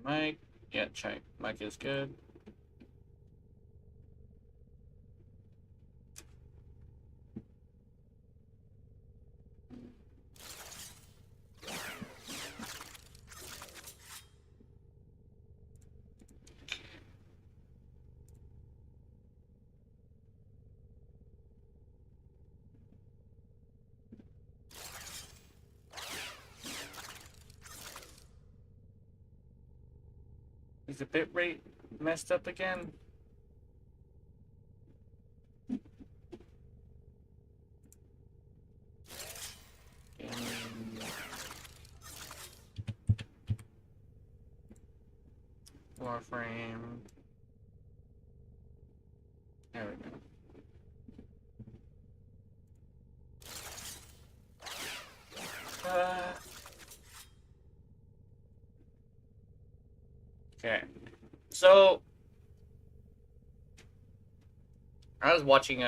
my mic. Yeah, check. Mic is good. Is the bitrate messed up again? Warframe. There we go. Okay. So I was watching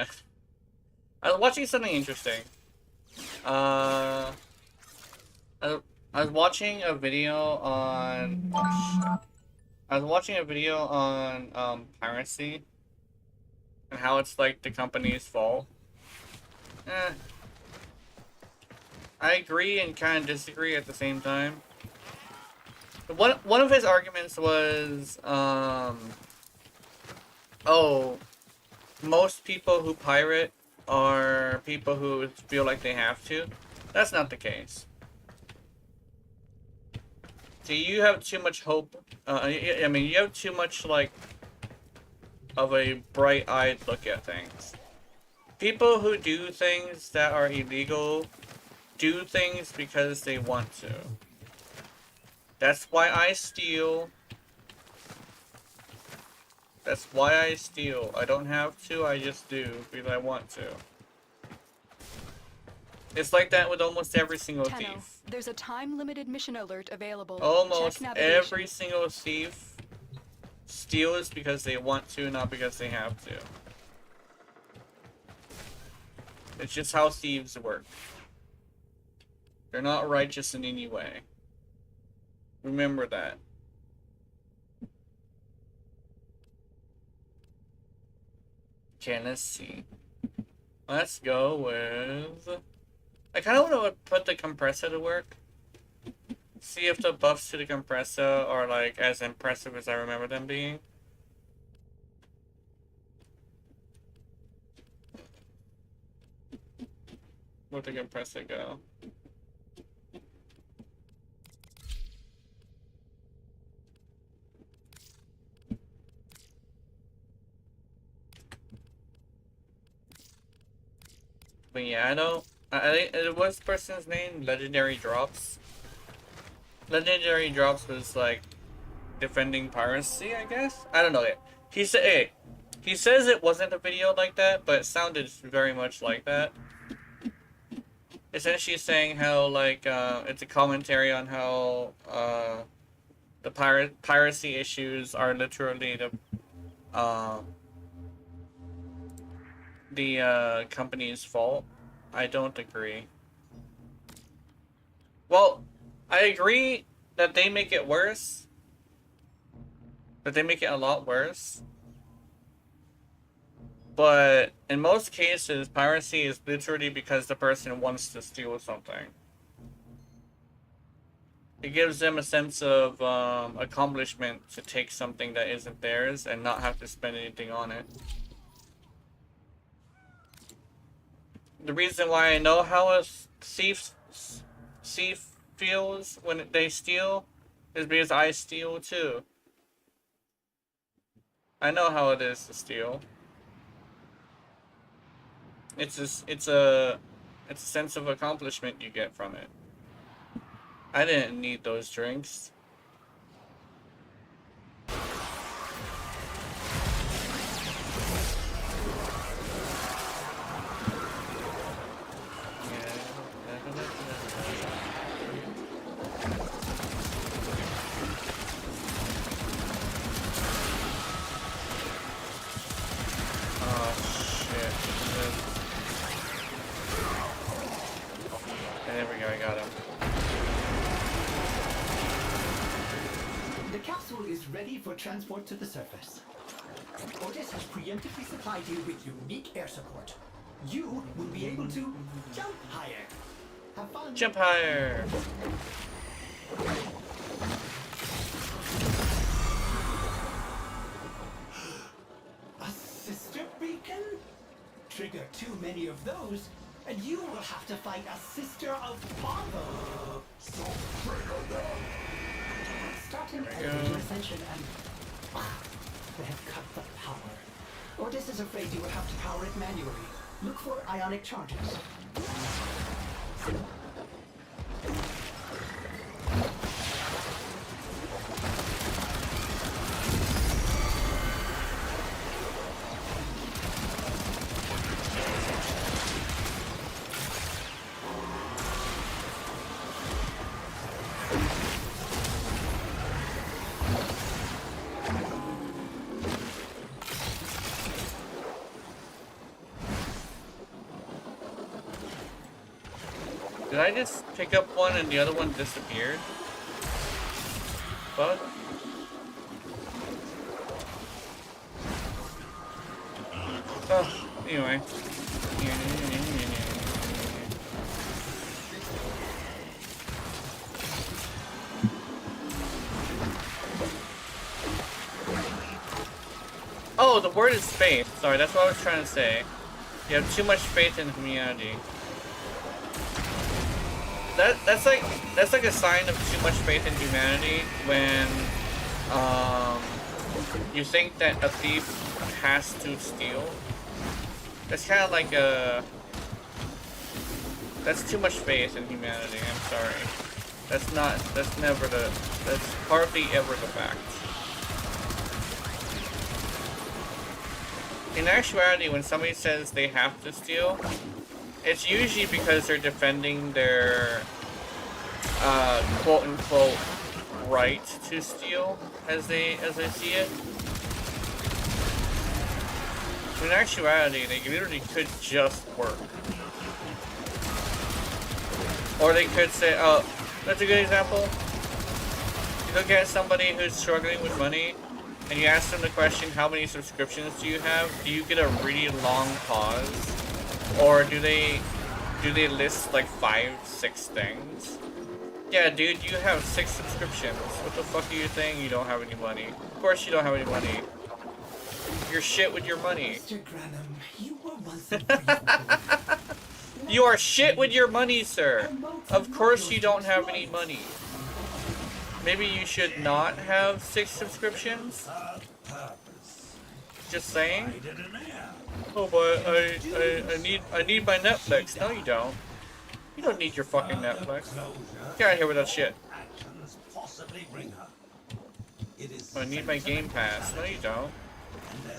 something interesting. I was watching a video on I was watching a video on piracy and how it's like the company's fault. I agree and kind of disagree at the same time. One of his arguments was oh, most people who pirate are people who feel like they have to. That's not the case. So you have too much hope. I mean, you have too much, like, of a bright-eyed look at things. People who do things that are illegal do things because they want to. That's why I steal. That's why I steal. I don't have to, I just do because I want to. It's like that with almost every single thief. There's a time-limited mission alert available. Almost every single thief steals because they want to, not because they have to. It's just how thieves work. They're not righteous in any way. Remember that. Okay, let's see. Let's go with... I kind of want to put the compressor to work. See if the buffs to the compressor are like as impressive as I remember them being. Where'd the compressor go? But yeah, I don't... I think what's the person's name? Legendary Drops. Legendary Drops was like defending piracy, I guess. I don't know yet. He said, hey, he says it wasn't a video like that, but it sounded very much like that. Essentially saying how like it's a commentary on how the piracy issues are literally the company's fault. I don't agree. Well, I agree that they make it worse. That they make it a lot worse. But in most cases, piracy is literally because the person wants to steal something. It gives them a sense of accomplishment to take something that isn't theirs and not have to spend anything on it. The reason why I know how a thief feels when they steal is because I steal too. I know how it is to steal. It's a sense of accomplishment you get from it. I didn't need those drinks. There we go, I got him. ready for transport to the surface. Otis has preemptively supplied you with unique air support. You will be able to jump higher. Have fun. Jump higher. A sister beacon? Trigger too many of those, and you will have to fight a sister of lava. So trigger them. Start him elevator ascension and they have cut the power. Otis is afraid you will have to power it manually. Look for ionic charges. Did I just pick up one and the other one disappeared? Fuck. Oh, anyway. Oh, the word is faith. Sorry, that's what I was trying to say. You have too much faith in humanity. That's like a sign of too much faith in humanity when you think that a thief has to steal. That's kind of like that's too much faith in humanity. I'm sorry. That's hardly ever the fact. In actuality, when somebody says they have to steal, it's usually because they're defending their quote-unquote right to steal, as they see it. In actuality, they literally could just work. Or they could say, oh, that's a good example. You look at somebody who's struggling with money, and you ask them the question, how many subscriptions do you have? Do you get a really long pause? Or do they list like 5, 6 things? Yeah, dude, you have 6 subscriptions. What the fuck are you saying you don't have any money? Of course you don't have any money. You're shit with your money. Mr. Granum, you were once a You are shit with your money, sir. Of course you don't have any money. Maybe you should not have 6 subscriptions? Just saying? Oh, but I need my Netflix. No, you don't. You don't need your fucking Netflix. Get out of here with that shit. I need my Game Pass. No, you don't.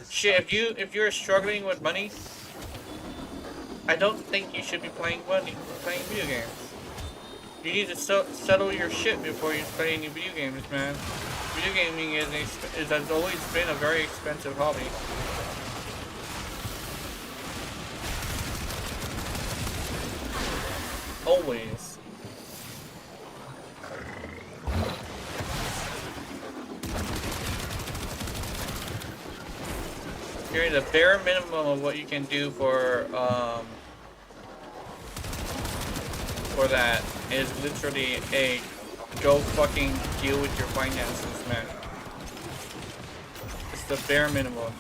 Shit, if you're struggling with money, I don't think you should be playing video games. You need to settle your shit before you play any video games, man. Video gaming has always been a very expensive hobby. Always. You're the bare minimum of what you can do for that is literally a go fucking deal with your finances, man. It's the bare minimum.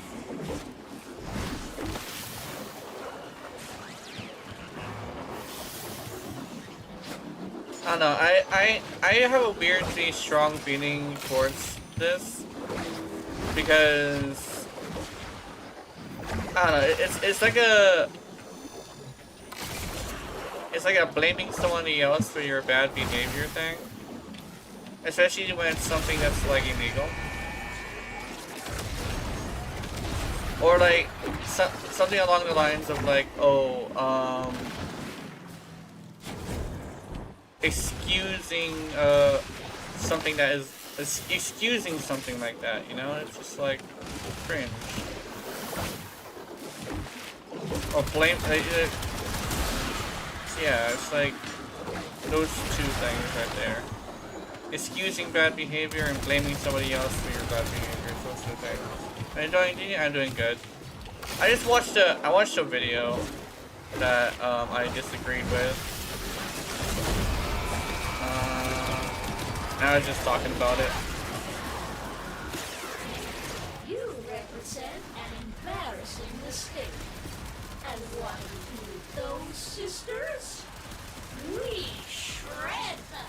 I don't know, I have a weirdly strong feeling towards this because I don't know, it's like a blaming somebody else for your bad behavior thing. Especially when it's something that's like illegal. Or like something along the lines of like, oh, excusing something that is excusing something like that, you know? It's just like cringe. Or blame yeah, it's like those two things right there. excusing bad behavior and blaming somebody else for your bad behavior. Those two things. Are you doing? I'm doing good. I just watched a video that I disagreed with. Now I was just talking about it. You represent an embarrassing mistake. And what do we do with those sisters? We shred them.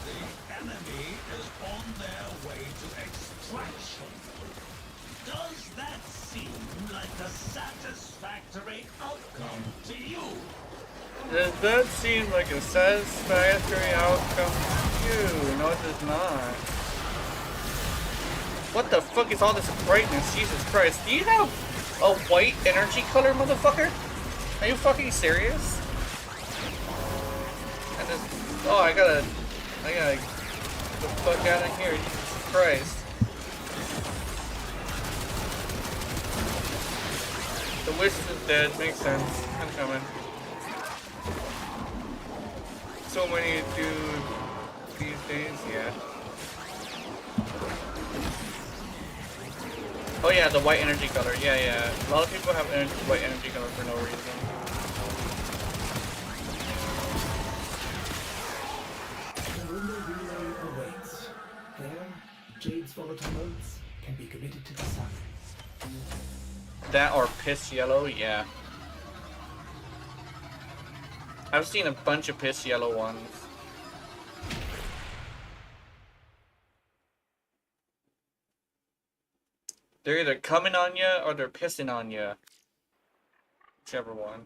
The enemy is on their way to extraction. Does that seem like a satisfactory outcome to you? Does that seem like a satisfactory outcome to you? No, it does not. What the fuck is all this brightness? Jesus Christ. Do you have a white energy color, motherfucker? Are you fucking serious? Oh, I gotta get the fuck out of here. Jesus Christ. The wish is dead. Makes sense. I'm coming. So many to do these days, yeah. Oh yeah, the white energy color. Yeah. A lot of people have white energy color for no reason. The window relay awaits. There, Jade's volatile motes can be committed to the sun. That or piss yellow, yeah. I've seen a bunch of piss yellow ones. They're either coming on you or they're pissing on you. Whichever one.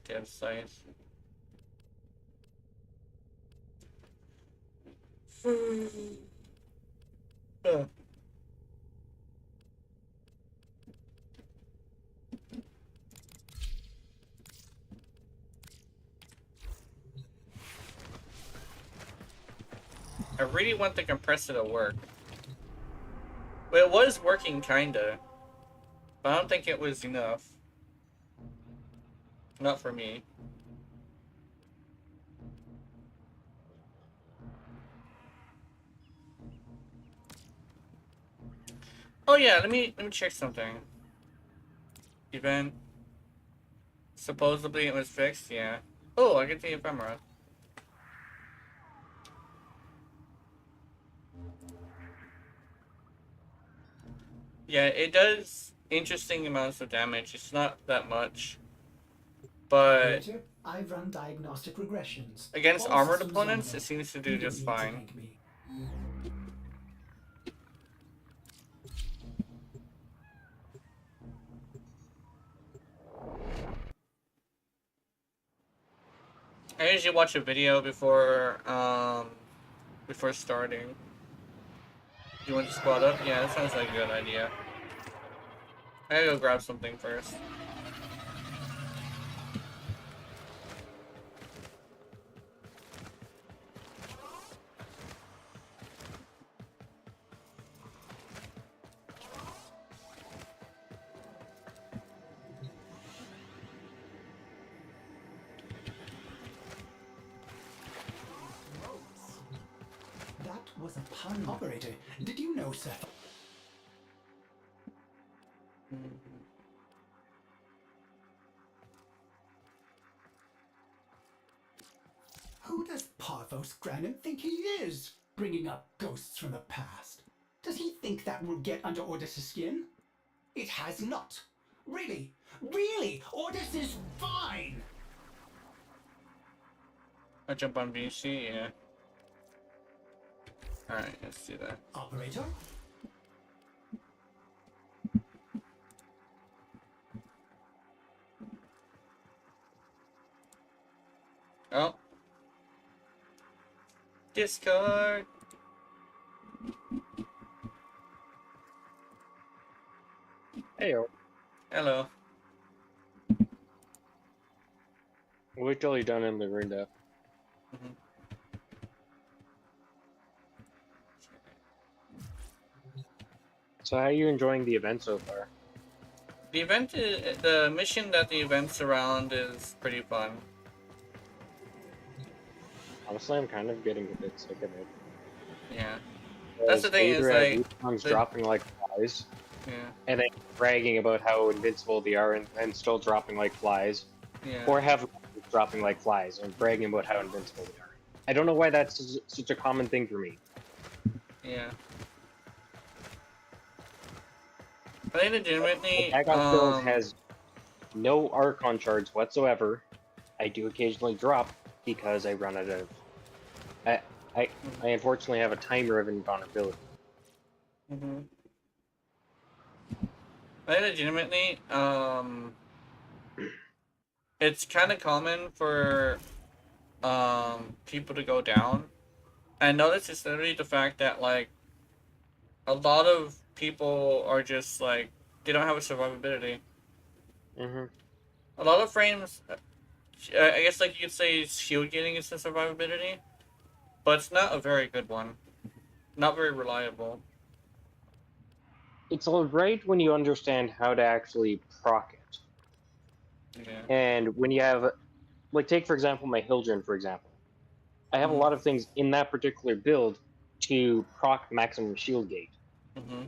Dev sites. I really want the compressor to work. Well, it was working kinda. But I don't think it was enough. Not for me. Oh yeah, let me check something. Event. Supposedly it was fixed, yeah. Oh, I get the ephemera. Yeah, it does interesting amounts of damage. It's not that much. But Later, I've run diagnostic regressions. against All armored systems opponents, on it seems to You do don't just need to fine. thank me. I usually watch a video before starting. You want to squad up? Yeah, that sounds like a good idea. I gotta go grab something first. That was a pun. Operator, did you know, sir? Who does Parvos Granum think he is? Bringing up ghosts from the past. Does he think that will get under Ordis' skin? It has not. Really? Ordis is fine! I jump on VC, yeah. Alright, let's do that. Operator? Oh. Discard. Hey, Hello. wait till you're done in the window. Mhm. So how are you enjoying the event so far? The mission that the event's around is pretty fun. Honestly, I'm kind of getting a bit sick of it. Yeah. That's the Because thing is either have like recons the dropping like flies, yeah and then bragging about how invincible they are and still dropping like flies, yeah or have dropping like flies and bragging about how invincible they are. I don't know why that's such a common thing for me. yeah. But I The legitimately Dagoth build has no Archon shards whatsoever. I do occasionally drop because I run out of. I, I, I unfortunately have a timer of invulnerability. mm-hmm. I legitimately it's kind of common for people to go down. I notice it's literally the fact that like a lot of people are just like they don't have a survivability. Hmm. A lot of frames, I guess like you could say shield getting is a survivability, but it's not a very good one. Not very reliable. It's alright when you understand how to actually proc it. Yeah. And when you have, like, take for example my Hildren, for example. I have a Mm-hmm. lot of things in that particular build to proc maximum shield gate. Mm-hmm.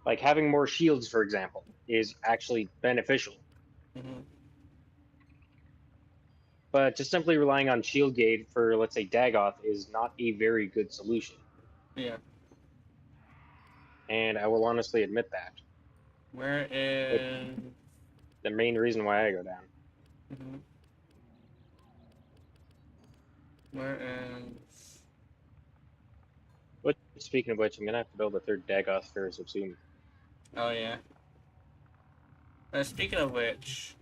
Like having more shields, for example, is actually beneficial. Mm-hmm. But just simply relying on shield gate for, let's say, Dagoth is not a very good solution. Yeah. And I will honestly admit that. Where It's is? the main reason why I go down. Mm-hmm. Where is? But speaking of which, I'm gonna have to build a third Dagoth very soon. Oh yeah. Speaking of which,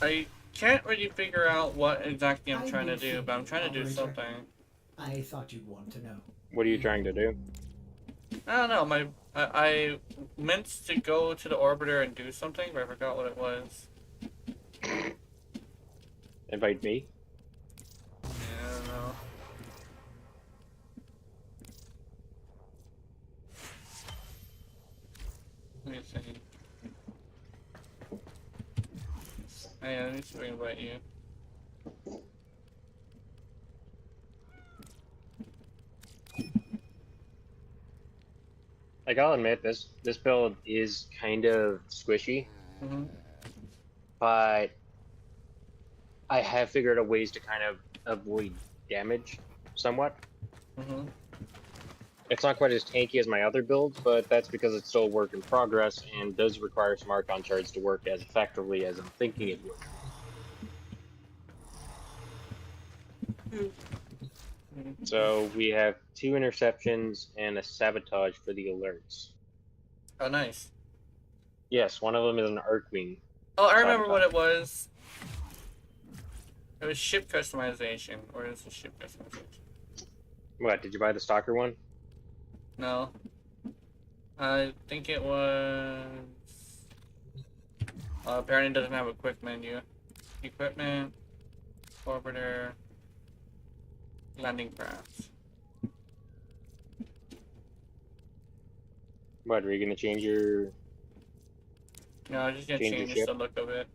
I can't really figure out what exactly I'm I've trying to been do, but I'm thinking, trying to do operator. something. I thought you'd want to know. What are you trying to do? I don't know. I meant to go to the orbiter and do something, but I forgot what it was. Invite me? Yeah, I don't know. Let me see. Hey, I need to invite you. Like I'll admit this build is kind of squishy, Mm-hmm. but I have figured out ways to kind of avoid damage somewhat. Mm-hmm. It's not quite as tanky as my other builds, but that's because it's still a work in progress and does require some Archon shards to work as effectively as I'm thinking it would. So we have 2 interceptions and a sabotage for the alerts. Oh, nice. Yes, one of them is an Arcwing Oh, I remember what sabotage. it was. It was ship customization. Or is it ship customization? What, did you buy the Stalker one? No. I think it was... apparently it doesn't have a quick menu. Equipment, orbiter, landing craft. What, are you gonna change your No, I'm just gonna change ship? the look of it.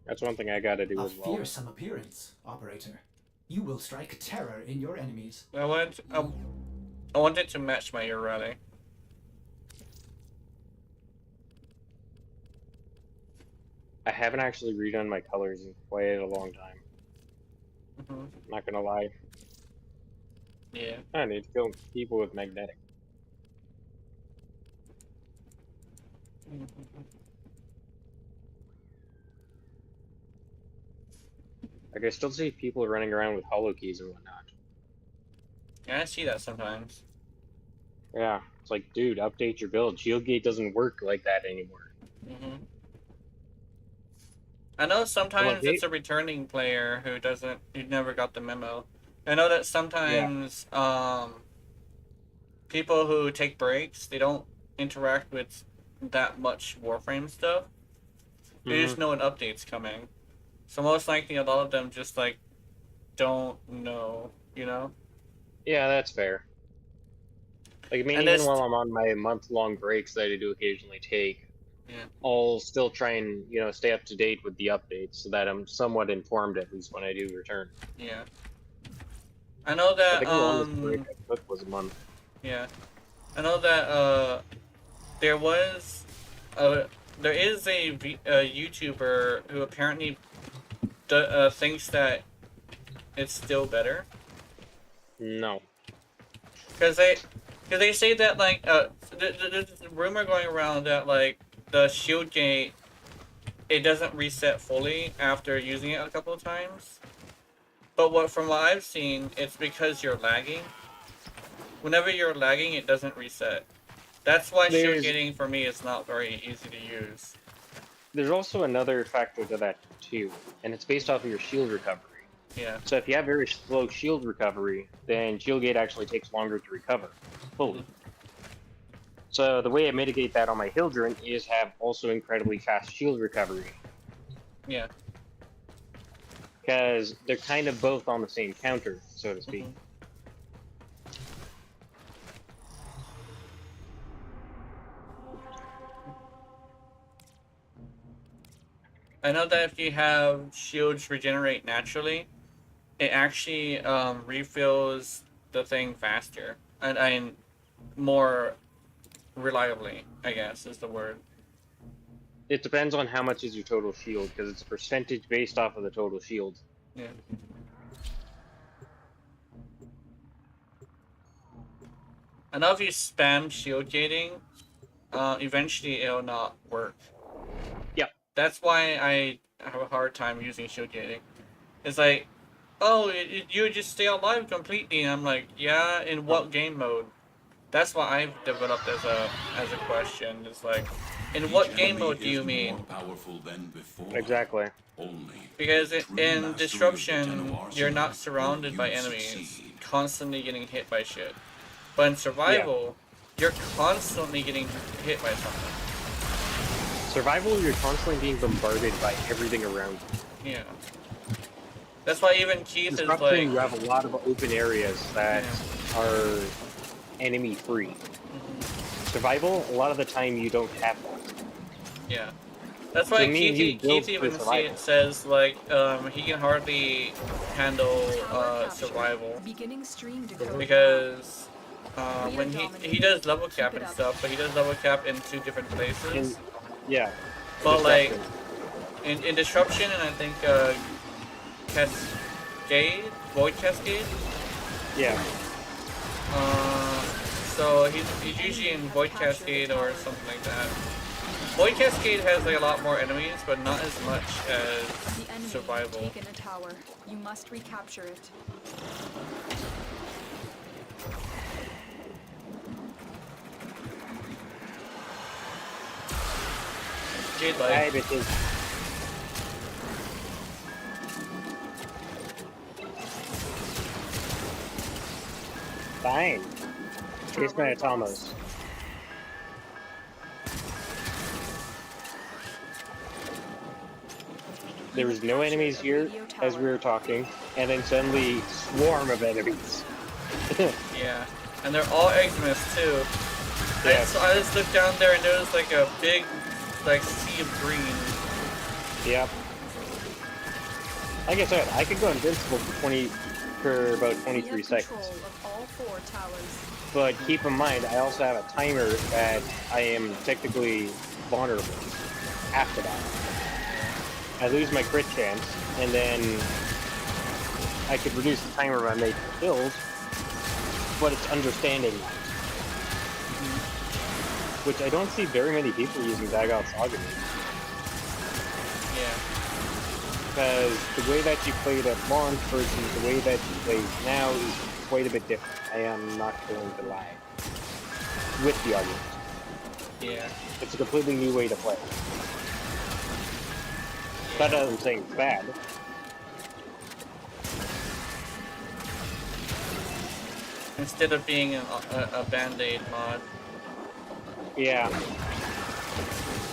That's one thing I gotta do A as well. fearsome appearance, operator. You will strike terror in your enemies. I want it to match my ear rally. I haven't actually redone my colors in quite a long time. Mm-hmm. Not gonna lie. Yeah. I need to kill people with magnetic. Mm-hmm. Like, I still see people running around with hollow keys and whatnot. Yeah, I see that sometimes. Yeah, it's like, dude, update your build. Shieldgate doesn't work like that anymore. Mm-hmm. I know Come on, sometimes it's Kate. a returning player who never got the memo. I know that sometimes people who take breaks, they don't interact with that much Warframe stuff. They just know an update's coming. So most likely a lot of them just like don't know, you know? Yeah, that's fair. Like, I mean, And even this while I'm on my month-long breaks that I do occasionally take, yeah. I'll still try and, stay up to date with the updates so that I'm somewhat informed at least when I do return. Yeah. I know I that think the longest break I took was a month. yeah. I know that there was there is a YouTuber who apparently thinks that it's still better. No. Cause they say that like there's a rumor going around that like the shield gate, it doesn't reset fully after using it a couple of times. But from what I've seen, it's because you're lagging. Whenever you're lagging, it doesn't reset. That's why shield There's gating for me is not very easy to use. there's also another factor to that too, and it's based off of your shield recovery. Yeah. So if you have very slow shield recovery, then shield gate actually takes longer to recover fully. So the way I mitigate that on my Hildren is have also incredibly fast shield recovery, Yeah. because they're kind of both on the same counter, so to speak. I know that if you have shields regenerate naturally, it actually refills the thing faster and more reliably, I guess is the word. It depends on how much is your total shield, because it's a percentage based off of the total shield. Yeah. I know if you spam shield gating, eventually it'll not work. Yep. That's why I have a hard time using shield gating. It's like, oh, you just stay alive completely, and I'm like, yeah, in what game mode? That's what I've developed as a question. It's like, in what game mode do you mean? Exactly. Because in Disruption, you're not surrounded by enemies, constantly getting hit by shit. But in Survival, you're constantly getting hit by something. Survival, you're constantly being bombarded by everything around you. Yeah. That's why even Keith is Disruption, like... you have a lot of open areas that are enemy-free. Survival, a lot of the time you don't have that. Yeah. That's why So Keith even says, like, he can hardly handle survival. Beginning stream decode. Because when he does level cap and stuff, but he does level cap in 2 different places. Yeah. But like, in Disruption and I think Cascade? Void Cascade? Yeah. So he's usually in Void Cascade or something like that. Void Cascade has like a lot more enemies, but not as much as The enemy Survival. has taken a tower. You must recapture it. Jade Hi, Light. bitches. Fine. Chase my Atomos. There was no enemies here as we were talking, and then suddenly swarm of enemies. Yeah. And they're all Xmas too. Yes. I just looked down there and there was like a big like sea of green. Yep. Like I said, I could go invincible for about 23 seconds. Of all 4 towers. But keep in mind, I also have a timer that I am technically vulnerable after that. I lose my crit chance, and then I could reduce the timer by making kills, but it's understanding that. Which I don't see very many people using Dagoth Saga. Yeah. Because the way that you played at launch versus the way that you play now is quite a bit different. I am not going to lie. With the argument. Yeah. It's a completely new way to play. That doesn't say it's bad. instead of being a band-aid mod. Yeah.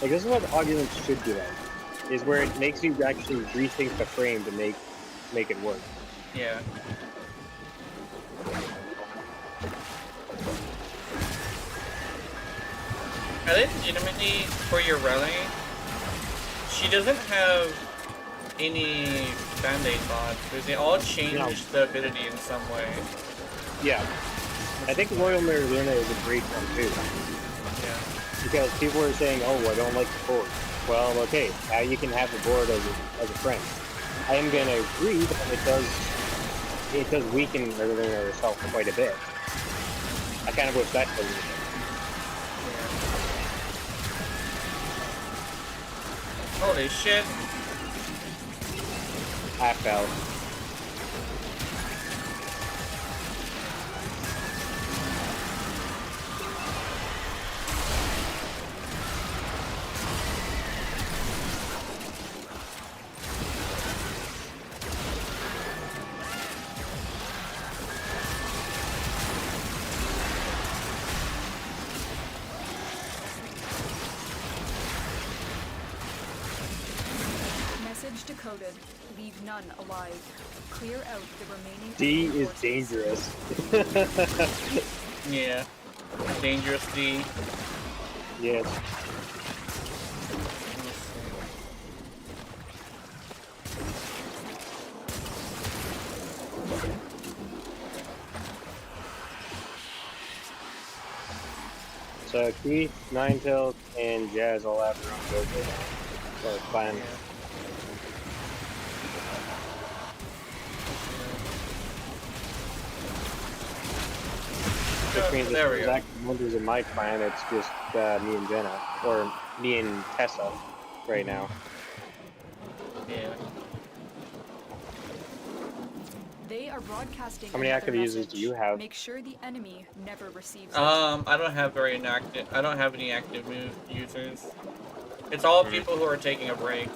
Like, this is what arguments should be like. Is where it makes you actually rethink the frame to make it work. Yeah. I think legitimately for your rally, she doesn't have any band-aid mods because they all change the ability in some way. Yeah. I think Royal Mirror Luna is a great one too. Yeah. Because people are saying, oh, I don't like the board. Well, okay, now you can have the board as a friend. I am going to agree that it does weaken Luna herself quite a bit. I kind of wish that was it. Holy shit. I fell. Message decoded. Leave none alive. Clear out the remaining D enemy is forces. dangerous. Yeah. Dangerous D. Yes. So Keith, Ninetales, and Jazz all have their own go-go now. So it's fine. Which means There it's we go. exact members in my clan, it's just me and Jenna. Or me and Tessa right now. Yeah. They are broadcasting. How many another active users message. do you have? Make sure the enemy never receives it. I don't have I don't have any active users. It's all people who are taking a break.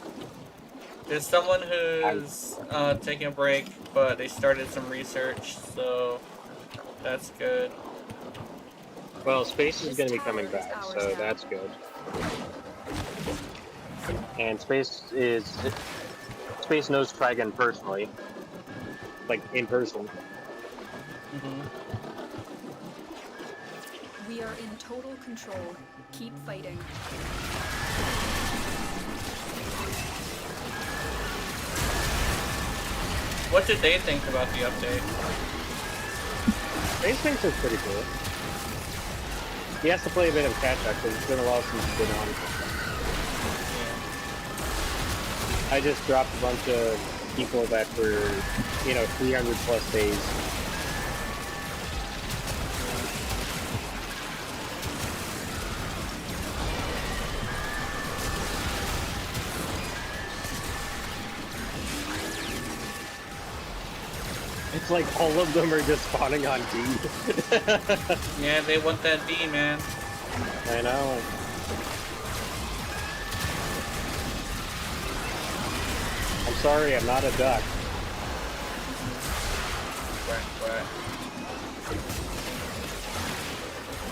There's someone who's taking a break, but they started some research, so that's good. Well, Space is This going to be tower coming is back, ours so now. that's good. And Space knows Trigon personally. Like, in person. We are in total control. Keep fighting. What did they think about the update? Space thinks it's pretty cool. He has to play a bit of catch-up, because it's been a while since he's been on. I just dropped a bunch of people that were, 300 plus days. It's like all of them are just spawning on D. Yeah, they want that D, man. I know. I'm sorry, I'm not a duck. Right.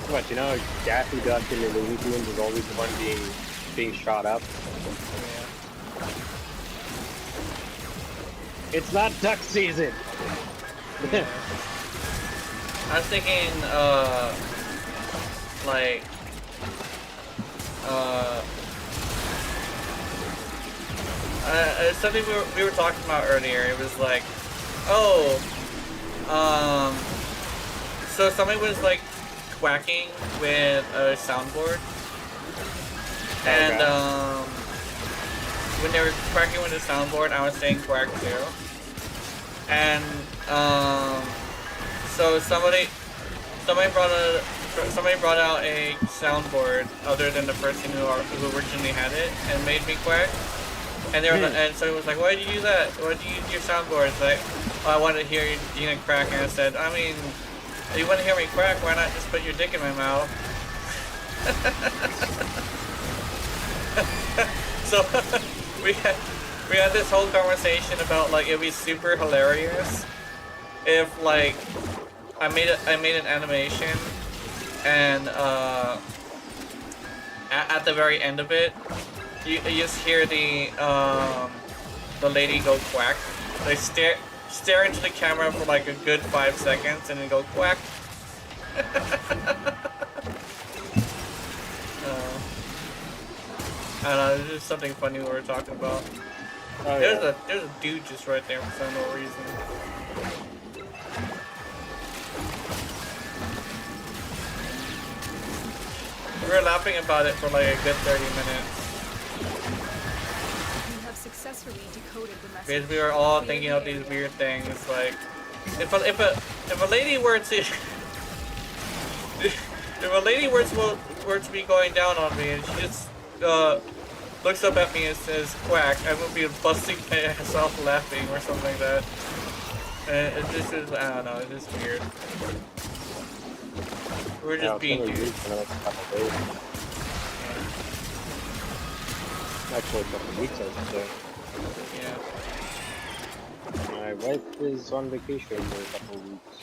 What, Daffy Duck in the Looney Tunes is always the one being shot up. It's not duck season! Yeah. I was thinking, something we were talking about earlier. It was like, so somebody was like quacking with a soundboard, and when they were quacking with the soundboard, I was saying quack too, and so somebody brought out a soundboard other than the person who originally had it and made me quack. And they were, and so it was like, why did you do that? Why did you use your soundboard? It's like, oh, I wanted to hear you crack. And I said, I mean, if you want to hear me crack, why not just put your dick in my mouth? So we had this whole conversation about like it'd be super hilarious if like I made an animation, and at the very end of it, you just hear the lady go quack. They stare into the camera for like a good 5 seconds, and then go quack. I don't know, there's just something funny we were talking about. Oh, There's yeah. a dude just right there for no reason. We were laughing about it for like a good 30 minutes. You have successfully decoded the message. Because we were all Clear thinking the of these area. weird things, like if a lady were to if a lady were to be going down on me and she just looks up at me and says quack, I would be busting my ass off laughing or something like that. And it just is, I don't know, it's just weird. We're Yeah, just it's being gonna be dudes. for the next couple of days. Actually, a couple of weeks, I should say. Yeah. My wife is on vacation for a couple of weeks.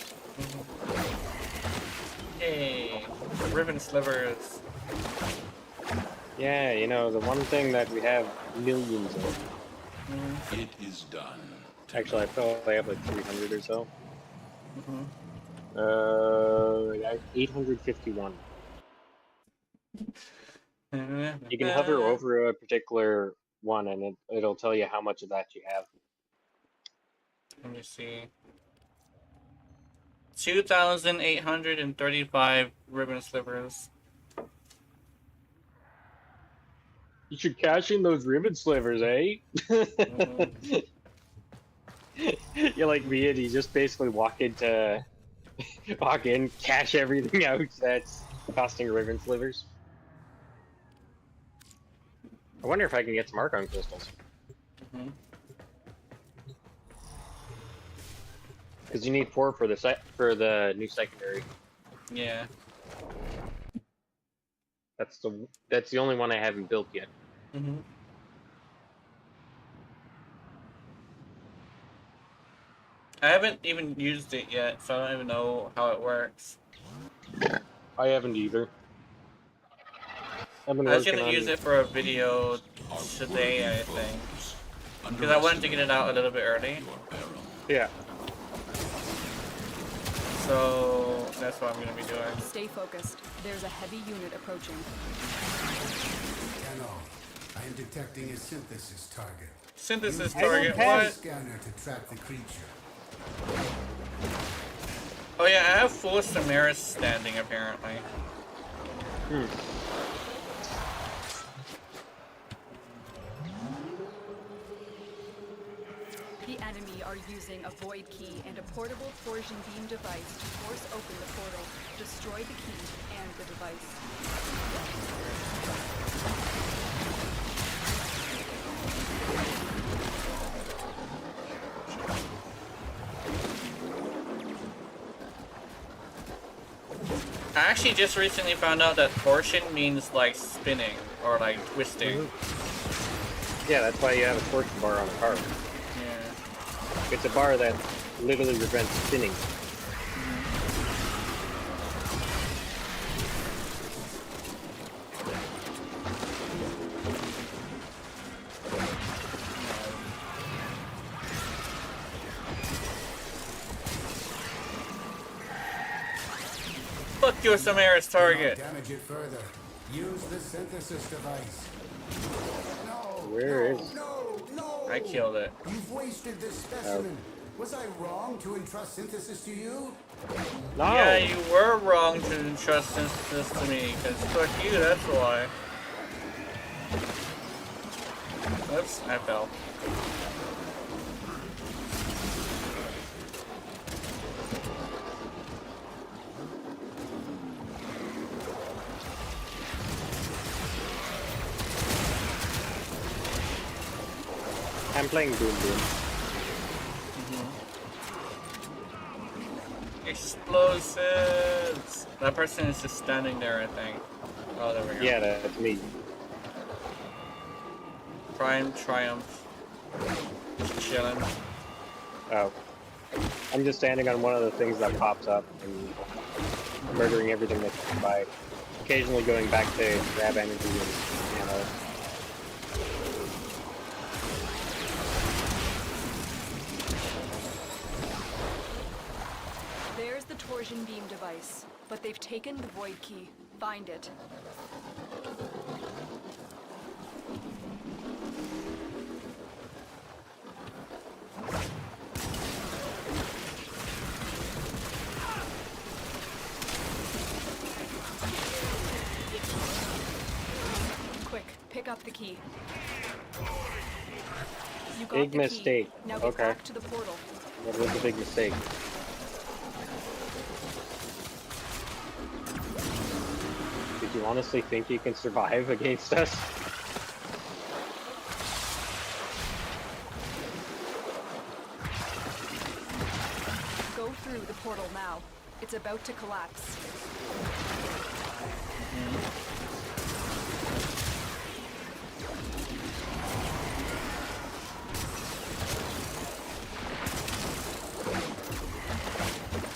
Hey, ribbon slivers. Yeah, you know, the one thing that we have millions of. It is done. Actually, I probably have like 300 or so. 851. You can hover over a particular one and it'll tell you how much of that you have. Let me see. 2,835 ribbon slivers. You should cash in those ribbon slivers, eh? You're like me, and you just basically walk in, cash everything out that's costing ribbon slivers. I wonder if I can get some Archon crystals. Because you need 4 for the new secondary. Yeah. That's the only one I haven't built yet. I haven't even used it yet, so I don't even know how it works. I haven't either. I've been I was working gonna on use it for a video today, I think. Because I wanted to get it out a little bit early. Yeah. So that's what I'm gonna be doing. Stay focused. There's a heavy unit approaching. Hello. I am detecting a synthesis target. Synthesis Use target, the what? scanner to track the creature. Oh yeah, I have full Samaris standing apparently. The enemy are using a void key and a portable torsion beam device to force open the portal, destroy the key and the device. I actually just recently found out that torsion means like spinning or like twisting. Yeah, that's why you have a torsion bar on the car. Yeah. It's a bar that literally prevents spinning. Fuck your Samaris Do not target. damage it further. Use the synthesis device. No. Where is? No. I killed it. You've wasted this specimen. Was I wrong to entrust synthesis to you? No! Yeah, you were wrong to entrust this to me, because fuck you, that's why. Oops, I fell. I'm playing Boom Boom. Explosives! That person is just standing there, I think. Oh, there we go. Yeah, that's me. Prime Triumph. Just chilling. Oh. I'm just standing on one of the things that pops up and murdering everything that comes by. Occasionally going back to grab energy and ammo. There's the torsion beam device, but they've taken the void key. Find it. Quick, pick up the key. You got Big the mistake. Key. Now get Okay. back to the portal. What was the big mistake? Did you honestly think you can survive against us? Go through the portal now. It's about to collapse.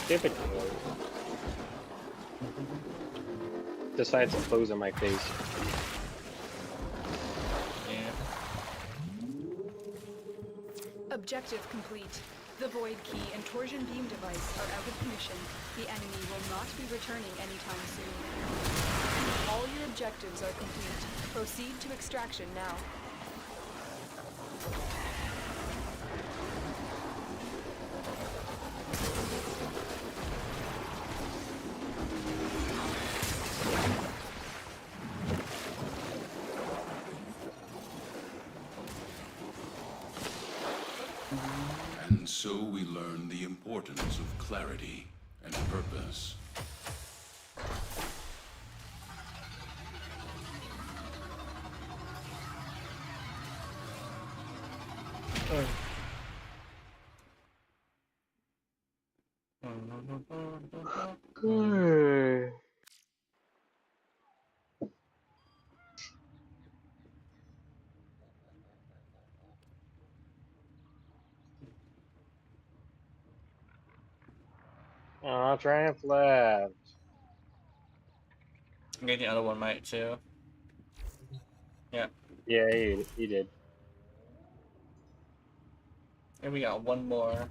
Stupid. Decides to close in my face. Yeah. Objective complete. The void key and torsion beam device are out of commission. The enemy will not be returning anytime soon. All your objectives are complete. Proceed to extraction now. And so we learn the importance of clarity and purpose. Aw, Triumph left. I think the other one might too. Yeah. Yeah, he did. And we got one more.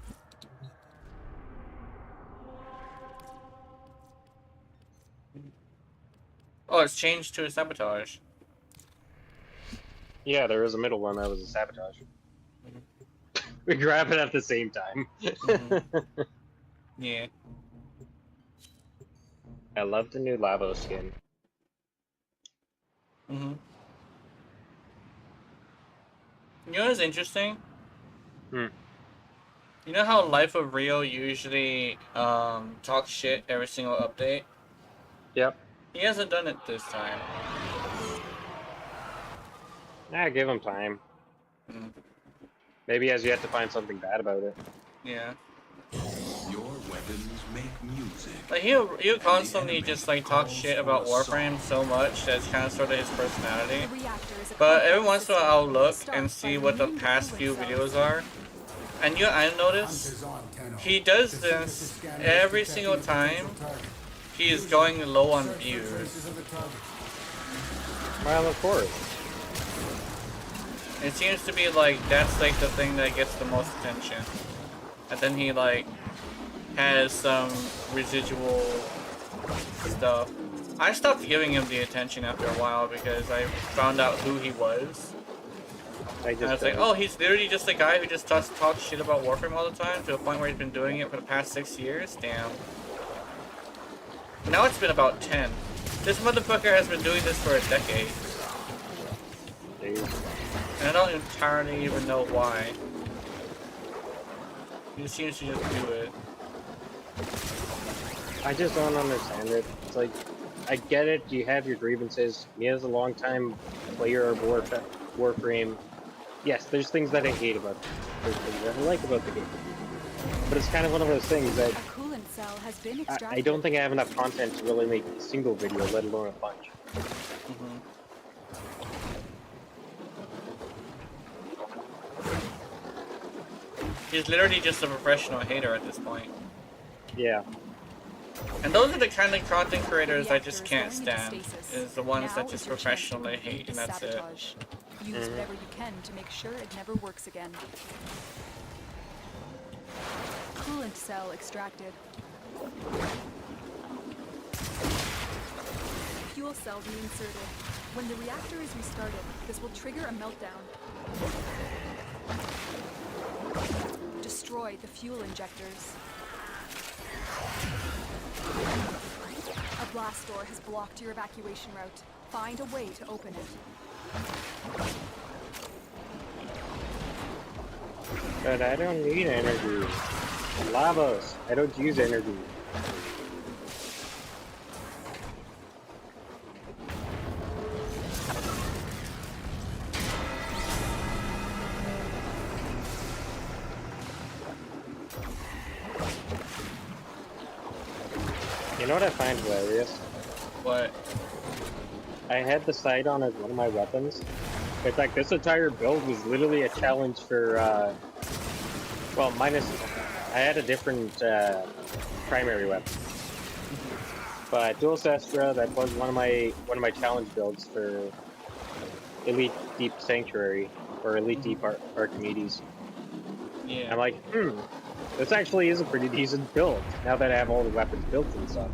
Oh, it's changed to a sabotage. Yeah, there was a middle one that was a sabotage. We grab it at the same time. Yeah. I love the new Lavo skin. You know what's interesting? Hmm. You know how Life of Rio usually talks shit every single update? Yep. He hasn't done it this time. Nah, give him time. Mm. Maybe he has yet to find something bad about it. Yeah. Your weapons make music. Like he'll constantly just like talk shit about Warframe so much that's kind of sort of his personality. The reactor is a But every complex once in a while system I'll that look starts and by see what the renewing past cooling few cells. videos are. And I notice he does this every single time he is going low on views. Well, of course. It seems to be like that's like the thing that gets the most attention. And then he like has some residual stuff. I stopped giving him the attention after a while because I found out who he was. And I was like, oh, he's literally just a guy who just talks shit about Warframe all the time to a point where he's been doing it for the past 6 years? Damn. Now it's been about 10. This motherfucker has been doing this for a decade. And I don't entirely even know why. He just seems to just do it. I just don't understand it. It's like, I get it, you have your grievances. Me as a long-time player of Warframe, yes, there's things that I hate about it. There's things that I like about the game. But it's kind of one of those things that A coolant cell has been extracted. I don't think I have enough content to really make a single video, let alone a bunch. He's literally just a professional hater at this point. Yeah. And those are the kind of content creators I just Reactor is can't going into stand. stasis. Is the ones Now that is just your chance to professionally complete hate the and that's it. sabotage. Use whatever you can to make sure it never works again. Coolant cell extracted. Fuel cell reinserted. When the reactor is restarted, this will trigger a meltdown. Destroy the fuel injectors. A blast door has blocked your evacuation route. Find a way to open it. But I don't need energy. Lavos. I don't use energy. You know what I find hilarious? What? I had the sight on as one of my weapons. In fact, this entire build was literally a challenge for, well, minus, I had a different, primary weapon. But Dual Sestra, that was one of my challenge builds for Elite Deep Sanctuary, or Elite Deep Archimedes. Yeah. I'm like, this actually is a pretty decent build, now that I have all the weapons built and stuff.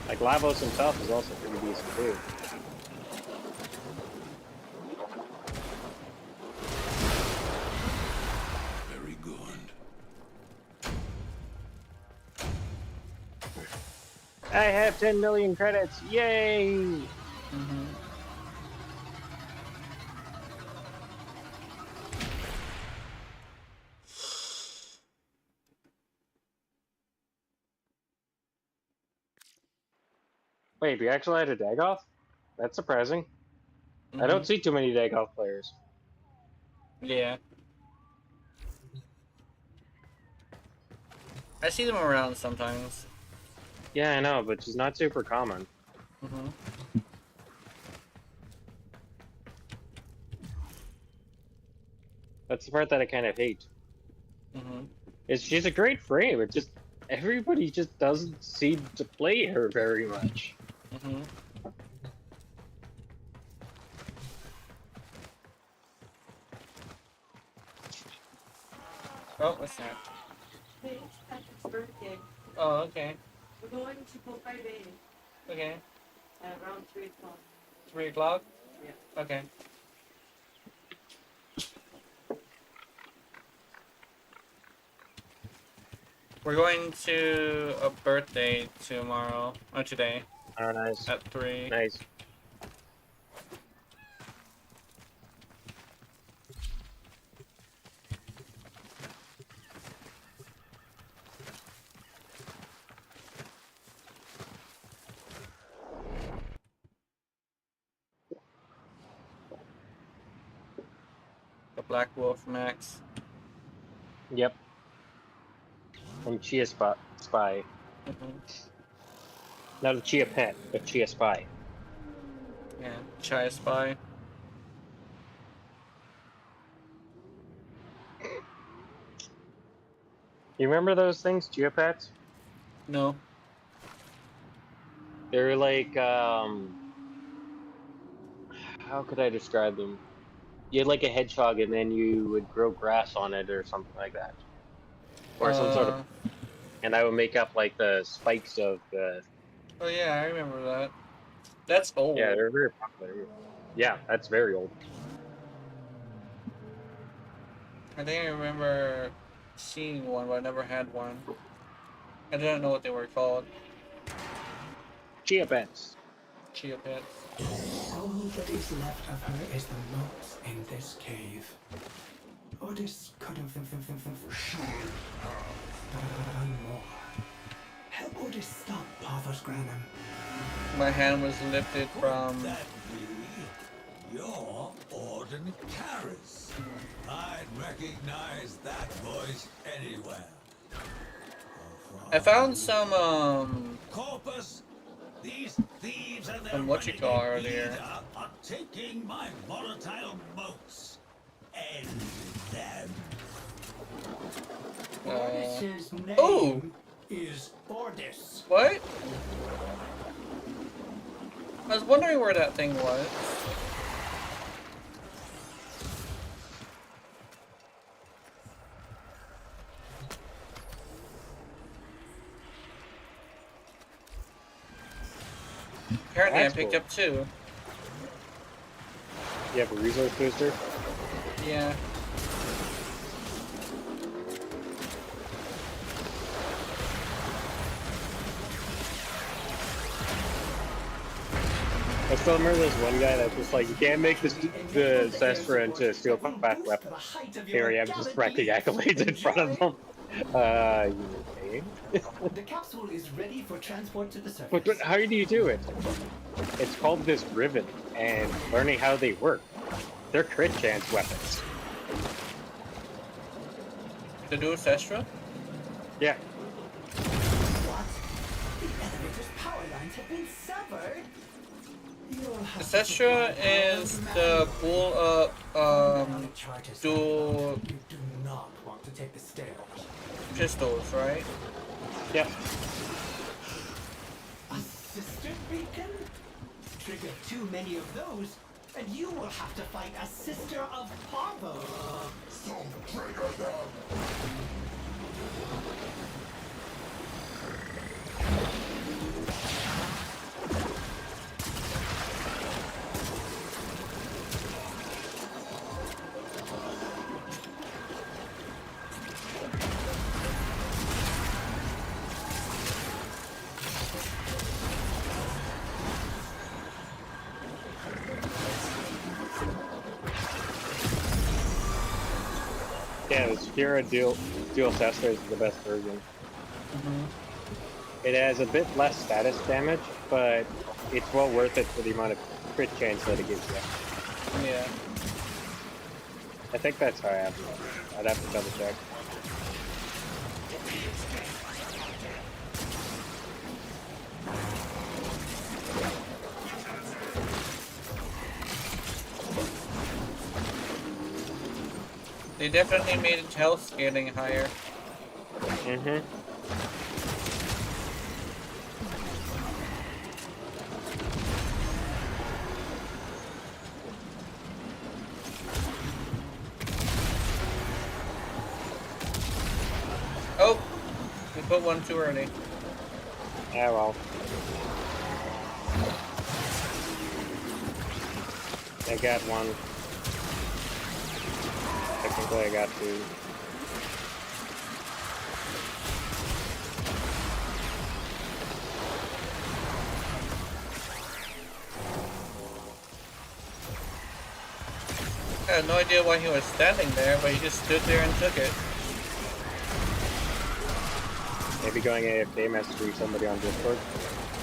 Like, Lavos himself is also pretty decent too. Very good. I have 10 million credits, yay! Wait, we actually had a Dagoth? That's surprising. I don't see too many Dagoth players. Yeah. I see them around sometimes. Yeah, I know, but she's not super common. That's the part that I kind of hate. She's a great frame, it just, everybody just doesn't seem to play her very much. Oh, what's that? Hey, it's Patrick's birthday. Oh, okay. We're going to Popeye Bay Okay. at around 3 o'clock. 3 o'clock? Yeah. Okay. We're going to a birthday tomorrow, or today, Oh, nice. at 3. Nice. The Black Wolf Max. Yep. And Chia Spy. Not a Chia Pet, but Chia Spy. Yeah, Chai Spy. You remember those things, Chia Pets? No. They're like, how could I describe them? You had like a hedgehog and then you would grow grass on it or something like that. Or some sort of, and I would make up like the spikes of the... Oh yeah, I remember that. That's old. Yeah, they're very popular. Yeah, that's very old. I think I remember seeing one, but I never had one. I didn't know what they were called. Chia Pets. Chia Pets. All that is left of her is the moat in this cave. Otis could have shown done more. Help Otis stop Parthos Granum. My hand was lifted from... That be your Orden Karis. I'd recognize that voice anywhere. I found some, Corpus, these thieves and their From what you call renegade earlier. leader are taking my volatile moats. end them. Bordis's name Oh! is Bordis. What? I was wondering where that thing was. Apparently I That's picked cool. up two. You have a resource booster? Yeah. I still remember this one guy that's just like, you can't make this, the Sestra into a steel combat weapon. Here I am just wrecking accolades in front of them. You okay? The capsule is ready for transport to the surface. But how do you do it? It's called this Riven, and learning how they work. They're crit chance weapons. The dual Sestra? Yeah. What? The elevator's power lines have been severed. You'll The have to Sestra supply is power the manually. bull Charges. dual You do not want to take the stairs. pistols, right? Yeah. A sister beacon? Trigger too many of those, and you will have to fight a sister of Pavo. So trigger them! Yeah, the Sekira dual Sestra is the best version. It has a bit less status damage, but it's well worth it for the amount of crit chance that it gives you. Yeah. I think that's how I have it. I'd have to double check. They definitely made its health scaling higher. Mm-hmm. Oh! We put one too early. Yeah, well. I got one. Technically, I got two. I had no idea why he was standing there, but he just stood there and took it. Maybe going AFK messaging somebody on Discord.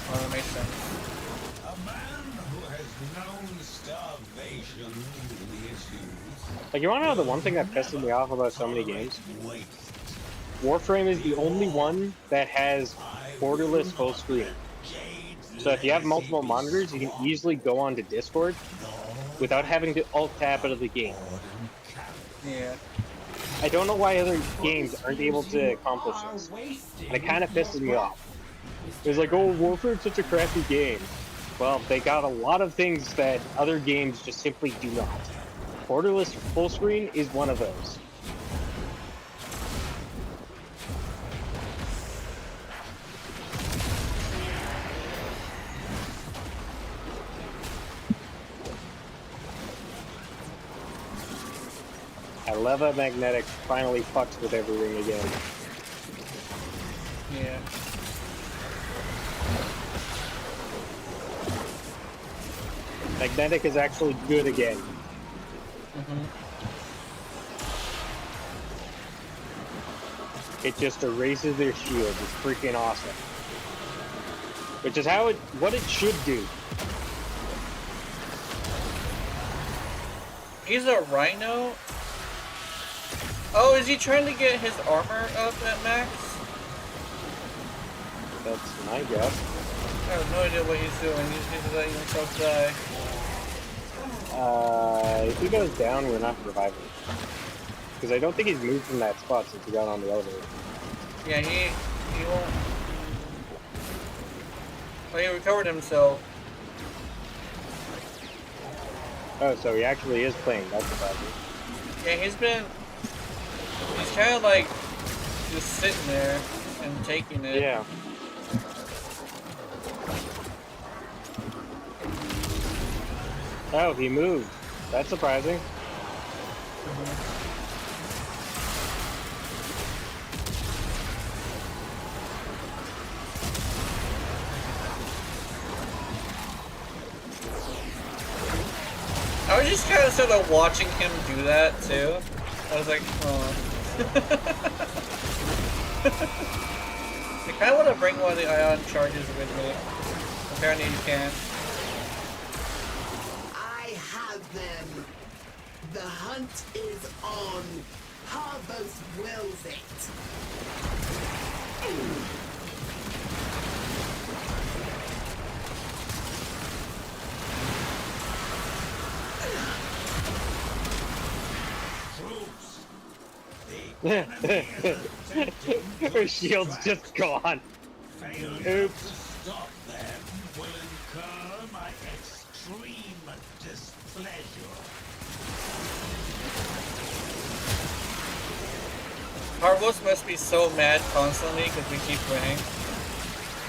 Well, that makes sense. A man who has known starvation in the issues. Like, you wanna know the one thing that pisses me off about so many games? Wait. Warframe is the only one that has borderless full screen. So if you have multiple monitors, you can easily go onto Discord without having to alt-tab out of the game. Yeah. I don't know why other games aren't able to accomplish this. And it kind of pisses me off. It's like, oh, Warframe's such a crappy game. Well, they got a lot of things that other games just simply do not. Borderless full screen is one of those. I love how Magnetic finally fucks with everything again. Yeah. Magnetic is actually good again. It just erases their shield. It's freaking awesome. Which is how what it should do. He's a rhino? Oh, is he trying to get his armor up at max? That's my guess. I have no idea what he's doing. He's letting himself die. if he goes down, we're not reviving. Because I don't think he's moved from that spot since he got on the elevator. Yeah, he won't. Well, he recovered himself. Oh, so he actually is playing. That's surprising. Yeah, he's kind of like just sitting there and taking it. Yeah. Oh, he moved. That's surprising. I was just kind of sort of watching him do that too. I was like, oh. I kind of want to bring one of the ion charges with me. Apparently you can. I have them. The hunt is on. Harbos wills it. Troops. The enemy is attempting to Her shield's just gone. failure Oops. to stop them will incur my extreme displeasure. Harvos must be so mad constantly because we keep winning.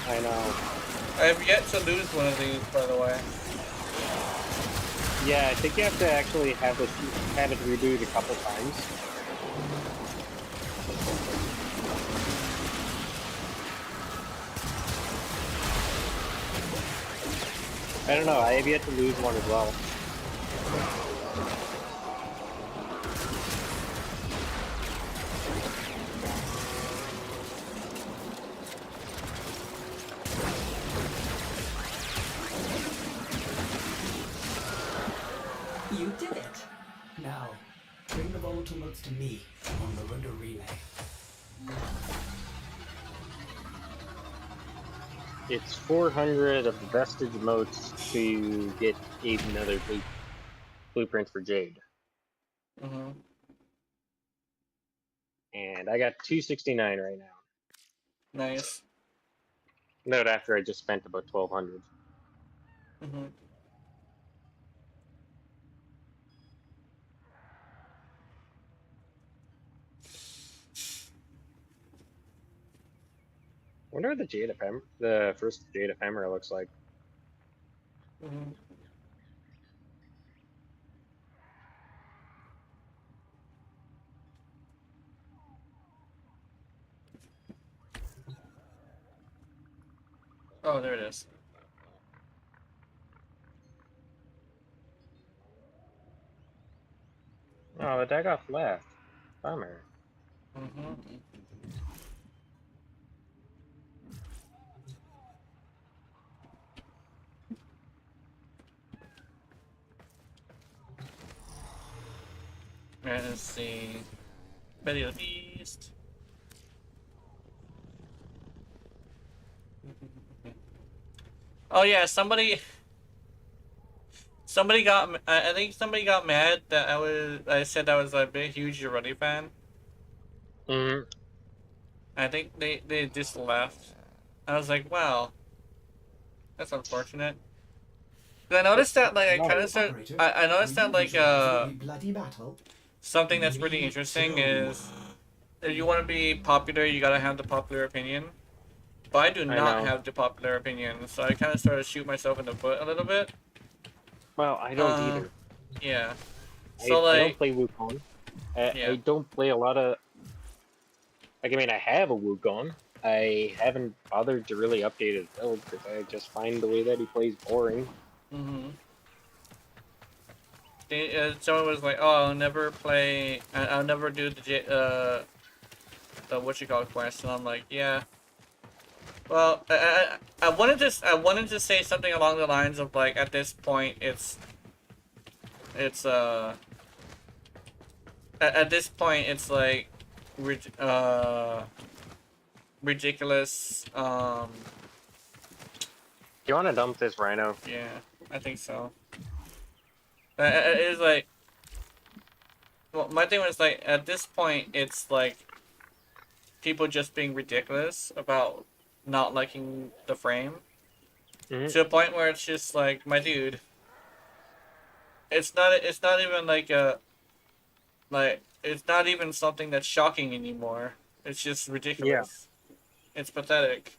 I know. I have yet to lose one of these, by the way. Yeah, I think you have to actually have it reboot a couple times. I don't know, I have yet to lose one as well. You did it. Now, bring the volatile notes to me on the rudder relay. It's 400 of the vestige motes to get another blueprint for Jade. Mm-hmm. And I got 269 right now. Nice. Note after I just spent about 1200. Mm-hmm. Wonder what the first Jade Ephemera looks like. Mm-hmm. Oh, there it is. Oh, the Dagoth left. Bummer. Mm-hmm. And let's see. Belly of the Beast. Oh yeah, somebody got. I think somebody got mad that I said I was a big huge Urruti fan. Mm-hmm. I think they just left. I was like, wow, that's unfortunate. 'Cause I noticed that like I noticed that like bloody battle. something that's really interesting is if you want to be popular, you gotta have the popular opinion. But I do not know. have the popular opinion, so I kind of started to shoot myself in the foot a little bit. Well, I don't either. Yeah. I So don't like, play Wukong. yeah. I don't play a lot of. Like, I mean, I have a Wukong. I haven't bothered to really update his build because I just find the way that he plays boring. Mm-hmm. Someone was like, "Oh, I'll never play. I'll never do the what you call quest," and I'm like, "Yeah." Well, I wanted to say something along the lines of like, at this point, it's at this point, it's like, ridiculous. You want to dump this Rhino? Yeah, I think so. It's like, Well, my thing was like at this point, it's like people just being ridiculous about not liking the frame to a point where it's just like, my dude, it's not even like a it's not even something that's shocking anymore. It's just Yeah. ridiculous. It's pathetic.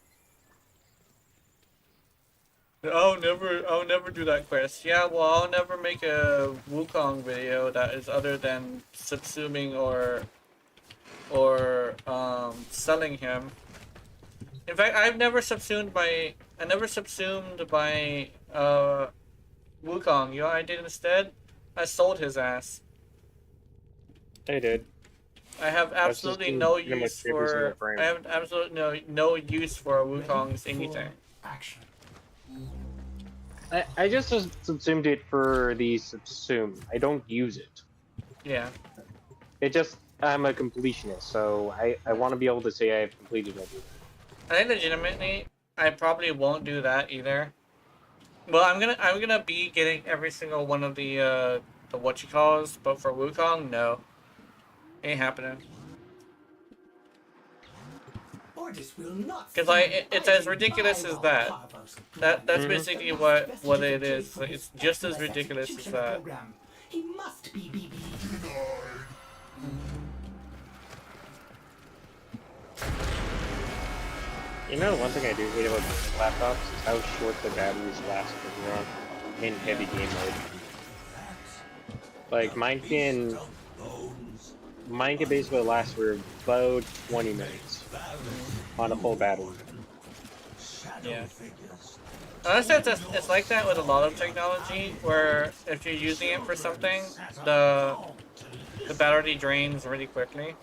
I'll never do that quest. Yeah, well, I'll never make a Wukong video that is other than subsuming or selling him. In fact, I never subsumed by Wukong. You know what I did instead? I sold his ass. I did. I have That's just absolutely in no pretty much use every single for. frame. I have absolutely no use for Wukong's anything. Action. I just subsumed it for the subsume. I don't use it. Yeah. It just, I'm a completionist, so I want to be able to say I've completed everything. I think legitimately, I probably won't do that either. Well, I'm gonna be getting every single one of the what you calls, but for Wukong, no, ain't happening. Orders will not. Cause like it's as ridiculous as that. That's basically what it is. Like, it's just as ridiculous as that. He must be BB. You know, one thing I do hate about laptops is how short the batteries last when you're on in heavy game mode. Like mine can basically last for about 20 minutes on a full battery. Yeah. Honestly, it's like that with a lot of technology, where if you're using it for something, the battery drains really quickly.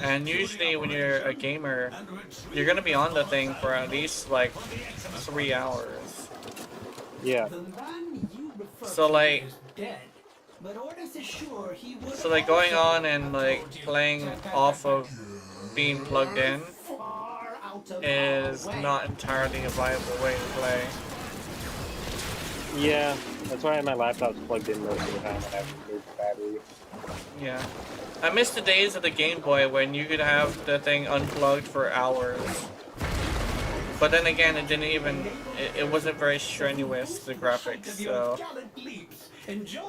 And usually when you're a gamer, you're gonna be on the thing for at least like 3 hours. Yeah. So like, going on and like playing off of being plugged in is not entirely a viable way to play. Yeah, that's why my laptop's plugged in most of the time. I have to move the battery. Yeah. I miss the days of the Game Boy when you could have the thing unplugged for hours. But then again, it didn't even, it wasn't very strenuous, the graphics, so.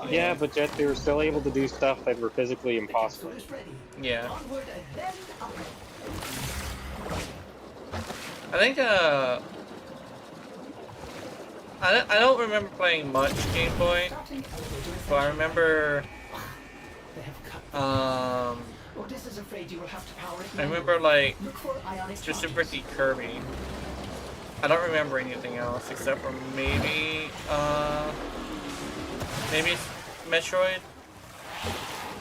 Yeah, but yet they were still able to do stuff that were physically impossible. Yeah. I think, I don't remember playing much Game Boy, but I remember, I remember like, specifically Kirby. I don't remember anything else except for maybe Metroid.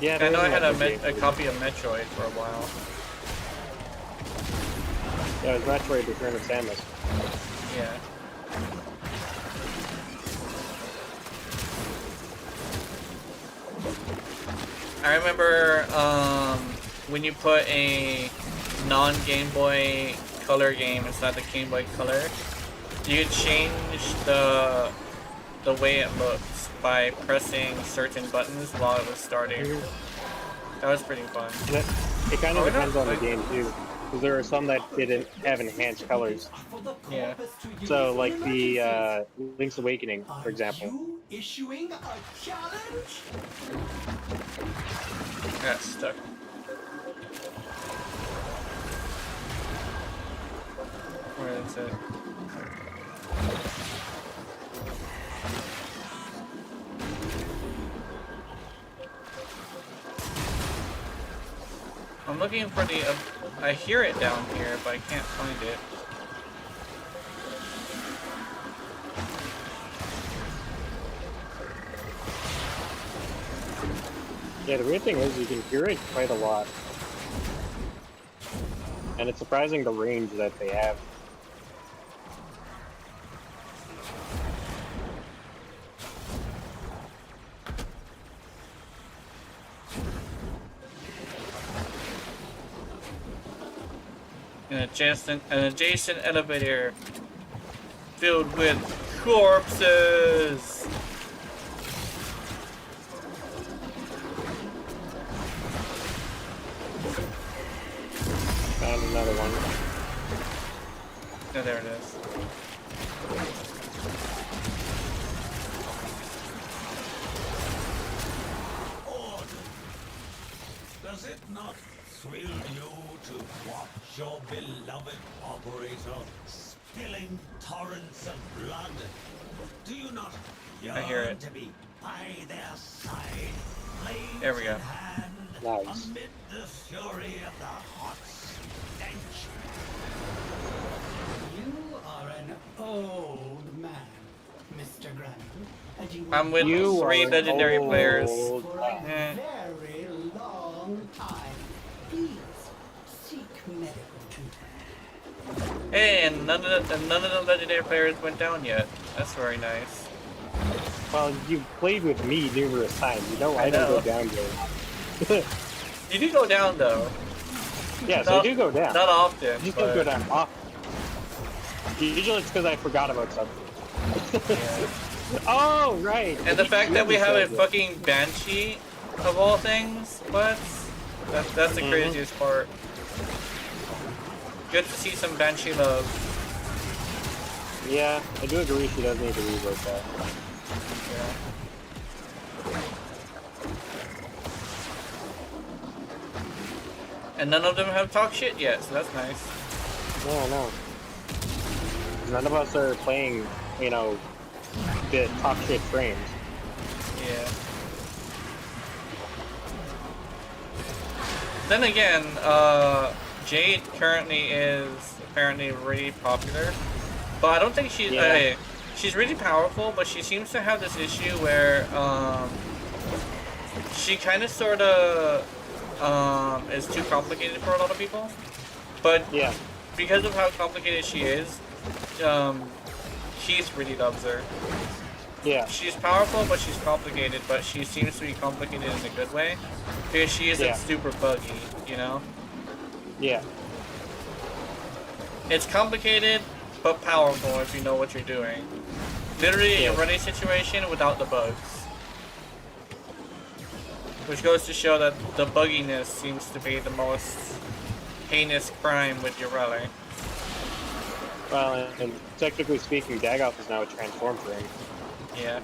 Yeah, I know I had a copy of Metroid for a while. Yeah, it was Metroid Return of Samus. Yeah. I remember when you put a non-Game Boy Color game inside the Game Boy Color, you could change the way it looks by pressing certain buttons while it was starting. That was pretty fun. It kind of depends on the game too, because there are some that didn't have enhanced colors. Yeah. So like the Link's Awakening, for example. Issuing a challenge? Got stuck. Where is it? I'm looking for the. I hear it down here, but I can't find it. Yeah, the weird thing is you can hear it quite a lot. And it's surprising the range that they have. An adjacent elevator filled with Corpses! Found another one. Oh, there it is. Order. Does it not thrill you to watch your beloved operator spilling torrents of blood? Do you not I hear yearn it. to be by their side, blades There we go. in hand, Nice. amid the fury of the hot stench? You are an old man, Mr. Grannon, and you I'm with You three are legendary old. players. for a Eh. very long time. Please seek medical treatment. Hey, and none of the legendary players went down yet. That's very nice. Well, you've played with me numerous times. You know I I don't know. go down there. You do go down though. Yes, Not- I do go down. Not often. I just but, don't go down often. Usually it's because I forgot about something. Yeah. Oh, right. And the fact that we have a Said it. fucking banshee of all things, what? That's the craziest part. Good to see some banshee love. Yeah, I do agree she does need to rework that. Yeah. And none of them have talked shit yet, so that's nice. Yeah, no. None of us are playing, you know, the top shit frames. Yeah. Then again, Jade currently is apparently really popular, but I don't think she's Yeah. she's really powerful. But she seems to have this issue where she kind of sort of is too complicated for a lot of people. But Yeah, because of how complicated she is, Keith really loves her. yeah, She's powerful, but she's complicated, but she seems to be complicated in a good way. Because she isn't Yeah. super buggy, you know? yeah, It's complicated, but powerful if you know what you're doing. Literally a Yeah. running situation without the bugs. Which goes to show that the bugginess seems to be the most heinous crime with your rally. Well, and technically speaking, Dagoth is now a transform frame. Yeah.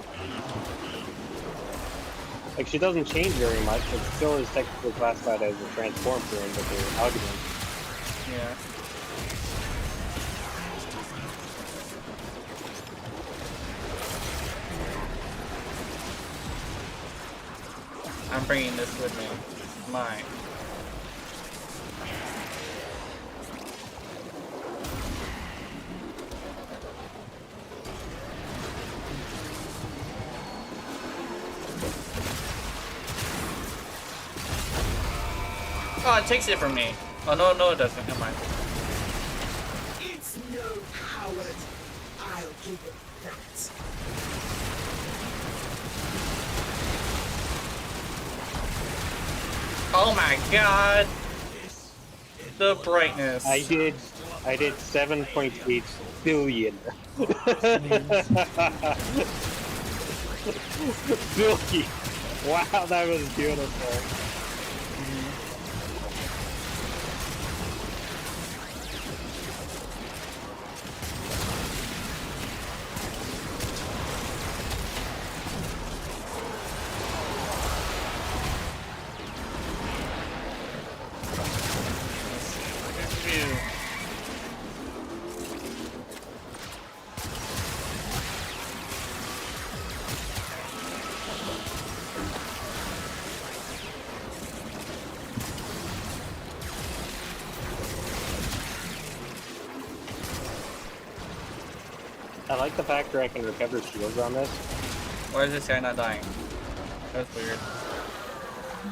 Like, she doesn't change very much, but still is technically classified as a transform frame with the algorithm. Yeah. I'm bringing this with me. It's mine. Oh, it takes it from me. Oh, no, no, it doesn't. Never mind. It's no coward. I'll give it that. Oh my god! The brightness. I did 7.8 billion. Billion. Wow, that was beautiful. Phew. I like the fact that I can recover shields on this. Why is this guy not dying? That's weird.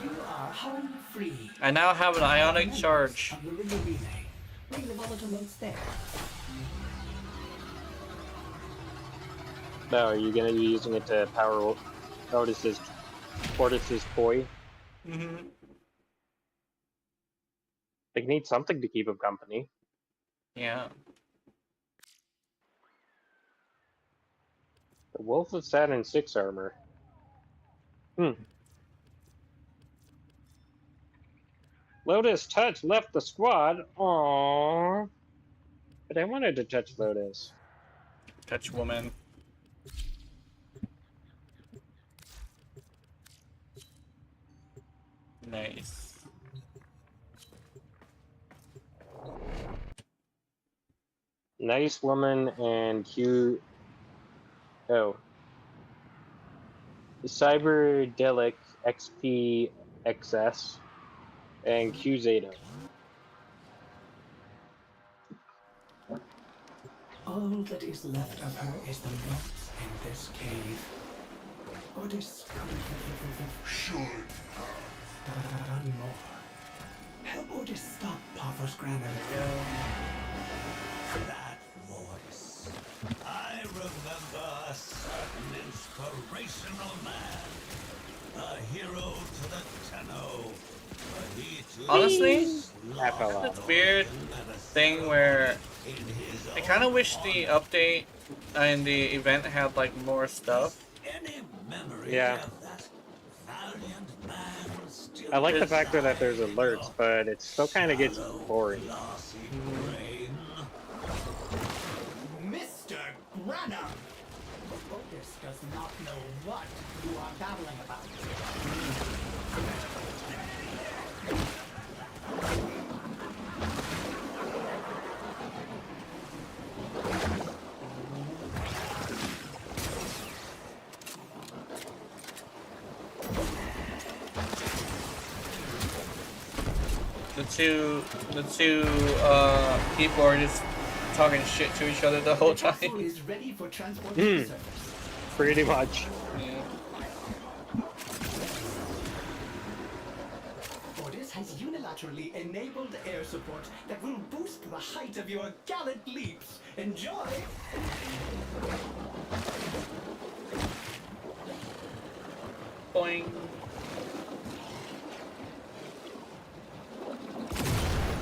You are home free. I now have an ionic charge. Of the river relay. Bring the volatile notes there. No, are you gonna be using it to power Fortis's toy? Mm-hmm. They need something to keep him company. Yeah. The Wolf of Saturn 6 armor. Lotus Touch left the squad. Aww. But I wanted to touch Lotus. Touch woman. Nice. Nice woman and cute. Oh. Cyberdelic XP XS and Q Zeta. All that is left of her is the rocks in this cave. Otis should have done more. Help Otis stop Papa's granite. That voice. I remember a certain inspirational man. A hero to the Tenno. Honestly, I fell off. it's weird thing where I kind of wish the update and the event had like more stuff. Yeah. I like the fact that there's alerts, but it still kind of gets boring. Mr. Granum! Otis does not know what you are babbling about. The two people are just talking shit to each other the whole time. Is ready for transportation service. Pretty much. Yeah. Otis has unilaterally enabled air support that will boost the height of your gallant leaps. Enjoy! Boing.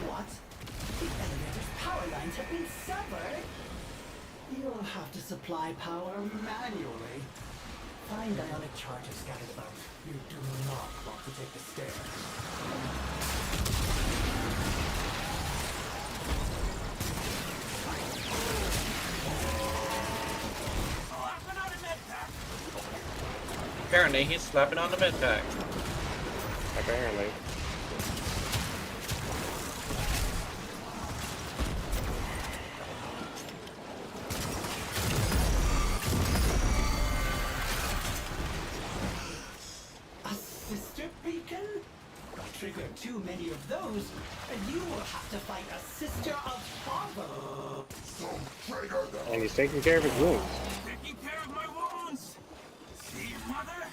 What? The elevator's power lines have been severed? You'll have to supply power manually. Find ionic charges scattered about. You do not want to take the stairs. Apparently, he's slapping on the med pack. Apparently. A sister beacon? Trigger too many of those, and you will have to fight a sister of Father. So trigger them. And he's taking care of his wounds. Taking care of my wounds. See, Mother?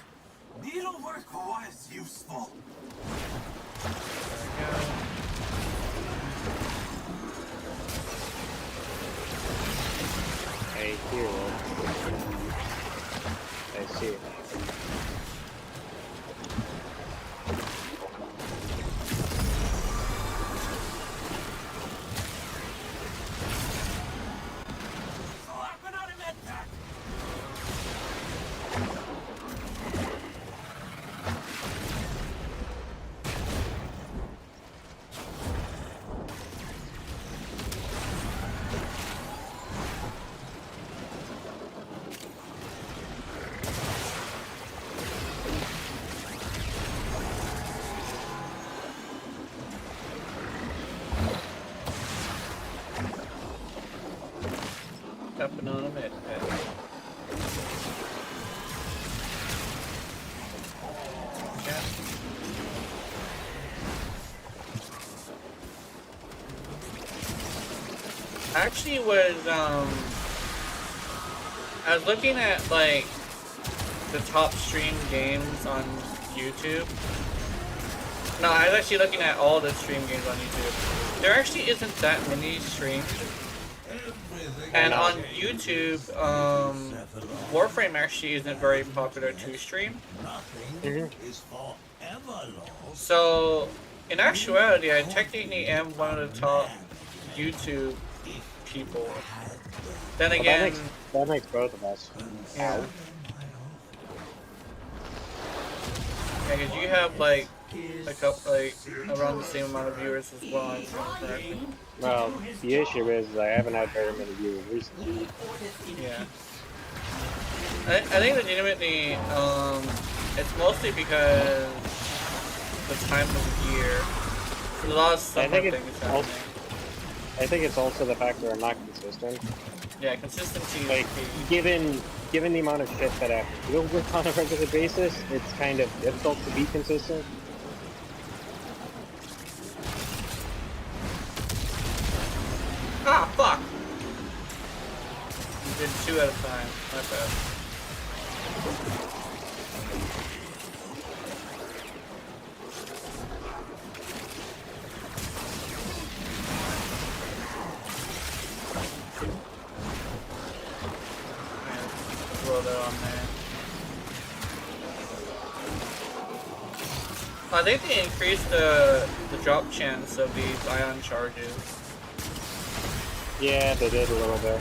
Needlework was useful. I hear it. I see it. Slapping on a med pack. Stepping on a med pack. Yeah. Actually was I was looking at like the top streamed games on YouTube. No, I was actually looking at all the stream games on YouTube. There actually isn't that many streams. And on YouTube, Warframe actually isn't very popular to stream. So, in actuality, I technically am one of the top YouTube people. Then Well, again, that makes both of us. yeah. Yeah, because you have like a couple, like around the same amount of viewers as well. I remember correctly. Well, the issue is I haven't had very many viewers recently. Yeah. I think legitimately, it's mostly because the time of year. There's a lot of summer things happening. I think it's also the fact that I'm not consistent. Yeah, consistency is Like, key. given the amount of shit that I have to deal with on a regular basis, it's kind of difficult to be consistent. Ah, fuck! You did 2 at a time. My bad. Throw that on there. I think they increased the drop chance of these ion charges. Yeah, they did a little bit.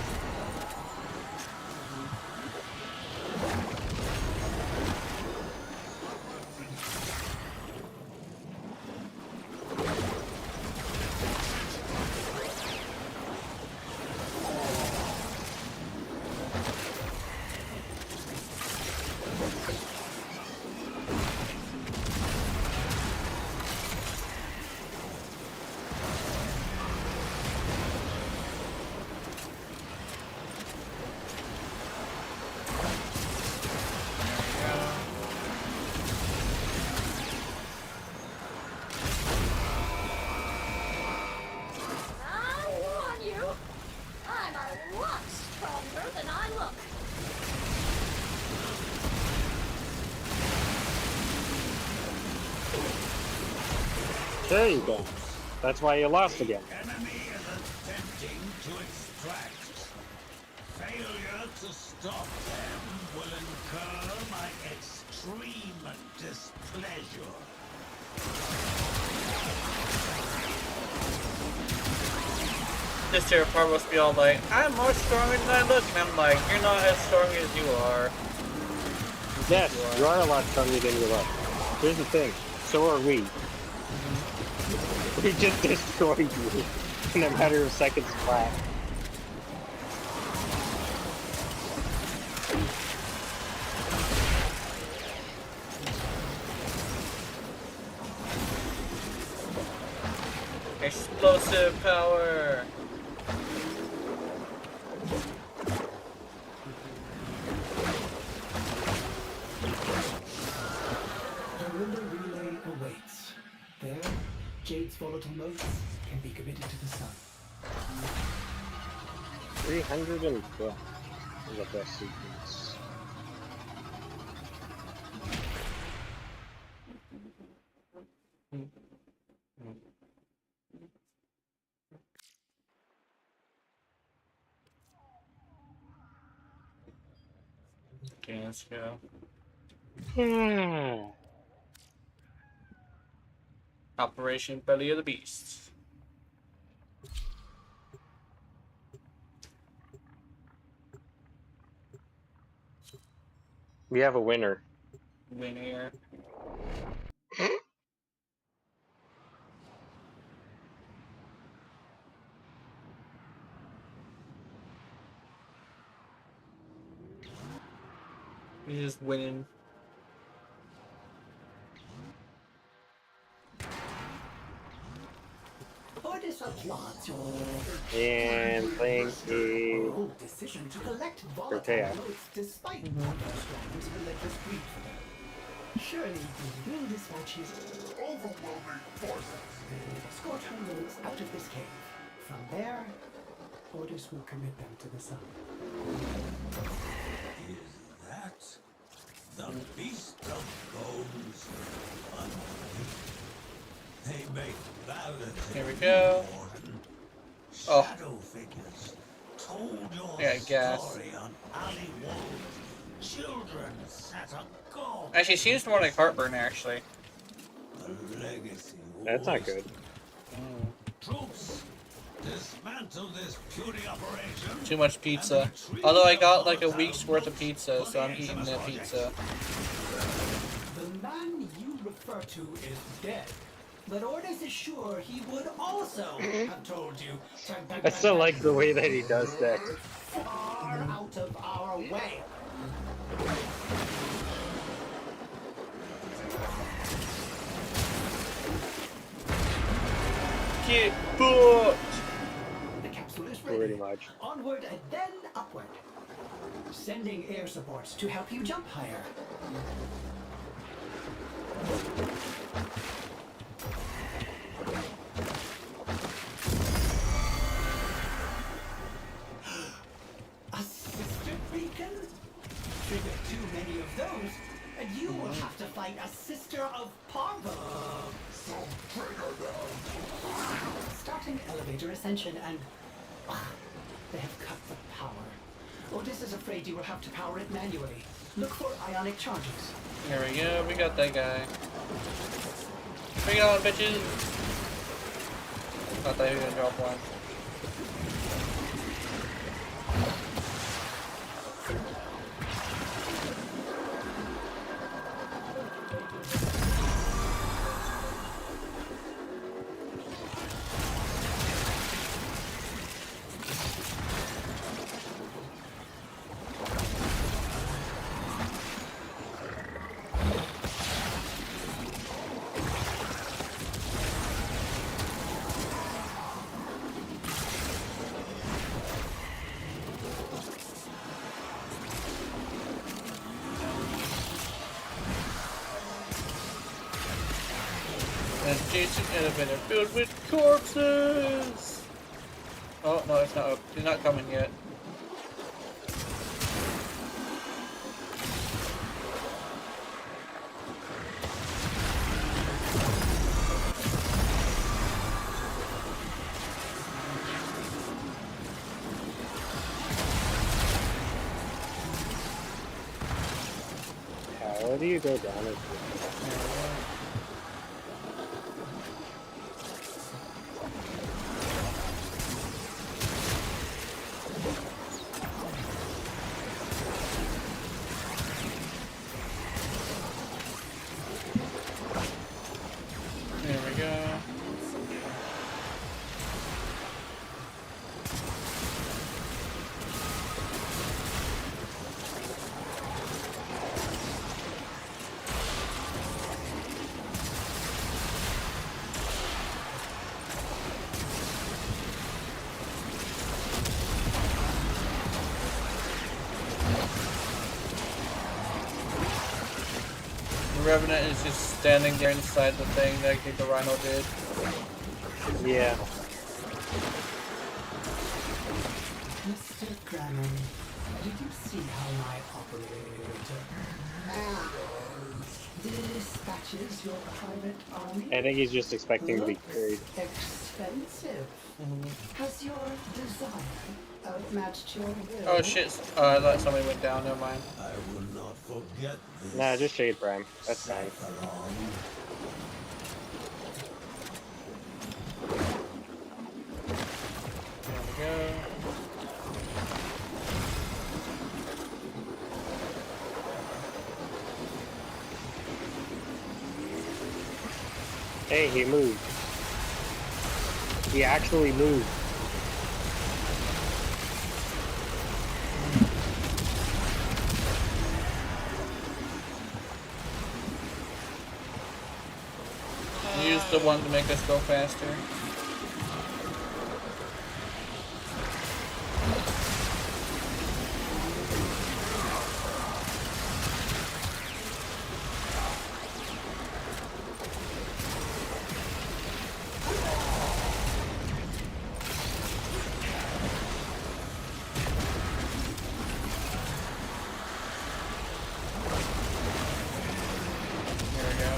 I warn you, I'm a lot stronger than I look. There you go. That's why you lost again. Enemy is attempting to extract. Failure to stop them will incur my extreme displeasure. This here part must be all like, I'm more stronger than I look, and I'm like, you're not as strong as you are. Yes, you are a lot stronger than you look. Here's the thing. So are we. We just destroyed you in a matter of seconds flat. Explosive power! The window relay awaits. There, Jade's volatile motes can be committed to the sun. 312 is the best sequence. Okay, let's go. Operation Belly of the Beast. We have a winner. Winner. He's just winning. Ordis applauds your And thank you. bold decision to collect Krita. volatile motes despite Thunderstrong's religious greed for them. Surely you will dispatch his overwhelming forces. Escort her motes out of this cave. From there, Ordis will commit them to the sun. Is that the beast of bones? They make ballads. Here we go. Oh. Shadow figures told your Yeah, I guess. story on alley walls. Children sat a god. Actually, seems more like heartburn, actually. The legacy That's not good. Troops, Dismantle this puny operation. Too much pizza. Although I got like a week's worth of pizza, so I'm eating the pizza. The man you refer to is dead. But Orders is sure he would also have told you to I still like the way that he does that. far out of our way. Get booked! The capsule is ready. Pretty much. Onward and then upward. Sending air supports to help you jump higher. A sister beacon? Trigger too many of those, and you will have to fight a sister of Parvo. So trigger them. Starting elevator ascension and... they have cut the power. Otis is afraid you will have to power it manually. Look for ionic charges. There we go, we got that guy. Bring it on, bitches! Thought that he was gonna drop one. An adjacent elevator filled with corpses! Oh, no, it's not up. He's not coming yet. How do you go down it? There we go. The Revenant is just standing there inside the thing that I think the Rhino did. Yeah. Mr. Grammon, did you see how my operator dispatches your private army? I think he's just expecting to be Looks carried. expensive. Has your desire outmatched your will? Oh shit, I thought somebody went down, never mind. I will not forget this. Nah, just Shade Prime. That's fine. There we go. Hey, he moved. He actually moved. Use the one to make us go faster. There we go.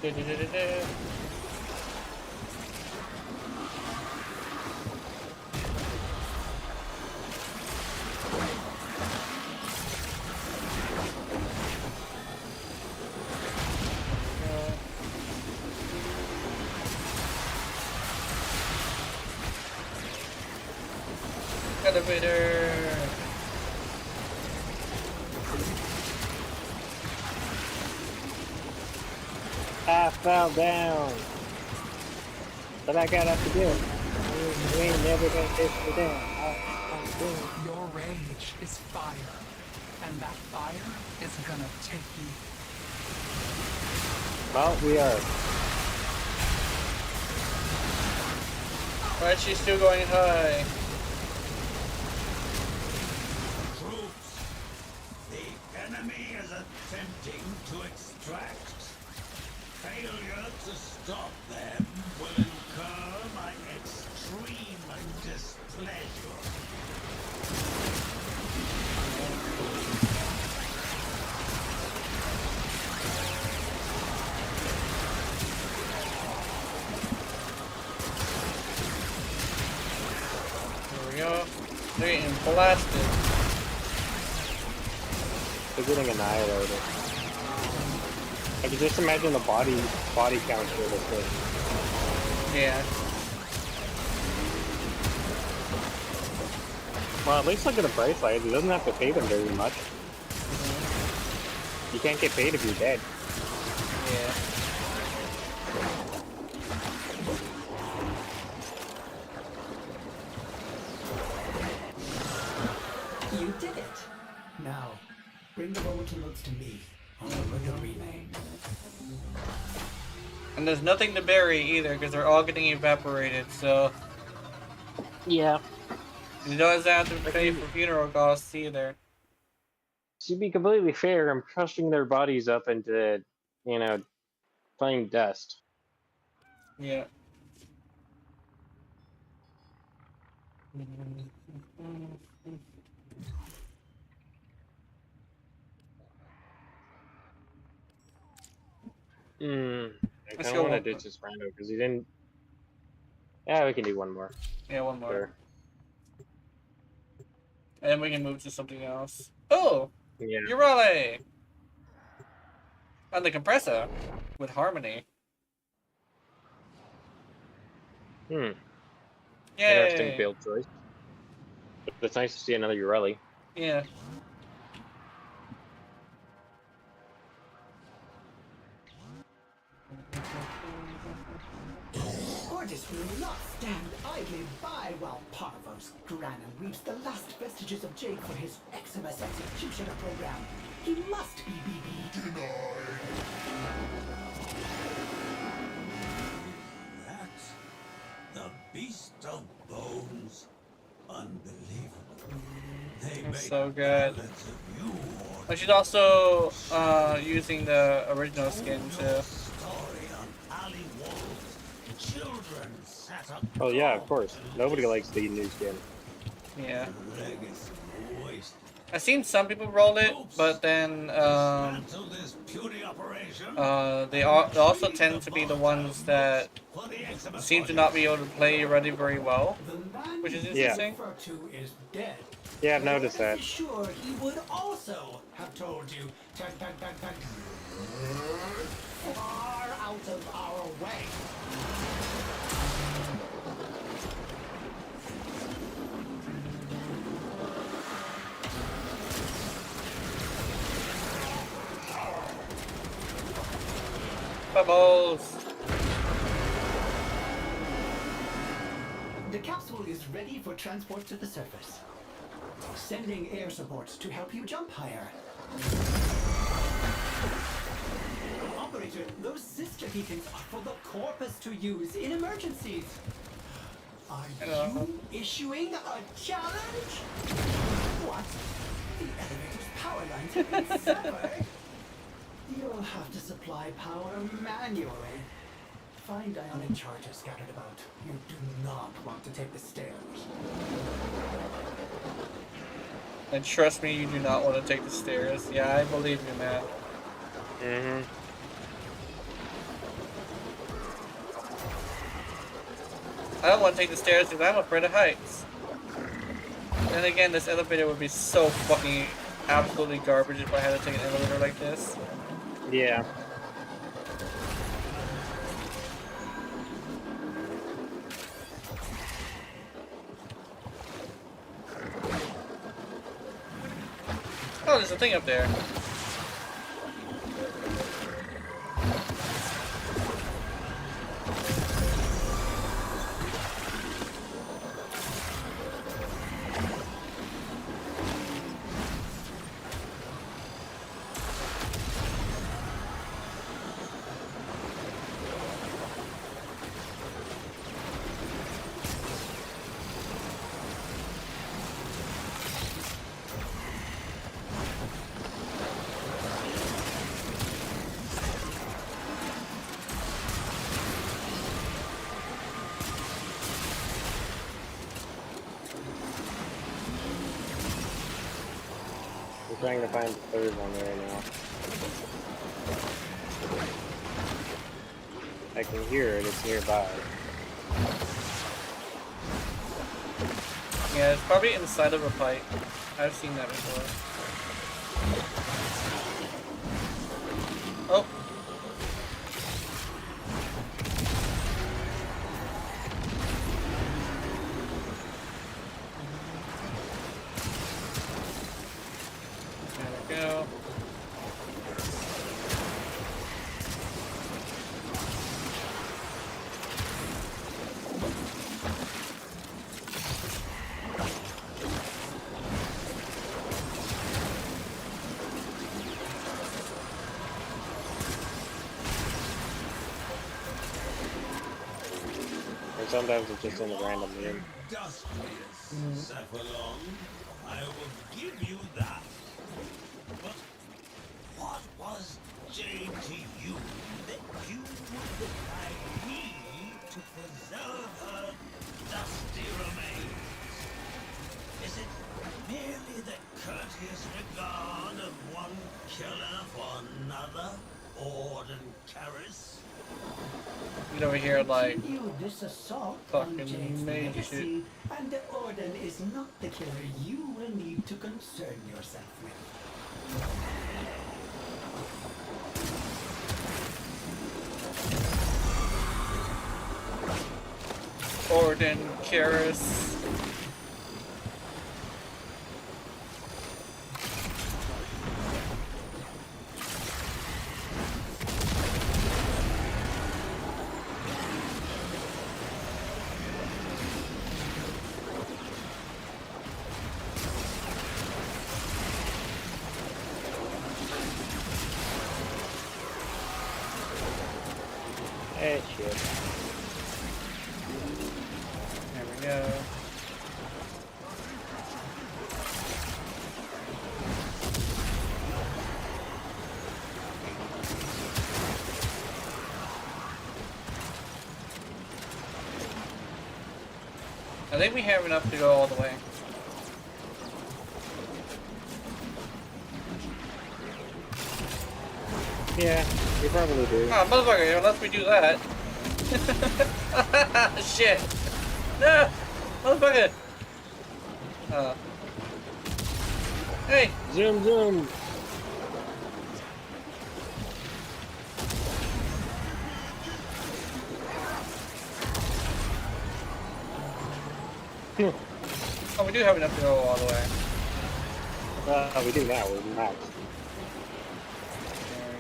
Du-du-du-du-du. Elevator. I fell down. But I got up to do it. You ain't never gonna take me down. I'm doing. Your rage is fire, and that fire is gonna take you. Well, we are. Why is she still going high? Troops, the enemy is attempting to extract. Failure to stop them will incur my extreme displeasure. There we go. They're getting blasted. They're getting annihilated. I can just imagine the body count for this thing. Yeah. Well, at least look at the bright side. It doesn't have to pay them very much. You can't get paid if you're dead. Yeah. You did it. Now, bring the volatile notes to me on the regular relay. And there's nothing to bury either because they're all getting evaporated, so Yeah. you don't have to pay for funeral costs either. To be completely fair, I'm crushing their bodies up into, fine dust. Yeah. I Let's kind go of want to one- ditch this rando because he didn't. Yeah, we can do one more. Yeah, one more. Sure. And we can move to something else. Oh! Yeah. Urale! On the compressor with Harmony. Hmm. Yay! Interesting build choice. But it's nice to see another Urelli. Yeah. Ordis will not stand idly by while Parvos Granin reaps the last vestiges of Jake for his Eximus executioner program. He must be BB. That's the beast of bones. Unbelievable. They That's make so good. ballads of you, But she's also using the original skin too. story on alley walls. Children sat up. Oh yeah, of course. Nobody likes the new skin. Yeah. Legacy waste. I've seen some people roll it, but then Dismantle this puny operation. they also tend to be the ones that For the Eximus seem to not be able to play Ready very well. The man Which is you interesting. refer to is dead. Yeah, I've noticed that. Sure, he would also have told you. Far out of our way. Bubbles! The capsule is ready for transport to the surface. Sending air support to help you jump higher. Operator, those sister beacons are for the Corpus to use in emergencies. Are Hello. you issuing a challenge? What? The elevator's power lines have been severed? You'll have to supply power manually. Find ionic charges scattered about. You do not want to take the stairs. And trust me, you do not want to take the stairs. Yeah, I believe you, man. Mm-hmm. I don't want to take the stairs because I'm afraid of heights. Then again, this elevator would be so fucking absolutely garbage if I had to take an elevator like this. Yeah. Oh, there's a thing up there. I'm trying to find the third one right now. I can hear it, it's nearby. Yeah, it's probably inside of a pipe. I've seen that before. Oh. There we go. And sometimes it's just in the random room. Industrious, Cephalon. I will give you that. But what was Jade to you that you would defy me to preserve her dusty remains? Is it merely the courteous regard of one killer for another, Ord and Karis? Get over here, like, Continue this assault fucking on Jade's made legacy, and the Orden is not the killer you will need to concern yourself with. Orden, Karis. Eh, shit. There we go. I think we have enough to go all the way. Yeah, you probably do. Ah, motherfucker, unless we do that. Shit. No! Motherfucker! Hey! Zoom, zoom! Oh, we do have enough to go all the way. We do now, we're max. There we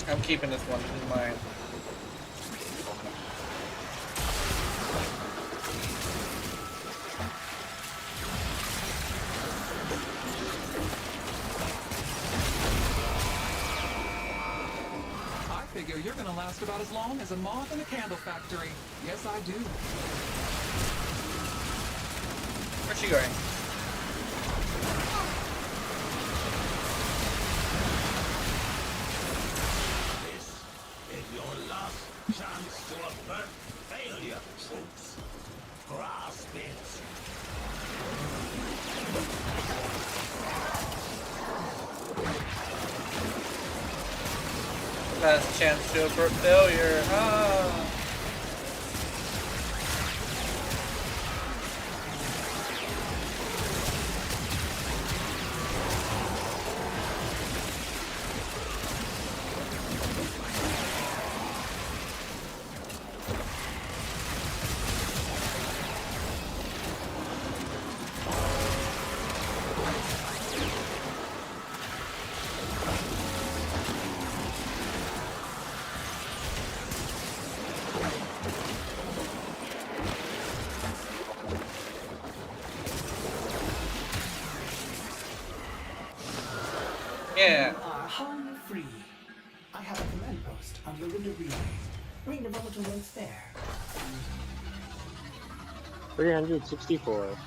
go. I'm keeping this one in mind. I figure you're gonna last about as long as a moth in a candle factory. Yes, I do. Where's she going? This is your last chance to avert failure, troops. Grasp it. Last chance to avert failure. Ah. Yeah. You are home free. I have a command post on your window relay. Ring the volatile links there. 364.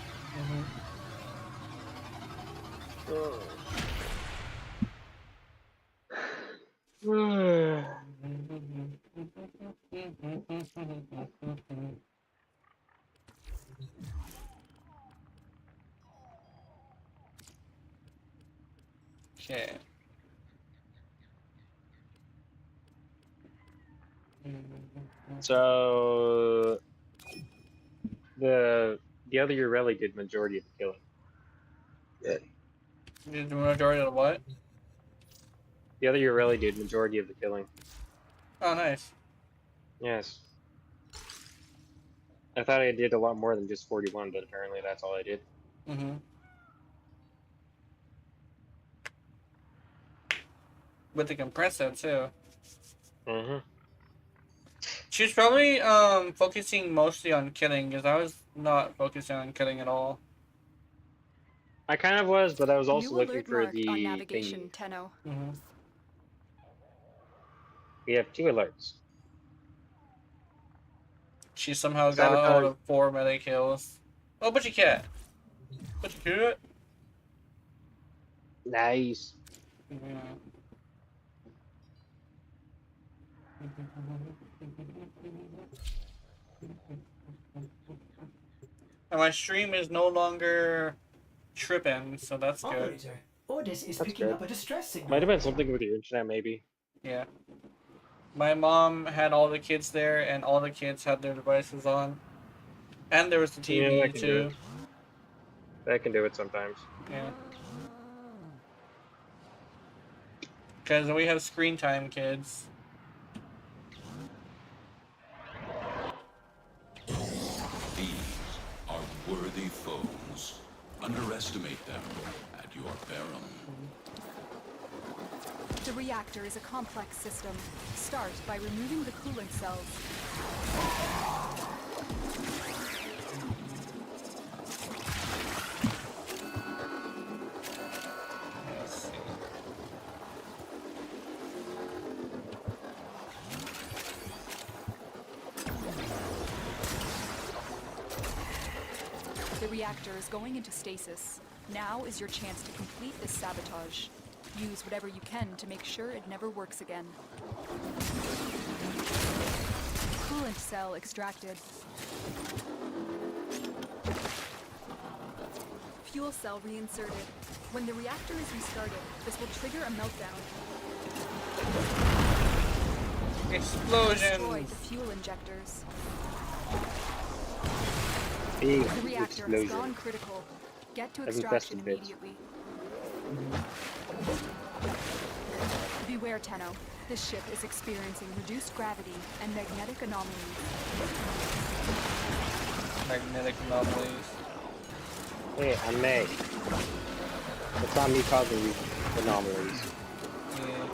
Okay. So the other Urelli did majority of the killing. Did the majority of what? The other Urelli did majority of the killing. Oh, nice. Yes. I thought I did a lot more than just 41, but apparently that's all I did. Mm-hmm. With the compressor too. Mm-hmm. She's probably focusing mostly on killing, because I was not focusing on killing at all. I kind of was, but I was also New looking alert for marked on the navigation, thingy. Tenno. Mm-hmm. We have 2 alerts. She somehow got a hold Sabotage. of 4 melee kills. Oh, but you can't. But you could. Nice. Yeah. And my stream is no longer tripping, so that's good. Operator, Ordis is That's picking good. up a distress signal. Might have been something with your internet, maybe. Yeah. My mom had all the kids there, and all the kids had their devices on. And there was the Yeah, TV, that can do too. it. That can do it sometimes. Yeah. Because we have screen time, kids. These are worthy foes. Underestimate them at your peril. The reactor is a complex system. Start by removing the coolant cells. Let's see. The reactor is going into stasis. Now is your chance to complete this sabotage. Use whatever you can to make sure it never works again. Coolant cell extracted. Fuel cell reinserted. When the reactor is restarted, this will trigger a meltdown. Destroy Explosions! the fuel injectors. Big The reactor has explosion. gone critical. Get to I've extraction infested bits. immediately. Beware, Tenno. This ship is experiencing reduced gravity and magnetic anomalies. Magnetic anomalies. Hey, I'm Meg. It's not me causing these anomalies. Yeah.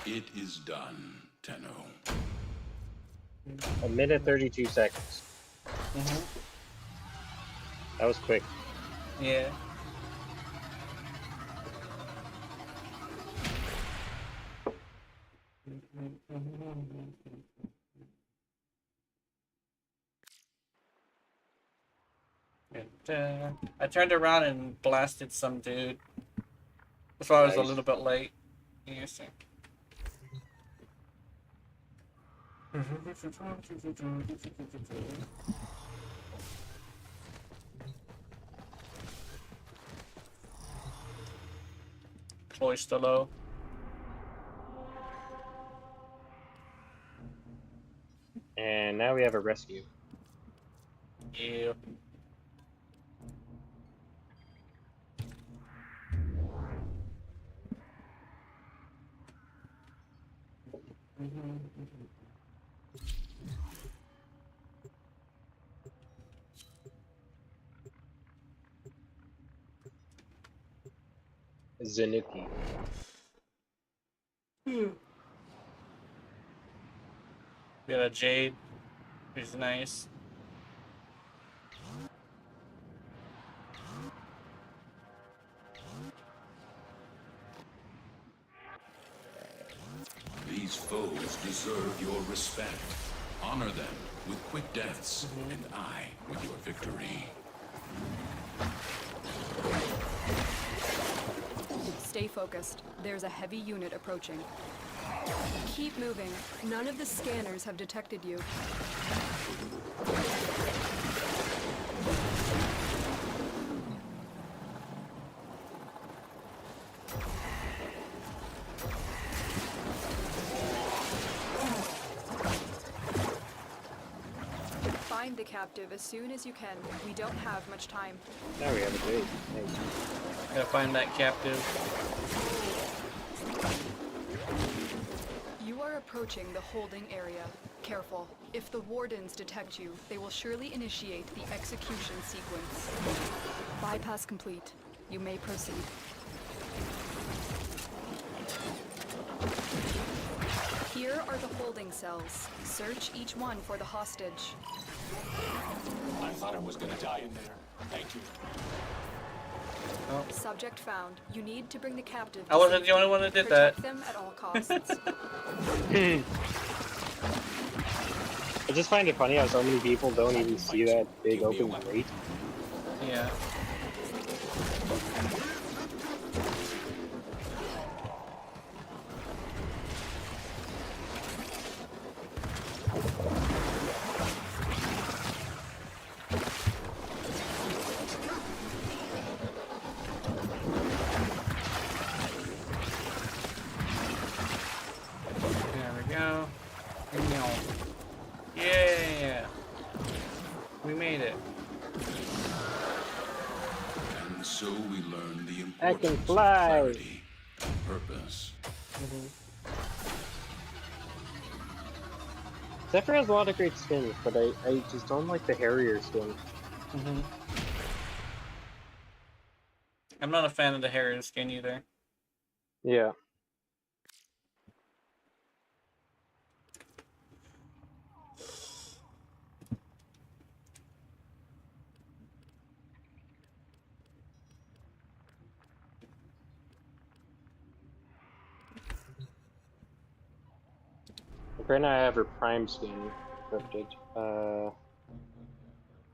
It is done, Tenno. 1 minute 32 seconds. Mm-hmm. That was quick. Yeah. I turned around and blasted some dude. That's why I was a Nice. little bit late. Yes. Cloistolo. And now we have a rescue. Yeah. Zanuki. We got a Jade, who's nice. These foes deserve your respect. Honor them with quick deaths, and I with your victory. Stay focused. There's a heavy unit approaching. Keep moving. None of the scanners have detected you. Find the captive as soon as you can. We don't have much time. Now we have a Jade. Nice. Gotta find that captive. You are approaching the holding area. Careful. If the wardens detect you, they will surely initiate the execution sequence. Bypass complete. You may proceed. Here are the holding cells. Search each one for the hostage. I thought I was gonna die in there. Thank you. Subject found. You need to bring the captive to I wasn't safety. the only one that did Protect that. them at all costs. I just find it funny how so many people don't even see that big open grate. Yeah. There we go. Yeah. We made it. And so we learn the I importance can of fly. clarity and purpose. Zephyr has a lot of great skins, but I just don't like the Harrier skin. I'm not a fan of the Harrier skin either. Yeah. Right now I have her Prime skin equipped.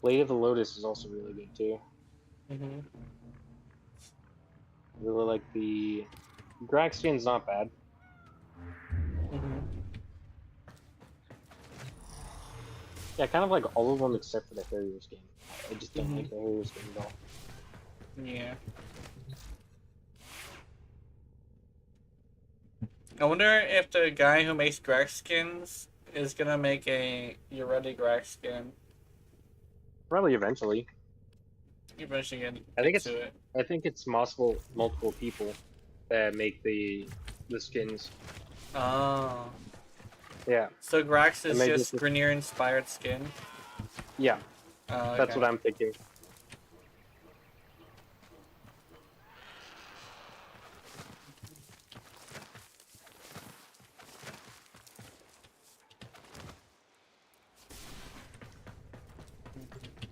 Blade of the Lotus is also really good too. Really like the Grag skin's not bad. Yeah, kind of like all of them except for the Harrier skin. I just don't like the Harrier skin at all. Yeah. I wonder if the guy who makes Grax skins is gonna make a Ureti Grax skin. Probably eventually. You eventually get I it. think it's multiple people that make the skins. Oh. Yeah. So Grax And is they just Grenier inspired skin? Yeah. Oh, That's okay. what I'm thinking.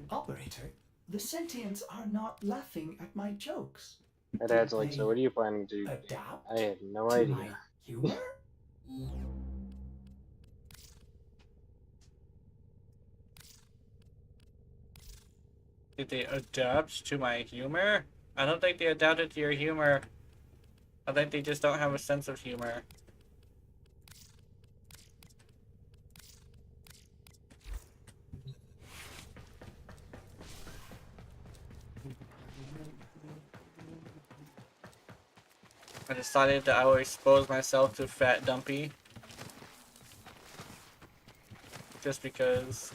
Operator, the sentients are not laughing at my jokes. My dad's like, so what are you planning to do? Adapt I have no to idea. my humor? Did they adapt to my humor? I don't think they adapted to your humor. I think they just don't have a sense of humor. I decided that I would expose myself to Fat Dumpy. Just because.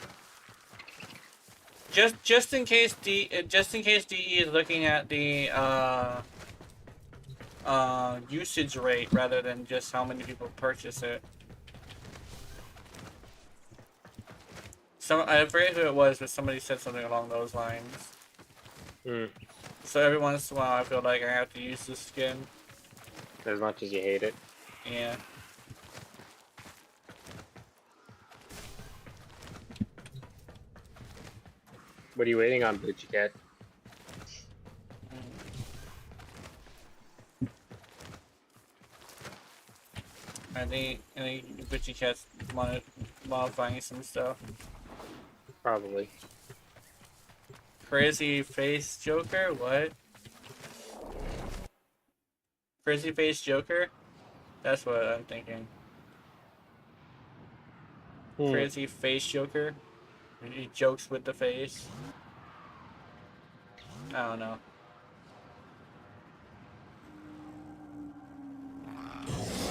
Just in case DE is looking at the usage rate rather than just how many people purchase it. I forget who it was, but somebody said something along those lines. So every once in a while, I feel like I have to use this skin. As much as you hate it. Yeah. What are you waiting on, Boochie Cat? I think Bitchy Cat's modifying some stuff. Probably. Crazy face Joker? What? Crazy face Joker? That's what I'm thinking. Crazy face Joker? He jokes with the face. I don't know.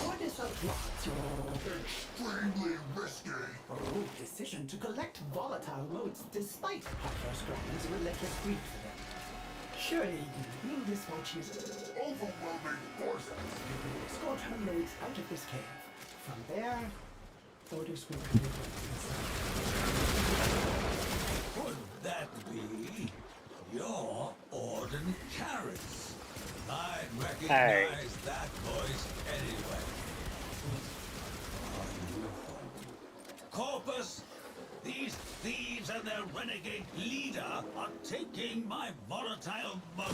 What is a plot? Extremely risky. A bold decision to collect volatile modes despite Hotfirst Grandman's relentless greed for them. Surely you knew this mochi's Overwhelming forces. You can escort her modes out of this cave. From there, orders will be given. Could that be your Orden Carrots? I'd recognize that voice anyway. Corpus, these thieves and their renegade leader are taking my volatile motes.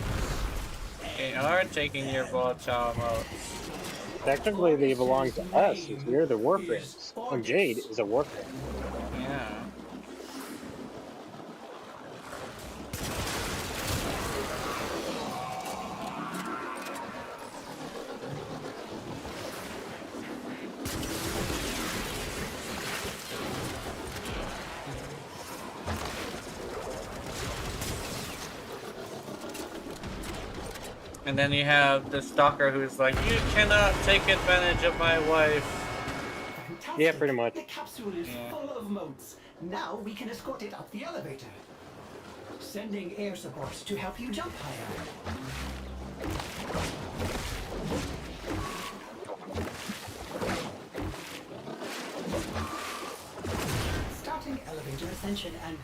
They are taking your volatile modes. Technically, they belong to us, since we're the Warframes. And Jade is a Warframe. Yeah. And then you have the stalker who's like, you cannot take advantage of my wife. Fantastic. Yeah, pretty much. The capsule is full of modes. Now we can escort it up the elevator. Sending air support to help you jump higher. Starting elevator ascension and...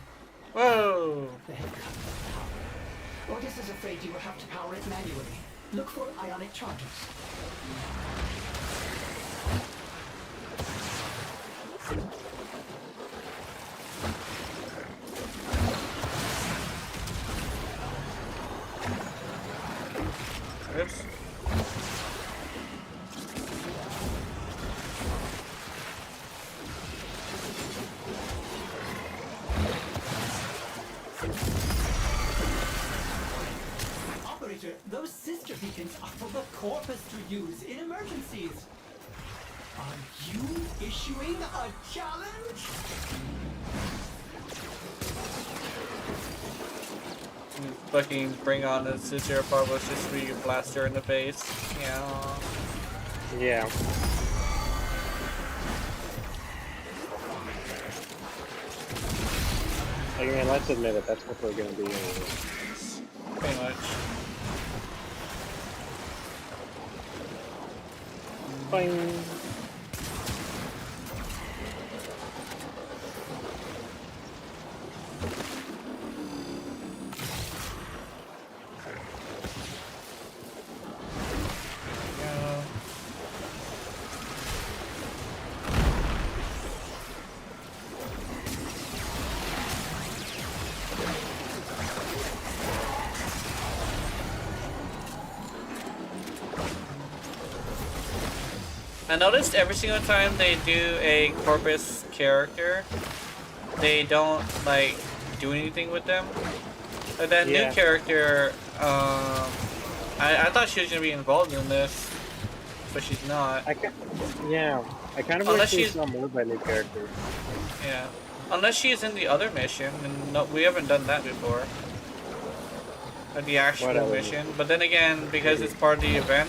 Whoa! The head cut the power. Otis is afraid you will have to power it manually. Look for ionic charges. Oops. Operator, those sister beacons are for the Corpus to use in emergencies. Are you issuing a challenge? Fucking bring on the sister Pablo just be blast her in the face. Yeah. Yeah. I mean, let's admit it, that's what we're gonna be anyway. Pretty much. Boing. Yeah. I noticed every single time they do a Corpus character, they don't like do anything with them. Like that new character, I thought she was gonna be involved in this, but she's not. I kind of Unless wish we she's- saw more by new characters. Yeah, unless she's in the other mission, and no, we haven't done that before. Like the actual Whatever. mission, but then again, because it's part of the event,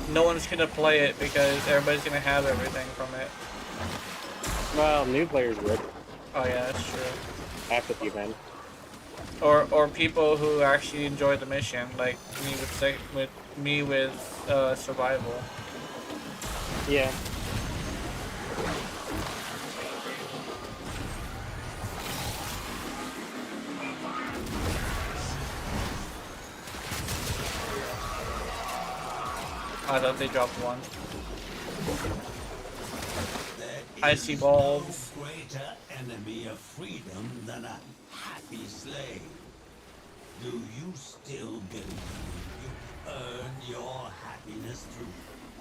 no one's gonna play it because everybody's gonna have everything from it. Well, new players would Oh yeah, that's true. after the event. Or people who actually enjoy the mission, like me with survival. Yeah. I thought they dropped one. There Icy is balls. no greater enemy of freedom than a happy slave. Do you still believe you earn your happiness through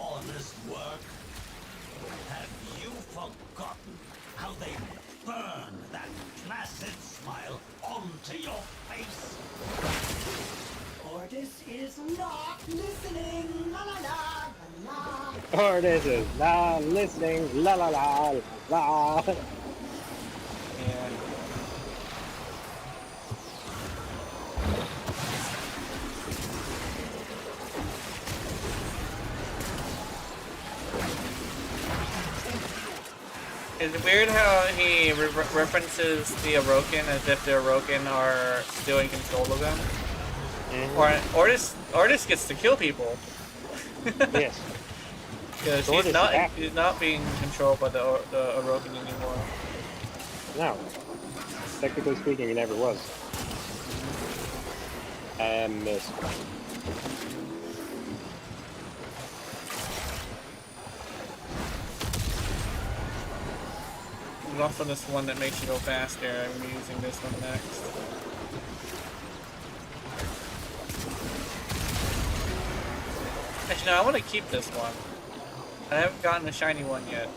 honest work? Have you forgotten how they burn that placid smile onto your face? Ordis is not listening. La la la la la. Or this is not listening. La la la la la. Yeah. It's weird how he references the Orokin as if the Orokin are still in control of him. Mm-hmm. Ordis gets to kill people. Yes. Because he's not being controlled by the Orokin anymore. No. Technically speaking, he never was. Miss. There's also this one that makes you go faster. I'm using this one next. Actually, no, I want to keep this one. I haven't gotten a shiny one yet.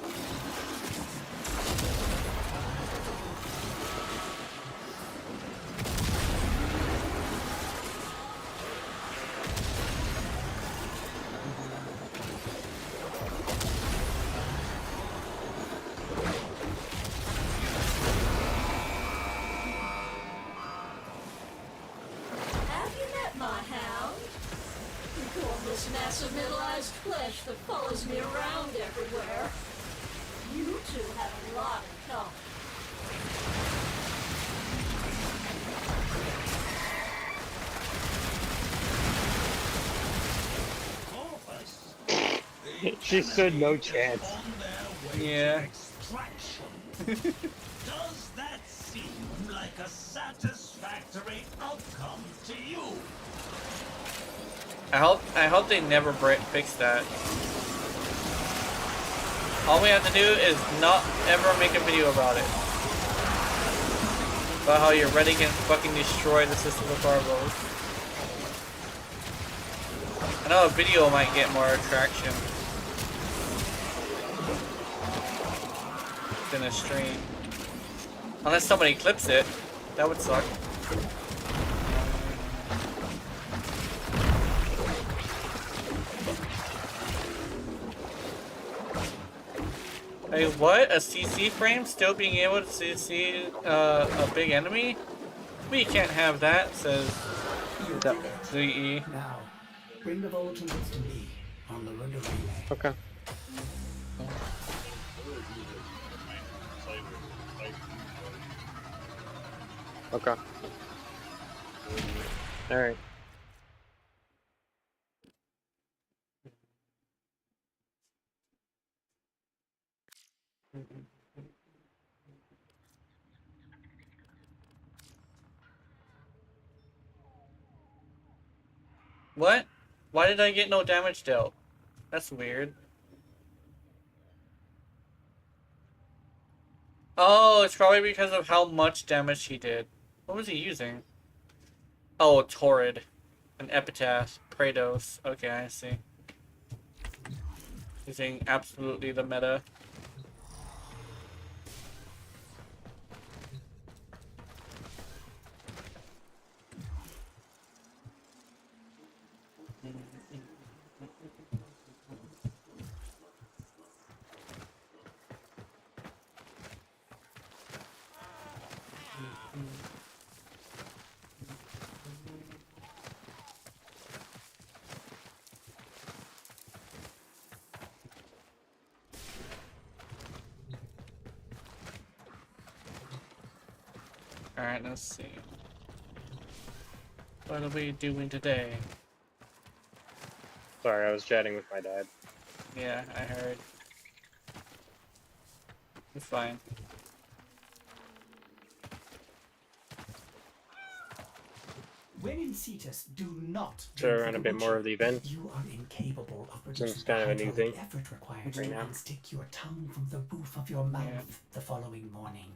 Have you met my hound? This massive middle-aged flesh that follows me around everywhere. You two have a lot in common. She stood no chance. Yeah. Does that seem like a satisfactory outcome to you? I hope they never fix that. All we have to do is not ever make a video about it. About how you're ready to fucking destroy the system of Barbos. I know a video might get more traction than a stream. Unless somebody clips it. That would suck. Hey, what? A CC frame still being able to CC a big enemy? We can't have that, says ZE. Now, bring the Volatiles to me on the Runda relay. Okay. Okay. Alright. What? Why did I get no damage dealt? That's weird. Oh, it's probably because of how much damage he did. What was he using? Oh, Torrid. An Epitaph. Kratos. Okay, I see. Using absolutely the meta. Alright, let's see. What are we doing today? Sorry, I was chatting with my dad. Yeah, I heard. It's fine. When in Cetus, do not So drink around a from bit the more of witcher. the event. You are incapable of Since producing it's kind of a new hydraulic thing. effort required to Yeah. unstick your tongue from the roof of your mouth Yeah. the following morning.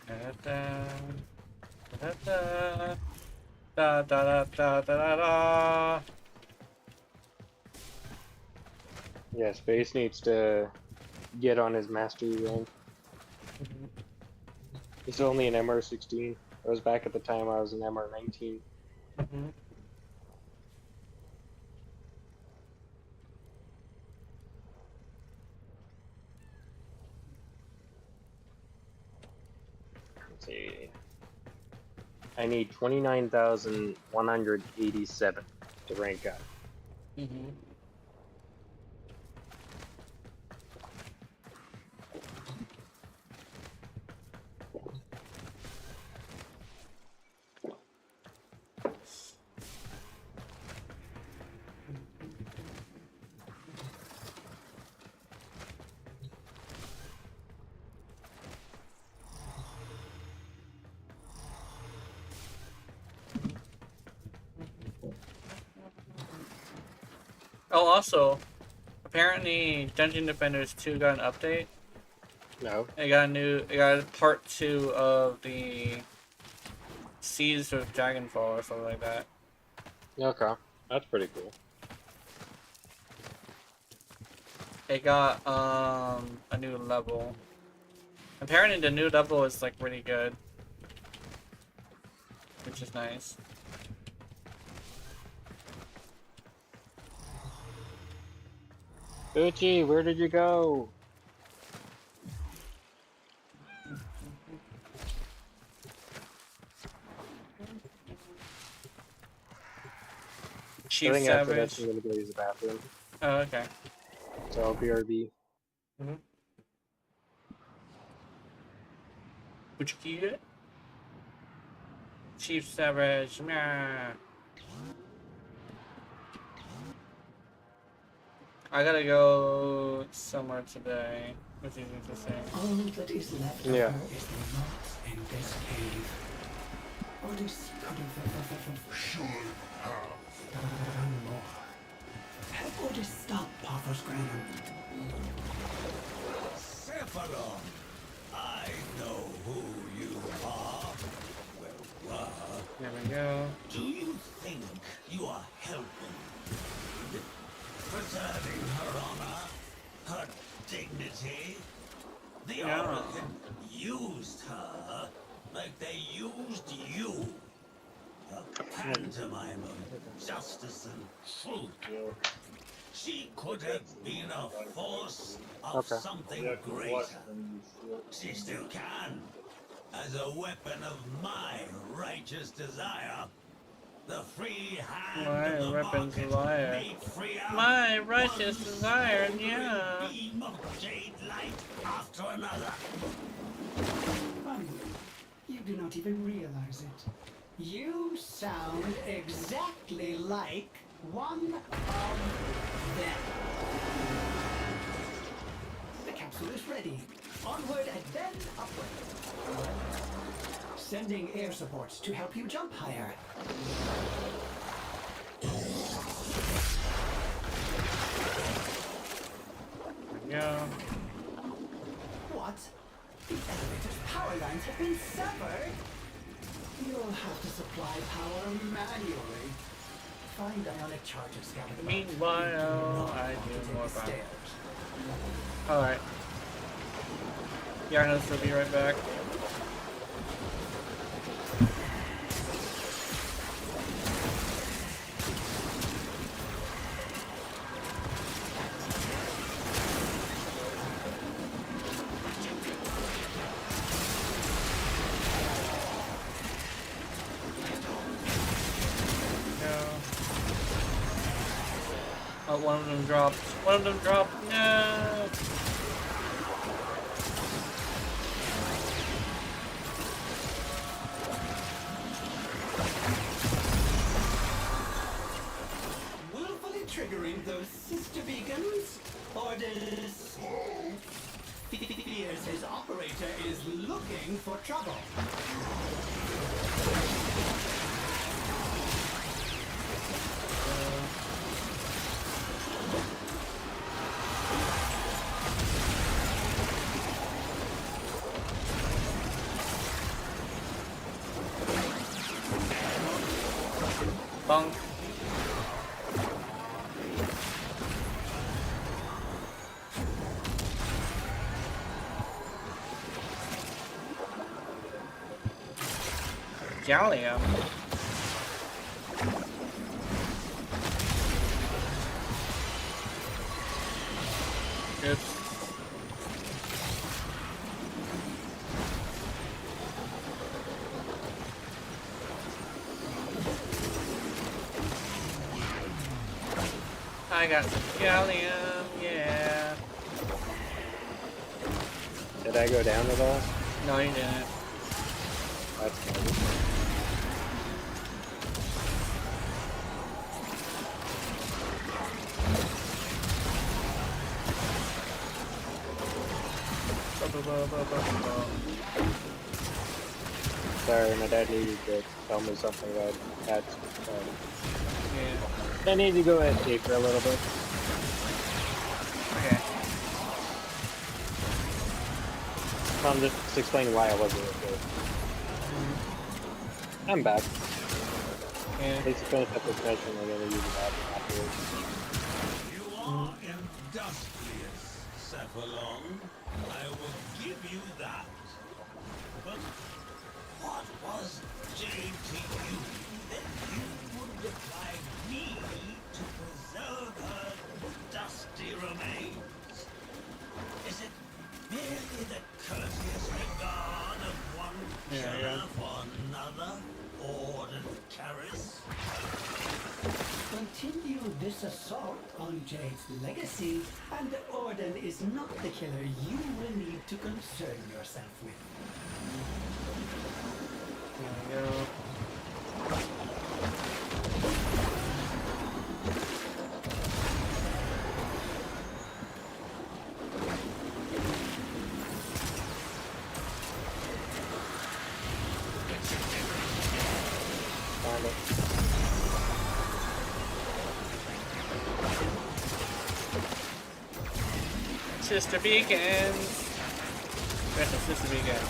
Da da da da da da da da da. Yeah, Space needs to get on his mastery rank. He's only an MR16. I was back at the time I was an MR19. Mhm. Let's see. I need 29,187 to rank up. Mhm. Oh, also, apparently Dungeon Defenders 2 got an update. No. It got a part 2 of the Seas of Dragonfall or something like that. Okay. That's pretty cool. It got a new level. Apparently the new level is like really good, which is nice. Uchi, where did you go? I Chief think after that, Savage. I'm gonna go use the bathroom. Oh, okay. So I'll BRB. Mm-hmm. Would you get it? Chief Savage. Meow. I gotta go somewhere today. What's easy to say? All that is left of Yeah. her is the knot in this cave. Otis could have shown her done more. Help Otis stop Parker's Granum. Cephalon, I know who you are. Well, There we go. do you think you are helping? Preserving her honor, her dignity? The Yeah. Oracle used her like they used you. A pantomime of justice and truth. She could have been a force of Okay. something greater. She still can. As a weapon of my righteous desire. The free hand My of the weapon's a market liar. may free out My righteous one desire, smoldering yeah. beam of jade light after another. Finally, you do not even realize it. You sound exactly like one of them. The capsule is ready. Onward and then upward. Sending air support to help you jump higher. Yeah. What? The elevator's power lines have been severed? You'll have to supply power manually. Find ionic charges scattered. Meanwhile, I do more violence. Alright. Yeah, I'll be right back. Oh, one of them dropped. One of them dropped. No. Willfully triggering those sister beacons? Orders. Fears his operator is looking for trouble. Bunk. Gallium. Oops. I got some gallium, yeah. Did I go down at all? No, you didn't. That's good. Sorry, my dad needed to tell me something about cats. Yeah. I need to go AFK for a little bit. Okay. I'm just explaining why I wasn't okay. I'm back. Yeah. At least to finish up this mission, I'm gonna use the bathroom afterwards. You are industrious, Cephalon. I will give you that. But what was Jade to you that you would deprive me to preserve her dusty remains? Is it merely the courteous regard of one killer for another, Orden Caris? Continue this assault on Jade's legacy, and the Orden is not the killer you will need to concern yourself with. There we go. Found it. Sister beacons. That's a sister beacon.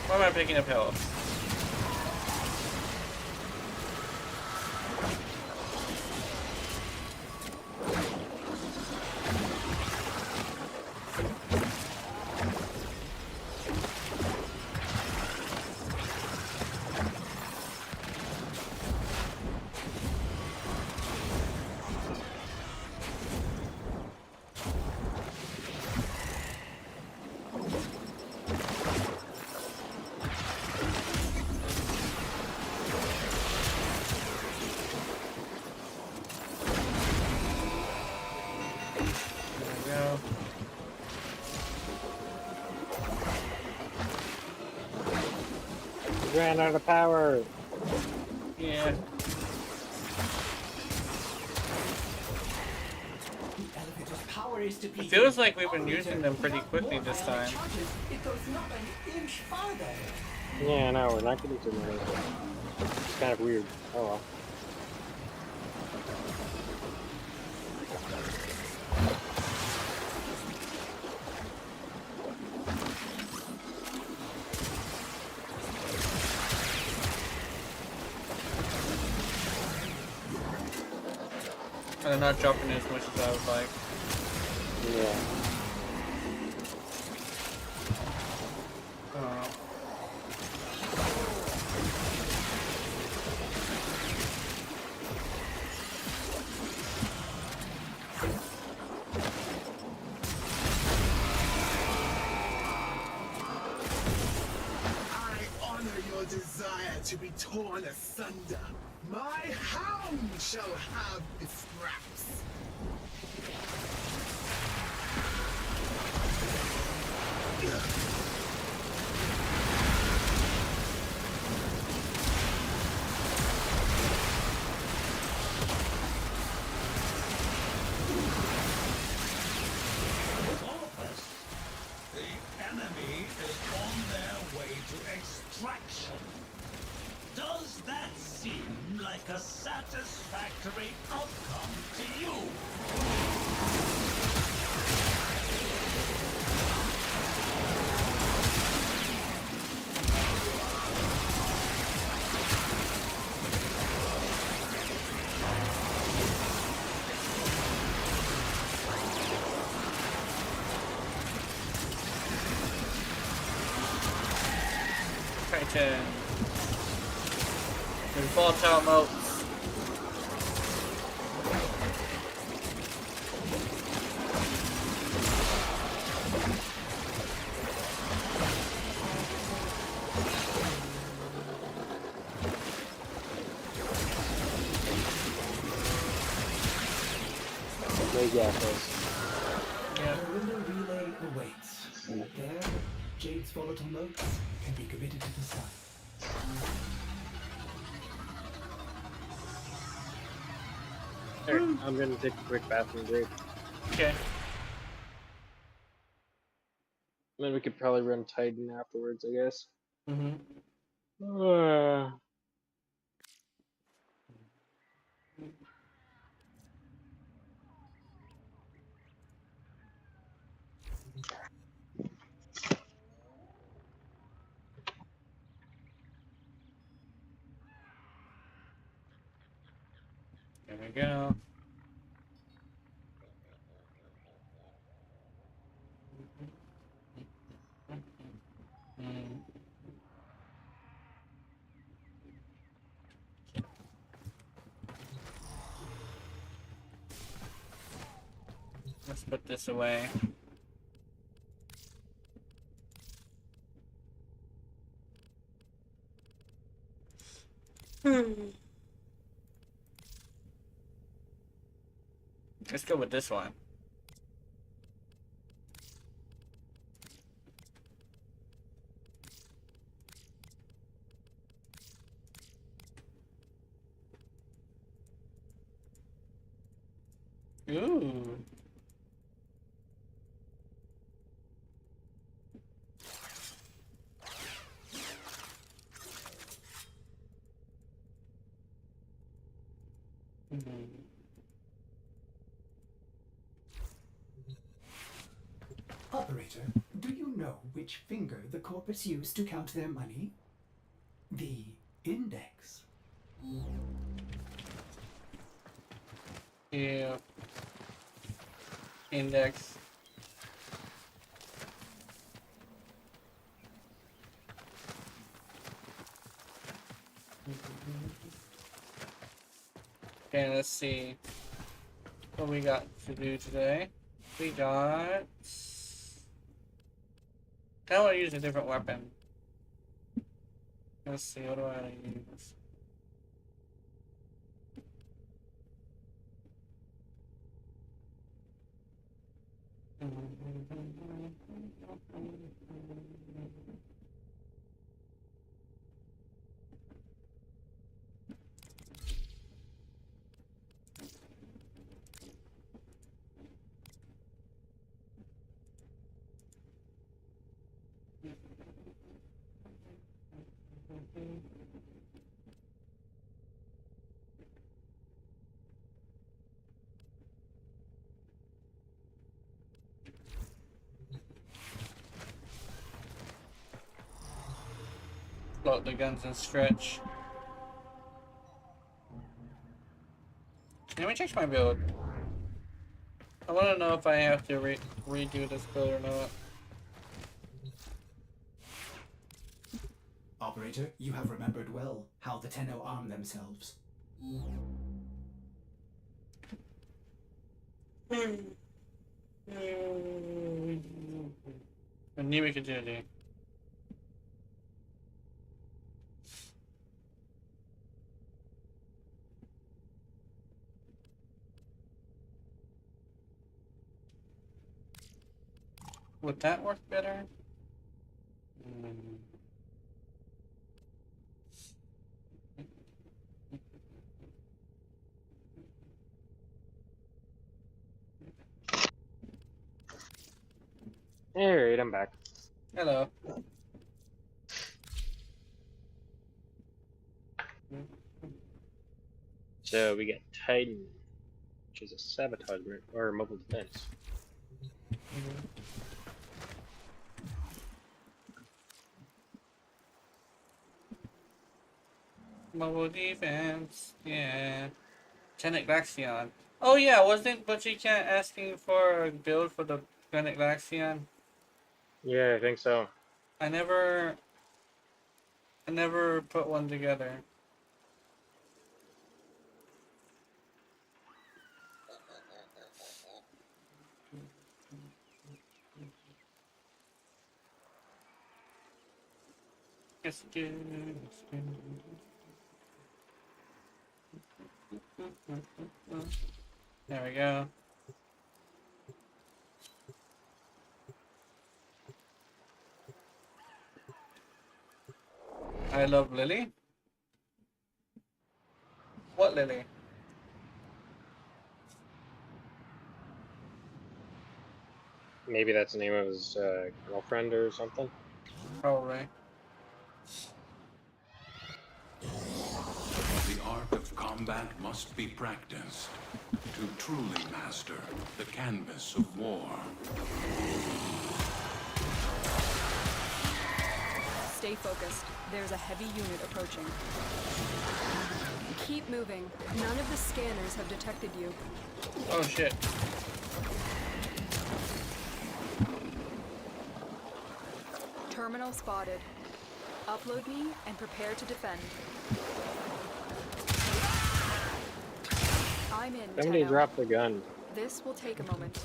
Why am I picking up health? Ran out of power. Yeah. The elevator's power is to be. It feels like we've been using them pretty quickly this time. It goes not an inch farther. Yeah, no, we're not getting too many. It's kind of weird. Oh well. And they're not dropping as much as I would like. Yeah. I honor your desire to be torn asunder. My hound shall have the scraps. Corpus, the enemy is on their way to extraction. Does that seem like a satisfactory outcome to you? Krita. There's volatile motes. They got this. Yeah. The window relay awaits. There, Jade's volatile notes can be committed to the sun. Alright, I'm gonna take a quick bathroom break. Okay. Then we could probably run Titan afterwards, I guess. Mm-hmm. There we go. Let's put this away. Let's go with this one. Ooh. Operator, do you know which finger the corpus used to count their money? The index. Yeah. Index. Okay, let's see what we got to do today. We got. I want to use a different weapon. Let's see, what do I use? Load the guns and stretch. Let me change my build. I want to know if I have to redo this build or not. Operator, you have remembered well how the Tenno arm themselves. I knew we could do it. Would that work better? Alright, I'm back. Hello. So we got Titan, which is a sabotage or mobile defense. Mobile defense, yeah. Tenet Glaxion. Oh yeah, wasn't Butchie Cat asking for a build for the Tenet Glaxion? Yeah, I think so. I never put one together. It's good. It's good. There we go. I love Lily. What Lily? Maybe that's the name of his girlfriend or something. Probably. The art of combat must be practiced to truly master the canvas of war. Stay focused. There's a heavy unit approaching. Keep moving. None of the scanners have detected you. Oh shit. Terminal spotted. Upload me and prepare to defend. I'm in. Somebody Tenno. dropped the gun. This will take a moment.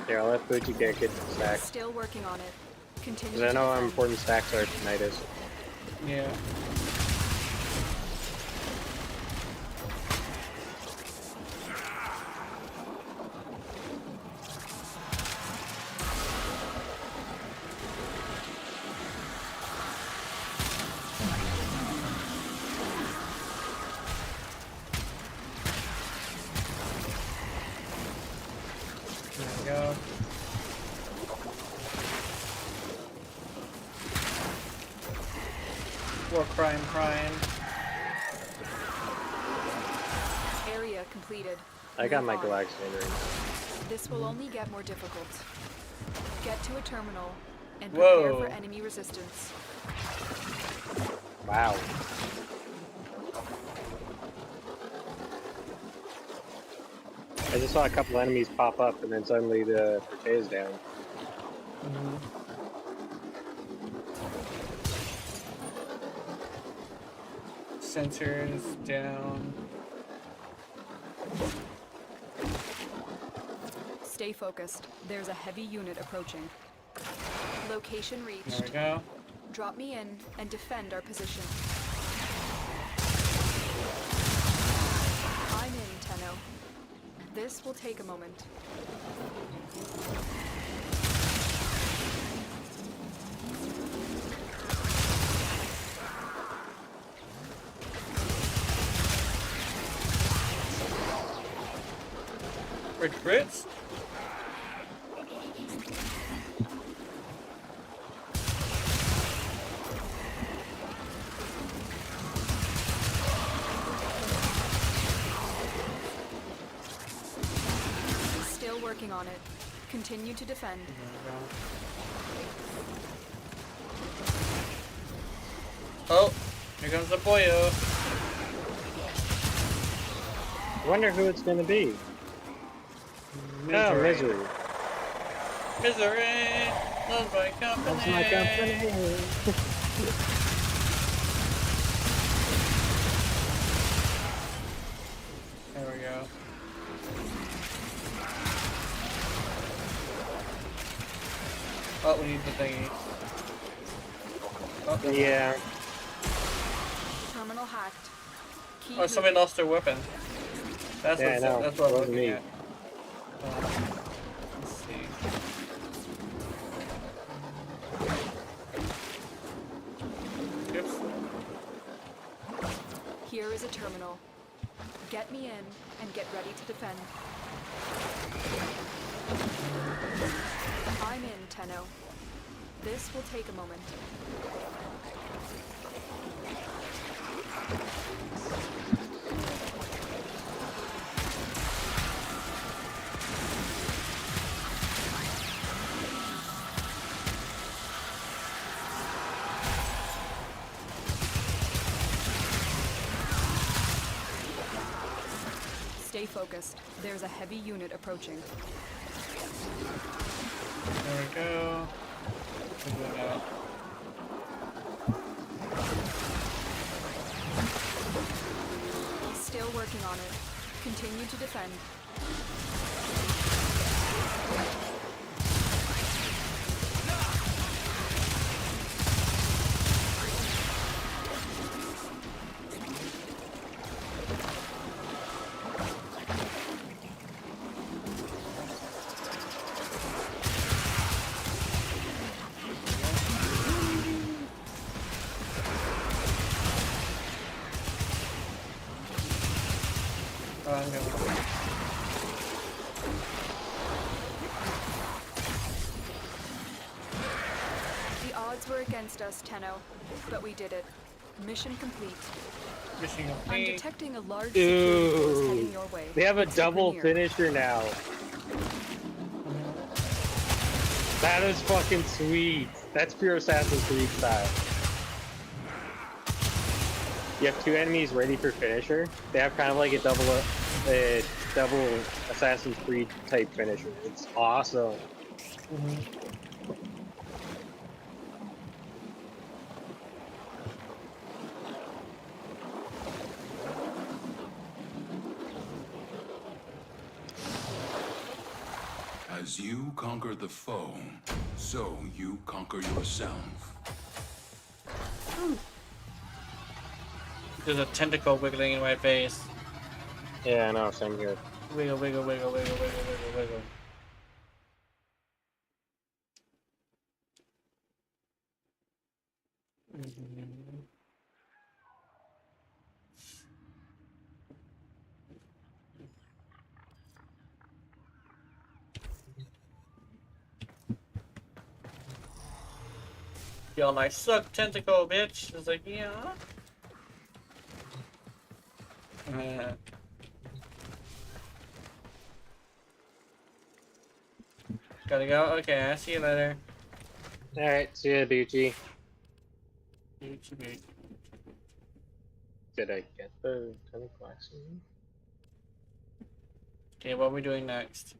Here, I'll let Fuji get the stack. Still working on it. Continue. Because I know to how defend. important stacks are tonight is. Yeah. There we go. War crime. Area completed. I got my Move on. Galaxian ring. This will only get more difficult. Get to a terminal and Whoa. prepare for enemy resistance. Wow. I just saw a couple enemies pop up and then suddenly the Krita is down. Sensors down. Stay focused. There's a heavy unit approaching. Location There reached. we go. Drop me in and defend our position. I'm in, Tenno. This will take a moment. Regrets? Still working on it. Continue to defend. Oh, here comes the boyo. I wonder who it's gonna be. Misery. Oh, Misery. Misery. Loves my company. That's my company. There we go. Oh, we need the thingy. Oh, Yeah. Terminal hacked. Key oh, somebody lost their weapon. That's Yeah, I know. that's what I'm It wasn't looking me. at. Let's see. Oops. Here is a terminal. Get me in and get ready to defend. I'm in, Tenno. This will take a moment. Stay focused. There's a heavy unit approaching. There we go. Still working on it. Continue to defend. I'm gonna... The odds were against us, Tenno, but we did it. Mission complete. Mission I'm complete. detecting a large security force heading Dude. your way. They have a It's double near. finisher now. That is fucking sweet. That's pure Assassin's Creed style. You have two enemies ready for finisher. They have kind of like a double Assassin's Creed type finisher. It's awesome. As you conquer the foe, so you conquer yourself. There's a tentacle wiggling in my face. Yeah, I know. Same here. Wiggle, wiggle, wiggle, wiggle, wiggle, wiggle, wiggle. Y'all like suck tentacle, bitch. It's like, yeah. Gotta go. Okay, I'll see you later. All right. See ya, Bucci. Did I get the tentacle action? Okay, what are we doing next?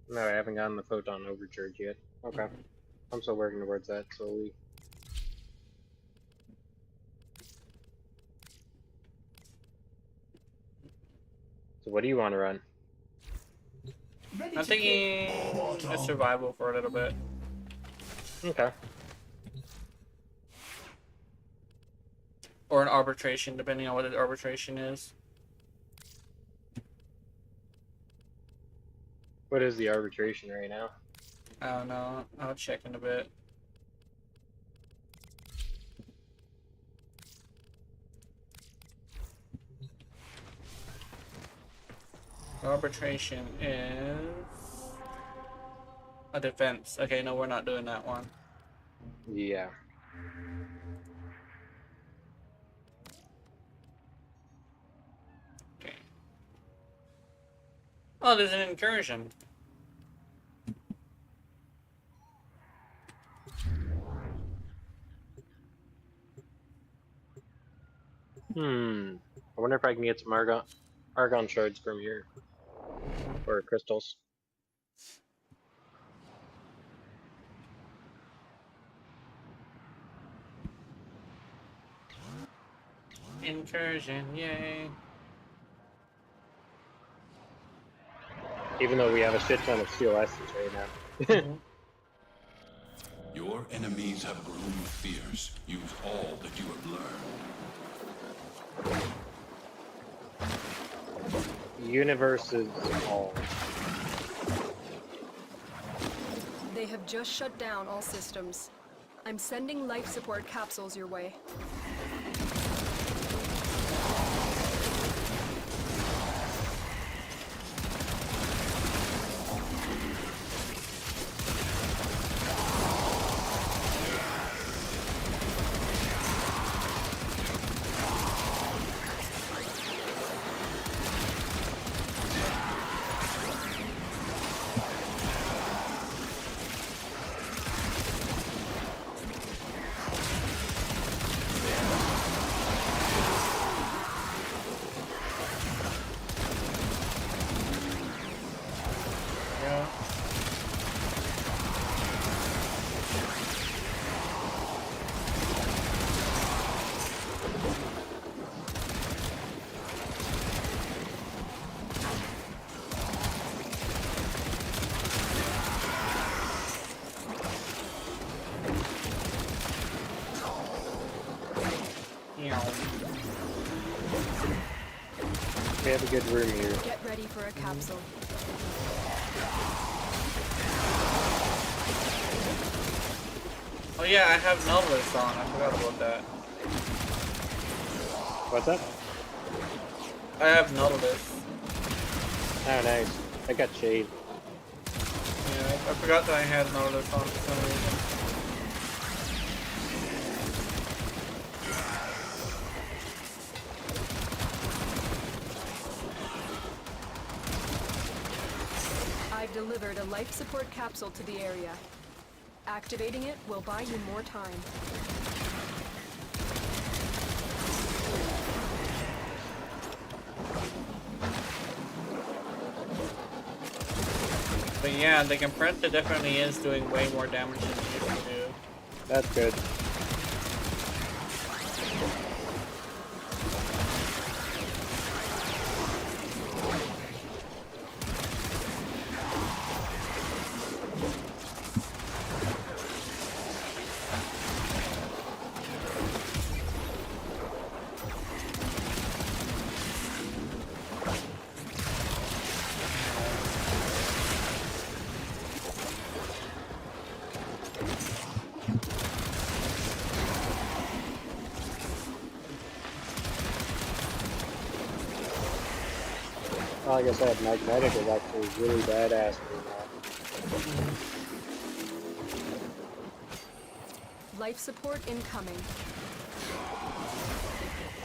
No, I haven't gotten the photon overcharge yet. Okay. I'm still working towards that slowly. So what do you want to run? Ready I'm to thinking kick. a survival for a little bit. Okay. Or an arbitration, depending on what the arbitration is. What is the arbitration right now? I don't know. I'll check in a bit. Arbitration is a defense. Okay, no, we're not doing that one. Yeah. Okay. Oh, there's an incursion. I wonder if I can get some argon shards from here. Or crystals. Incursion, yay. Even though we have a shit ton of steel essence right now. Your enemies have grown fierce. Use all that you have learned. Universe is all. They have just shut down all systems. I'm sending life support capsules your way. We have a good room here. Get ready for a capsule. Oh yeah, I have Nautilus on. I forgot about that. What's up? I have Nautilus. Oh, nice. I got shade. Yeah, I forgot that I had Nautilus on for some reason. I've delivered a life support capsule to the area. Activating it will buy you more time. But yeah, the compressor definitely is doing way more damage than it used to do. That's good. Like I said, magnetic is actually really badass right now. Life support incoming.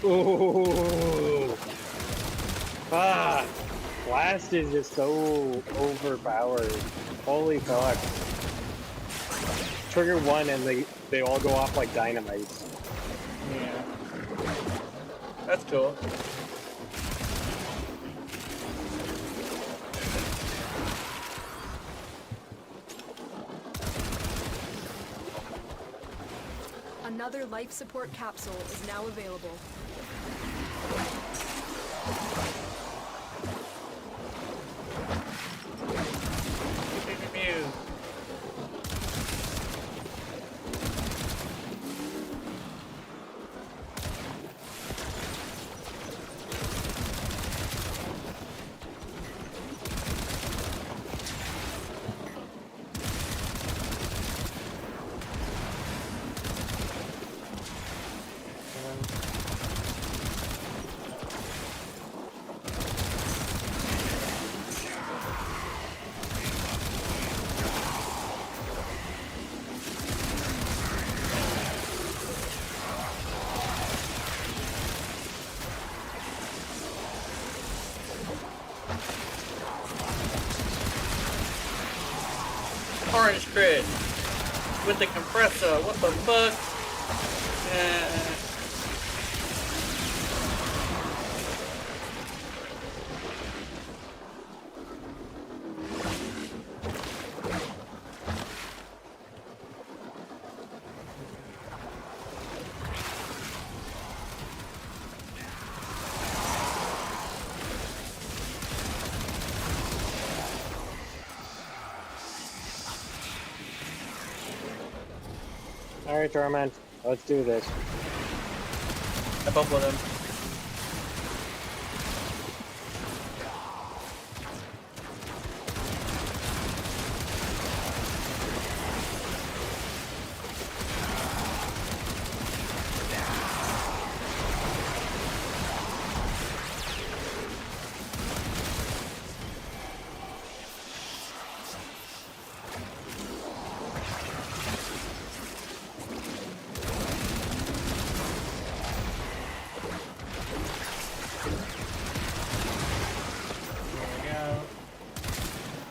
Ooh. Ah, Blast is just so overpowered. Holy fuck. Trigger one and they all go off like dynamite. Yeah. That's cool. Another life support capsule is now available. Orange crit with the compressor. What the fuck? Alright, Torment, let's do this. Keep up with him.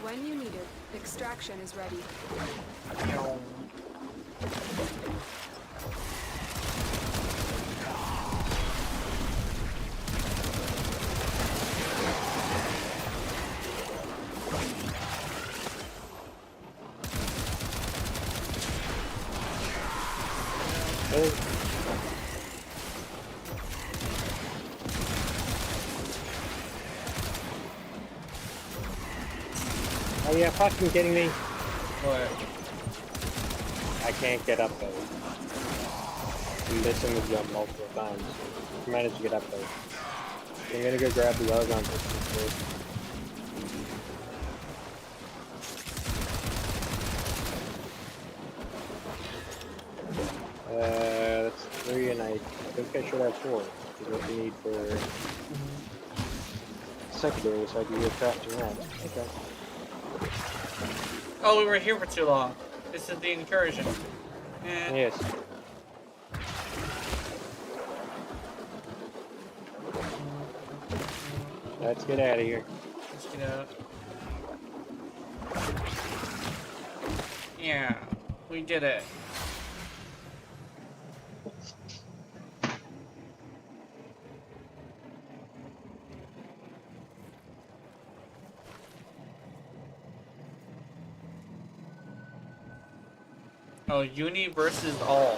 When you need it, extraction is ready. Are you fucking kidding me? What? I can't get up there. I'm missing the jump multiple times. I managed to get up there. I'm gonna go grab the Argon pistol first. That's 3 and I think I should have 4. Which is what we need for secondary, so I can get crafting that. Okay. Oh, we were here for too long. This is the incursion. Yes. Let's get out of here. Let's get out. Yeah, we did it. Oh, uni versus all.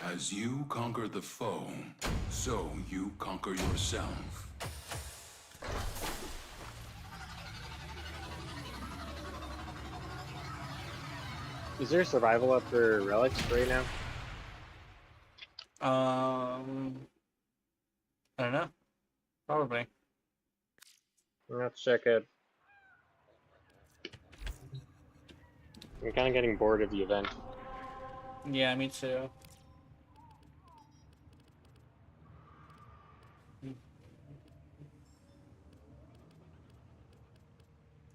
As you conquer the foe, so you conquer yourself. Is there survival up for relics right now? I don't know. Probably. Let's check it. I'm kind of getting bored of the event. Yeah, me too.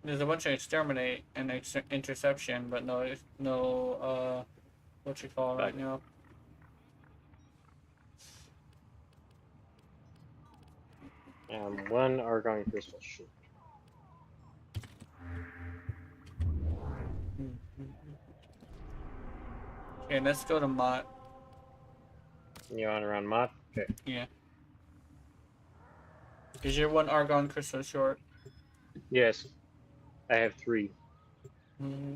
There's a bunch of exterminate and interception, but no, what you call it right now. One Argon crystal short. Okay, let's go to Mott. You on around Mott? Okay. Yeah. Because you're 1 Argon crystal short. Yes. I have 3. Mm-hmm.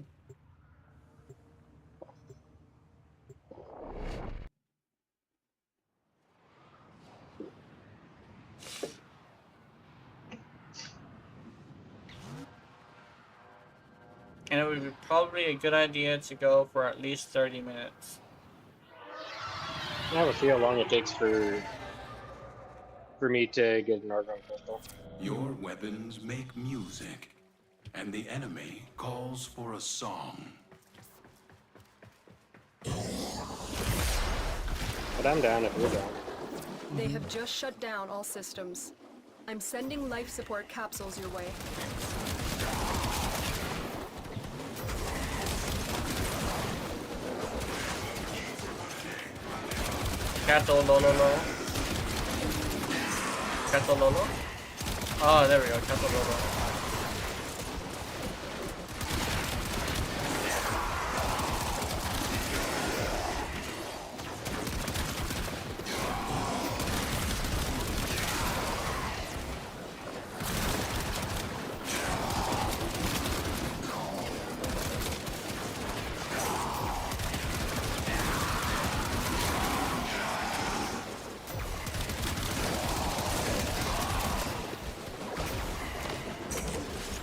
And it would be probably a good idea to go for at least 30 minutes. I will see how long it takes for me to get an Argon crystal. Your weapons make music, and the enemy calls for a song. But I'm down if you're down. They have just shut down all systems. I'm sending life support capsules your way. Cato Lolo. Cato Lolo? Oh, there we go. Cato Lolo.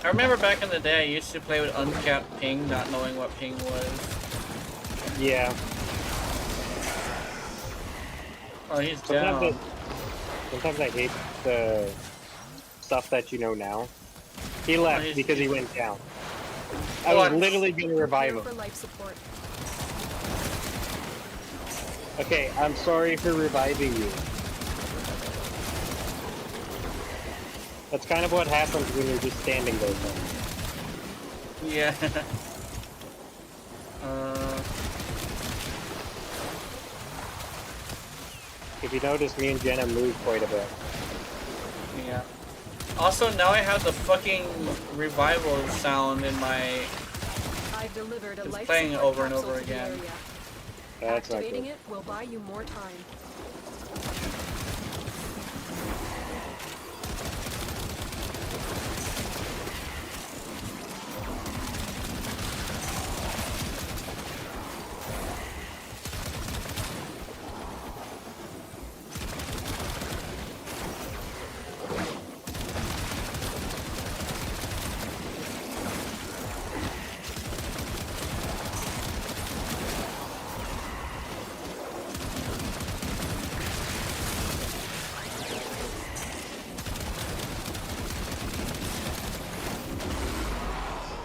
I remember back in the day, I used to play with uncapped ping, not knowing what ping was. Yeah. Oh, he's Sometimes down. sometimes I hate the stuff that you know now. He left he's- because he he's- went down. I was What? literally going to revive Prepare him. for life support. Okay, I'm sorry for reviving you. That's kind of what happens when you're just standing there. Yeah. If you notice, me and Jenna move quite a bit. Yeah. Also, now I have the fucking revival sound in my... I've delivered a It's life playing support over and capsule over to the again. area. That's not Activating good. it will buy you more time.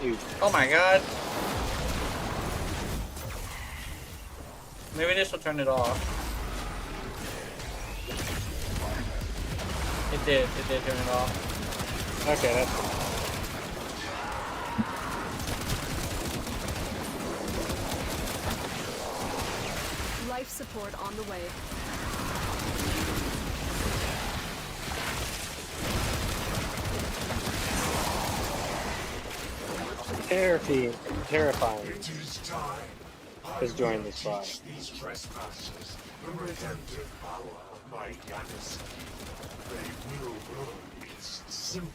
Dude, Oh my god. Maybe this will turn it off. It did turn it off. okay, that's cool. Life support on the way. Terrifying. It is time. Has joined this fire. Teach these trespassers the redemptive power of my Yanis. They will learn its simple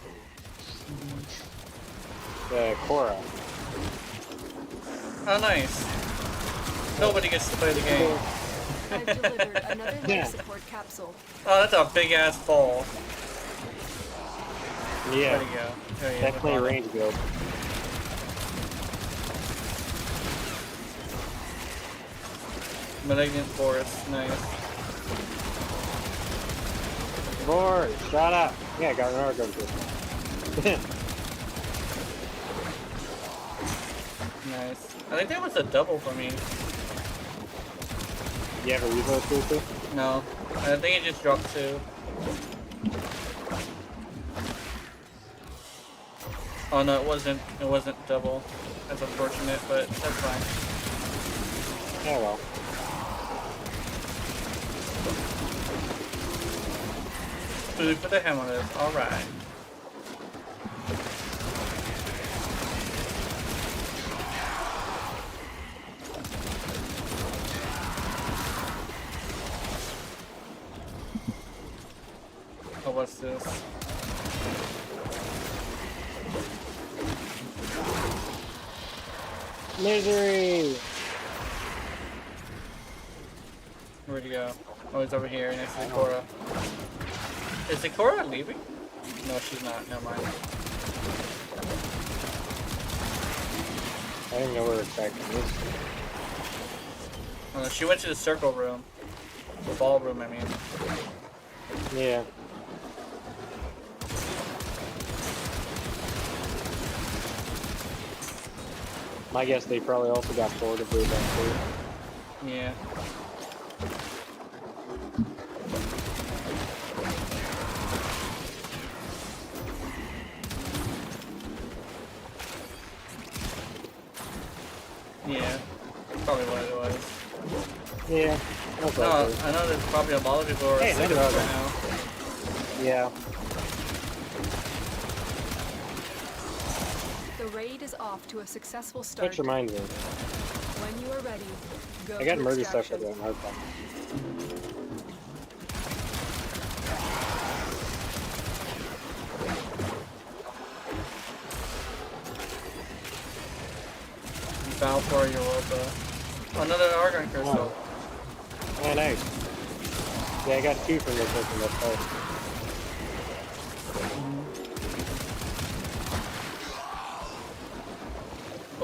truth. Korra. Oh, nice. Nobody gets to play the game. I've delivered another life Yeah. support capsule. Oh, that's a big ass ball. Yeah, There you go. There you definitely a go. range build. Malignant forest, nice. Roar, shut up. Yeah, I got an arc over here. Nice. I think that was a double for me. You have a reload tool too? No. I think it just dropped two. Oh no, it wasn't double. That's unfortunate, but that's fine. Oh well. Food for the Hammerless, alright. Oh, what's this? Misery! Where'd he go? Oh, he's over here next to Korra. Is Korra leaving? No, she's not. Never mind. I didn't know where exactly is. Oh, no, she went to the circle room. The ballroom, I mean. Yeah. My guess they probably also got bored of Rebound too. Yeah. Yeah. Probably what it was. Yeah. That's No, likely. I know there's probably a lot of people who are Hey, sick of another it right one. now. Yeah. The raid is off to a successful start. Which reminds me. When you are ready, go I got to murder stuff for extraction. that hard time. Bow for Europa. Another Argon crystal. Oh, nice. Yeah, I got two from this one from that part.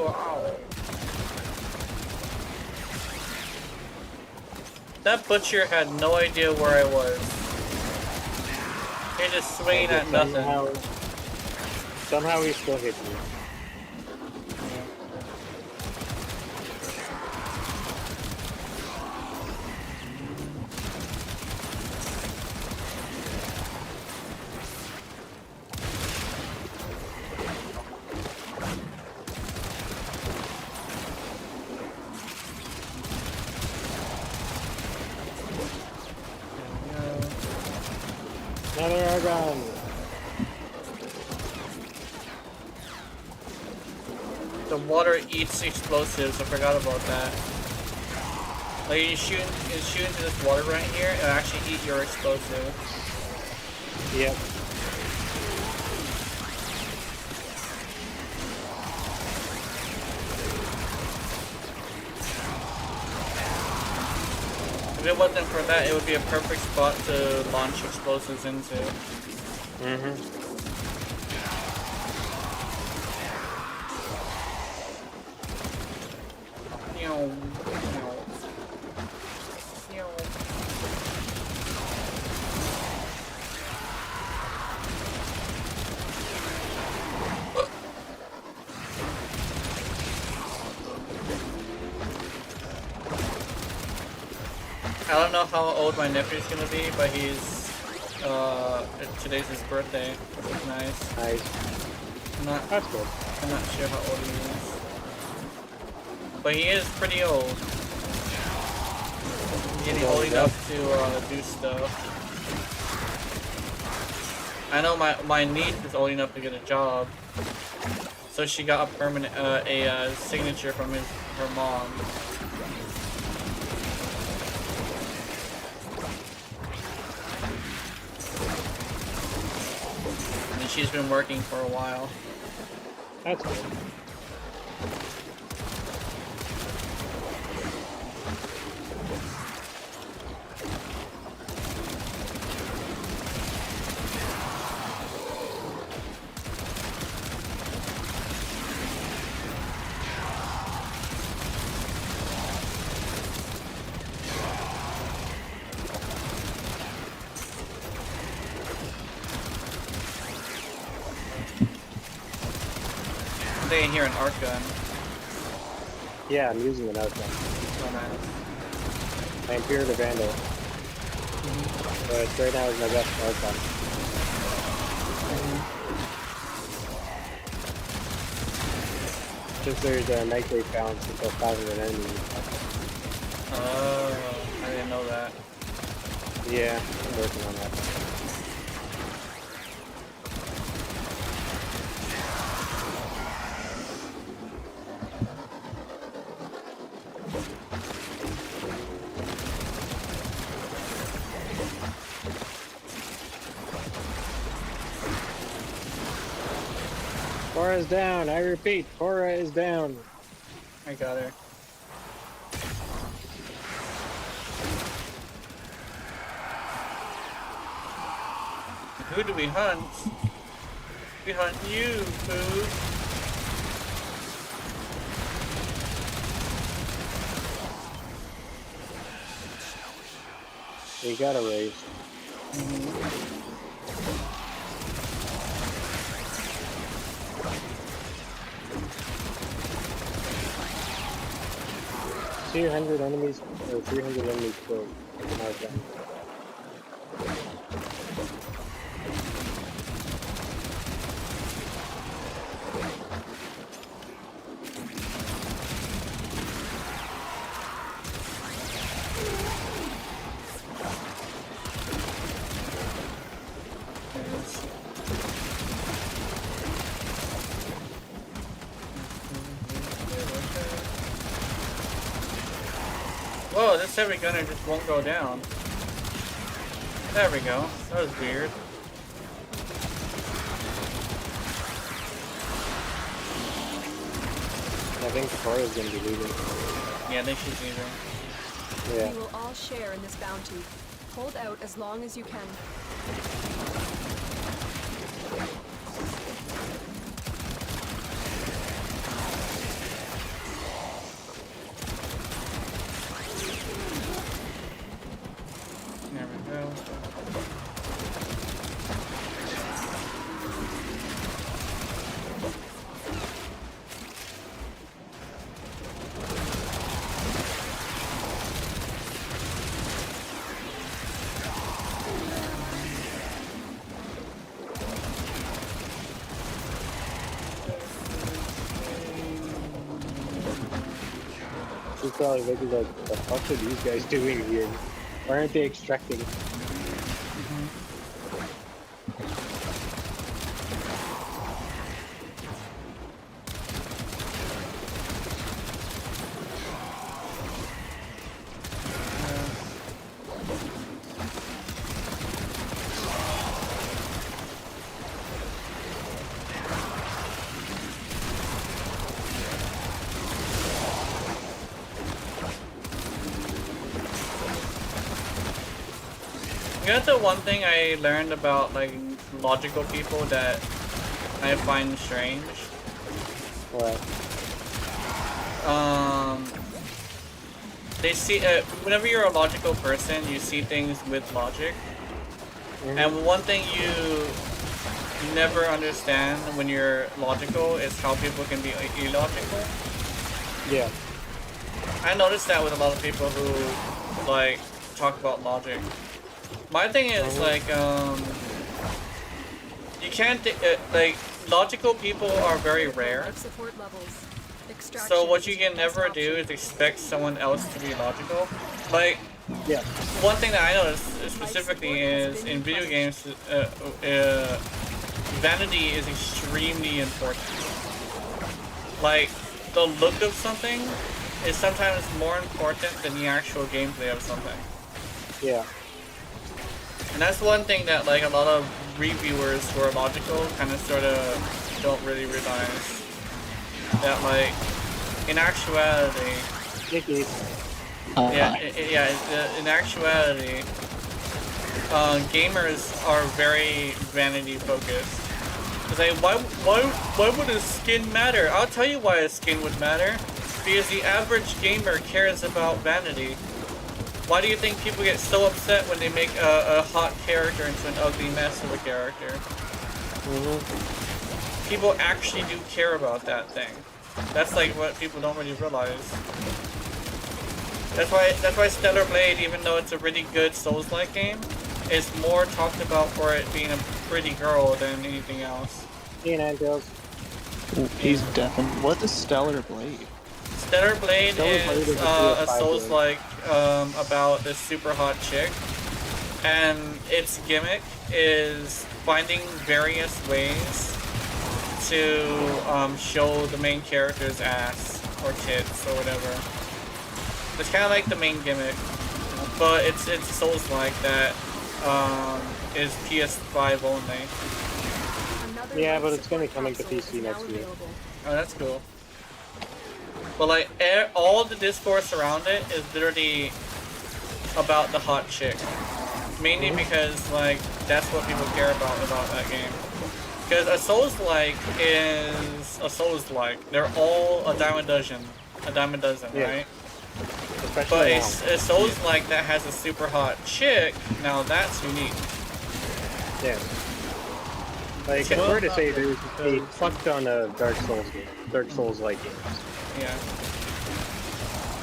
Ow. That butcher had no idea where I was. He just swinging at nothing. Somehow he still hit me. Another Argon. The water eats explosives. I forgot about that. Like you shoot into this water right here, it'll actually eat your explosive. Yep. If it wasn't for that, it would be a perfect spot to launch explosives into. Mm-hmm. I don't know how old my nephew's gonna be, but he's today's his birthday, which is nice. That's good. I'm not sure how old he is, but he is pretty old. He's getting old enough to do stuff. I know my niece is old enough to get a job, so she got a permanent signature from her mom. And she's been working for a while. That's good. They hear an arc gun. Yeah, I'm using an outgun. Oh, nice. I am Fear the Vandal. But right now is my best outgun. Since there's a night rate balance until 500 enemies. Oh, I didn't know that. Yeah, I'm working on that. Cora is down. I repeat, Cora is down. I got her. Who do we hunt? We hunt you, food. We got a raise. Mm-hmm. 200 enemies, or 300 enemies killed. Whoa, this heavy gunner just won't go down. There we go. That was weird. I think Cora's gonna be leaving. Yeah, I think she's leaving. Yeah. You will all share in this bounty. Hold out as long as you can. He's probably thinking like, what the fuck are these guys doing here? Why aren't they extracting? You know, the one thing I learned about like logical people that I find strange. What? They see whenever you're a logical person, you see things with logic. And one thing you never understand when you're logical is how people can be illogical. Yeah. I noticed that with a lot of people who like talk about logic. My thing is like you can't like logical people are very rare. So what you can never do is expect someone else to be logical. Like, yeah. One thing that I noticed specifically is in video games, vanity is extremely important. Like, the look of something is sometimes more important than the actual gameplay of something. Yeah. And that's one thing that like a lot of reviewers who are logical kind of sort of don't really realize. That like, in actuality, in actuality, gamers are very vanity focused. It's like, why would a skin matter? I'll tell you why a skin would matter. Because the average gamer cares about vanity. Why do you think people get so upset when they make a hot character into an ugly mess of a character? People actually do care about that thing. That's like what people don't really realize. That's why Stellar Blade, even though it's a really good Souls-like game, is more talked about for it being a pretty girl than anything else. He's deafened. What is Stellar Blade? Stellar Blade is a Souls-like about this super hot chick, and its gimmick is finding various ways to show the main character's ass or tits or whatever. It's kind of like the main gimmick, but it's Souls-like that is PS5 only. Yeah, but it's gonna come into PC next year. Oh, that's cool. But like, all the discourse around it is literally about the hot chick. Mainly because like, that's what people care about that game. Because a Souls-like is a Souls-like. They're all a dime a dozen, right? Especially but a Souls-like that has a super hot chick, now that's unique. Yeah. Like, it's fair to say there's a fuck ton of Dark Souls games, Dark Souls-like games. Yeah.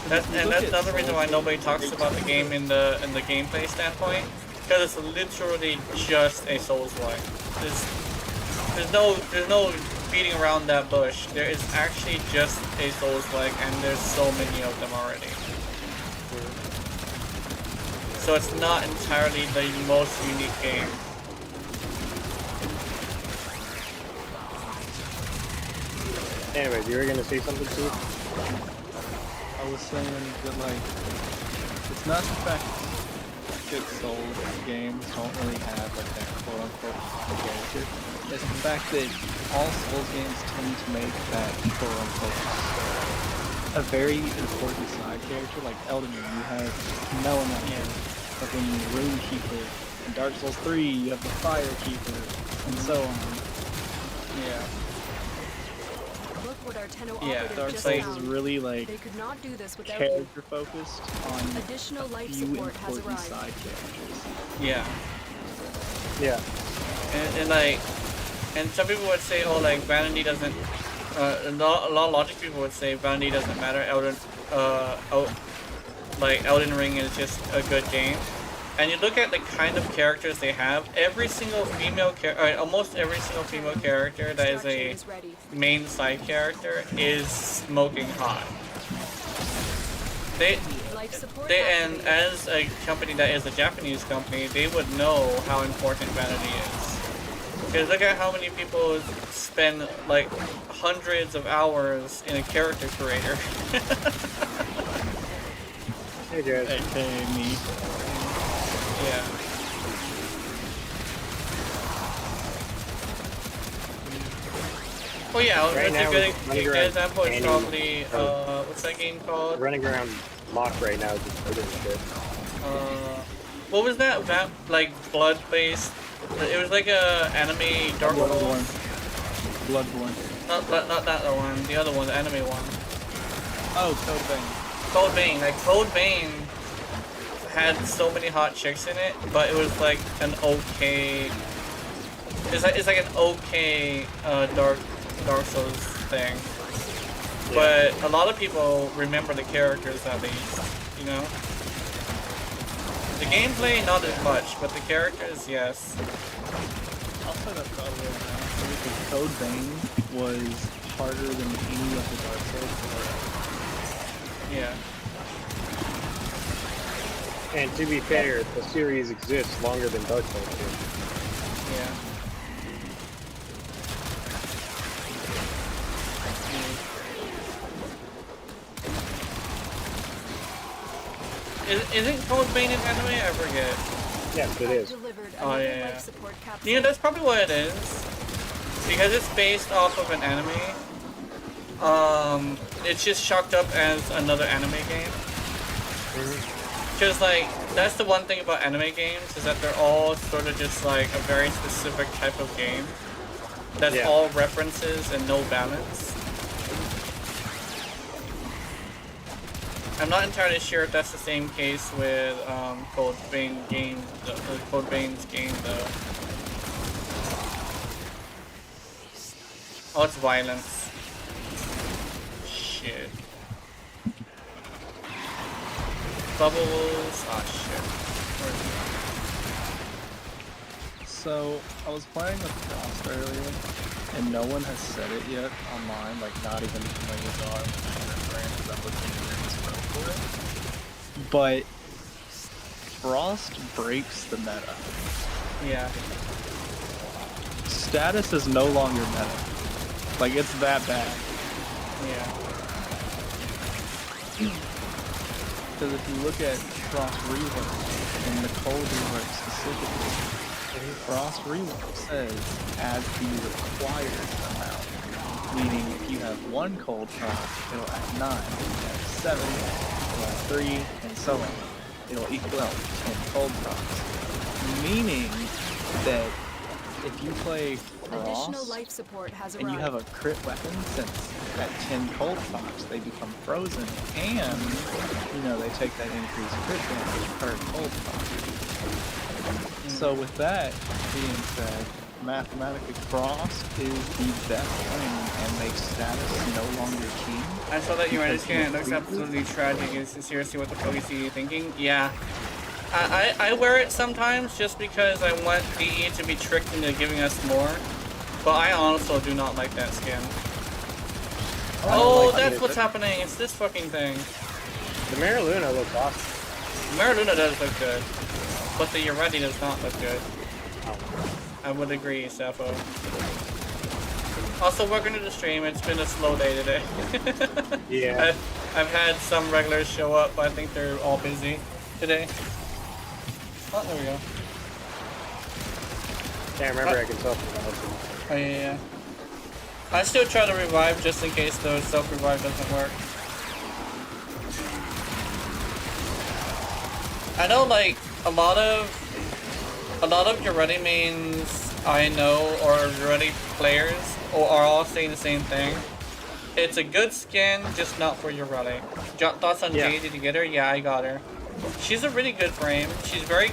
That's another reason why nobody talks about the game in the gameplay standpoint, because it's literally just a Souls-like. There's no beating around that bush. There is actually just a Souls-like, and there's so many of them already. So it's not entirely the most unique game. Anyways, you were gonna say something, Steve? I was saying that, like, it's not the fact that Souls games don't really have, like, that quote-unquote character. It's the fact that all Souls games tend to make that quote-unquote a very important side character. Like Elden Ring, you have Melina, fucking Rune Keeper. In Dark Souls 3, you have the Fire Keeper, and so on. Yeah. Dark Souls is really like character focused on additional life few support has important arrived. side characters. Yeah. Yeah. And like, and some people would say, oh, like vanity doesn't. A lot of logic people would say vanity doesn't matter. Elden Ring is just a good game. And you look at the kind of characters they have, every single female almost every single female character that is a main side character is smoking hot. They Life support and activated. as a company that is a Japanese company, they would know how important vanity is. Because look at how many people spend like hundreds of hours in a character creator. Hey guys. AKA me. Yeah. Well, yeah, Right that's now, a good running around example. It's Annie, probably what's that game called? Running around Mock right now is just murdering shit. What was that? Like blood-based? It was like a anime Dark Bloodborne. Souls. Bloodborne. Not that one. The other one, the anime one. Oh, Code Vein. Code Vein. Like Code Vein had so many hot chicks in it, but it was like an okay. It's like an okay Dark Souls thing. Yeah. But a lot of people remember the characters at least, you know? The gameplay, not as much, but the characters, yes. I'll say that the other way around. Because Code Vein was harder than any of the Dark Souls. Yeah. And to be fair, the series exists longer than Dark Souls did. Yeah. Isn't Code Vein an anime? I forget. Yes, it is. Oh yeah. Yeah, that's probably what it is. Because it's based off of an anime. It's just chalked up as another anime game. Because like that's the one thing about anime games is that they're all sort of just like a very specific type of game. That's all references and no balance. I'm not entirely sure if that's the same case with Code Vein game, Code Vein's game though. Oh, it's violence. Shit. Bubbles. Ah, shit. So, I was playing with Frost earlier, and no one has said it yet online, like not even like it's on friends I'm looking at this for it. But Frost breaks the meta. Yeah. Status is no longer meta. Like it's that bad. Yeah. Because if you look at Frost Rework, and the cold rework specifically, Frost Rework says add the required amount. Meaning if you have 1 cold frost, it'll add 9. If you have 7, it'll add 3, and so on. It'll equal out 10 cold frosts. Meaning that if you play Additional Frost life support has and you have a crit weapon, since at 10 cold frost they become frozen, and you know they take that increased crit damage per cold frost. So with that being said, mathematically Frost is the best thing and makes status no longer key. I saw that you were in a scan. It looks absolutely tragic. Is seriously what the fuck is he thinking? Yeah. I wear it sometimes just because I want DE to be tricked into giving us more. But I also do not like that skin. Oh, that's what's happening. It's this fucking thing. The Mariluna looks awesome. Mariluna does look good. But the Yureti does not look good. I would agree, Sappho. Also, welcome to the stream. It's been a slow day today. Yeah. I've had some regulars show up, but I think they're all busy today. Oh, there we go. Yeah, remember I can tell. Oh, yeah. I still try to revive just in case the self-revive doesn't work. I know, like, a lot of Yureti mains I know, or Yureti players, are all saying the same thing. It's a good skin, just not for Yureti. Thoughts on Jade? Did you get her? Yeah, I got her. She's a really good frame. She's very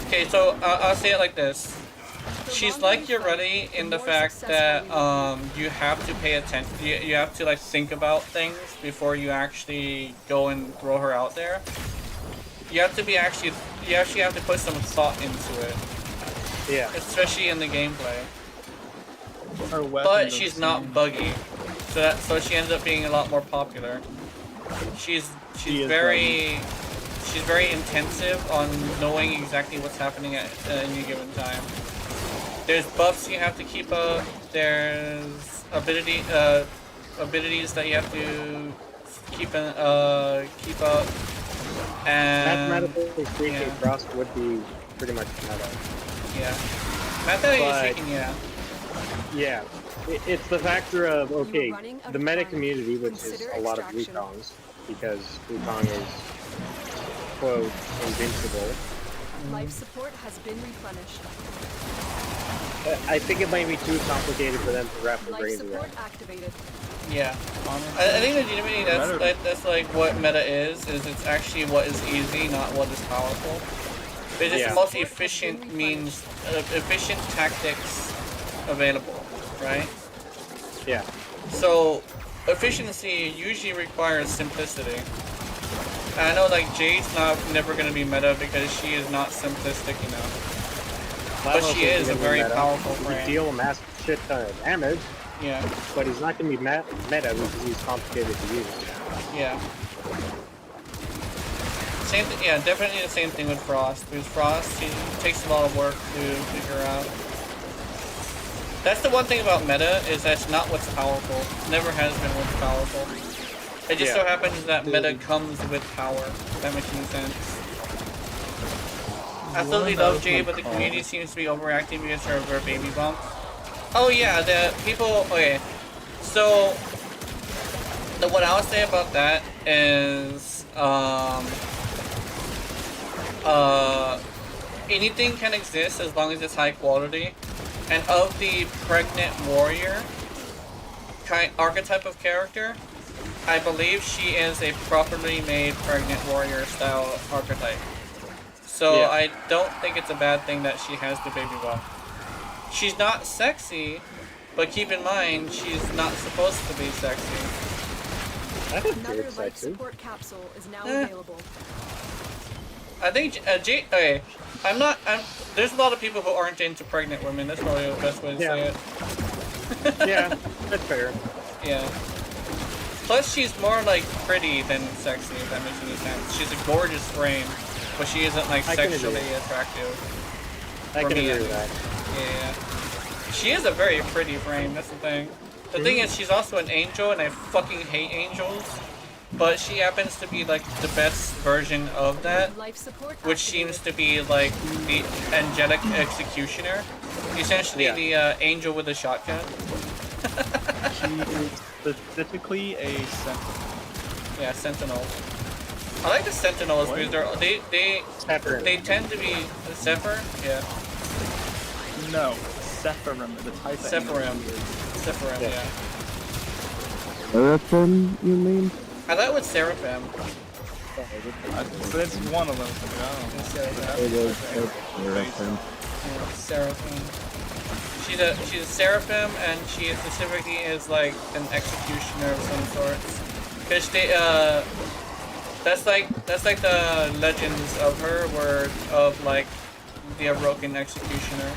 okay, so I'll say it like this. She's like Yureti in the fact that you have to pay attention. You have to like think about things before you actually go and throw her out there. You have to be you actually have to put some thought into it. Yeah. Especially in the gameplay. But she's not buggy, so she ends up being a lot more popular. She's She is she's very intensive on knowing exactly what's happening at any given time. There's buffs you have to keep up. There's abilities that you have to keep up. And Mathematically speaking, yeah. Frost would be pretty much meta. Yeah. Mathematically But- speaking, yeah. Yeah, it's the factor of, okay, running out the of meta time. community, which is Consider a lot of extraction. Wukongs, because Wukong is, quote, invincible. Life support has been replenished. I think it might be too complicated for them to wrap their Life brains support around. activated. Yeah. I think legitimately that's like what meta is it's actually what is easy, not what is powerful. It's just Yeah. the most efficient means, efficient tactics available, right? Yeah. So, efficiency usually requires simplicity. And I know like Jade's never gonna be meta because she is not simplistic enough. But Lavos she is a gonna be very meta. powerful He frame. can deal a massive shit ton of damage, Yeah. but he's not going to be meta because he's complicated to use. Yeah. Yeah, definitely the same thing with Frost. Because Frost, he takes a lot of work to figure out. That's the one thing about meta, is that's not what's powerful. Never has been what's powerful. It just so happens that meta comes with power. If that makes any sense. Absolutely love Jade, but the community seems to be overreacting because of her baby bump. Oh yeah, the people, okay. So, what I would say about that is, anything can exist as long as it's high quality. And of the pregnant warrior archetype of character, I believe she is a properly made pregnant warrior style archetype. So Yeah. I don't think it's a bad thing that she has the baby bump. She's not sexy, but keep in mind, she's not supposed to be sexy. I think Another Jade's life sexy. support capsule is now available. I think Jade, okay, there's a lot of people who aren't into pregnant women. That's probably the best way to say it. Yeah, that's fair. Yeah. Plus, she's more like pretty than sexy, if that makes any sense. She's a gorgeous frame, but she isn't like I can sexually agree. attractive. I For can me, agree with anyway. that. Yeah. She is a very pretty frame, that's the thing. The thing is, she's also an angel, and I fucking hate angels. But she happens to be like the best version of that, Life support which seems to be like the angelic executioner. Essentially the angel with a shotgun. She is specifically a sentinel. Yeah, sentinel. I like the sentinels because they tend to be Zephyr. Yeah. No, Sephirim, the type of Sephirim. Sephirim, yeah. Seraphim, you mean? I thought it was Seraphim. So it's one of them. I It is Seraphim. Yeah, Seraphim. She's a Seraphim, and she specifically is like an executioner of some sort. Cause they that's like the legends of her were of like the Aroken executioner,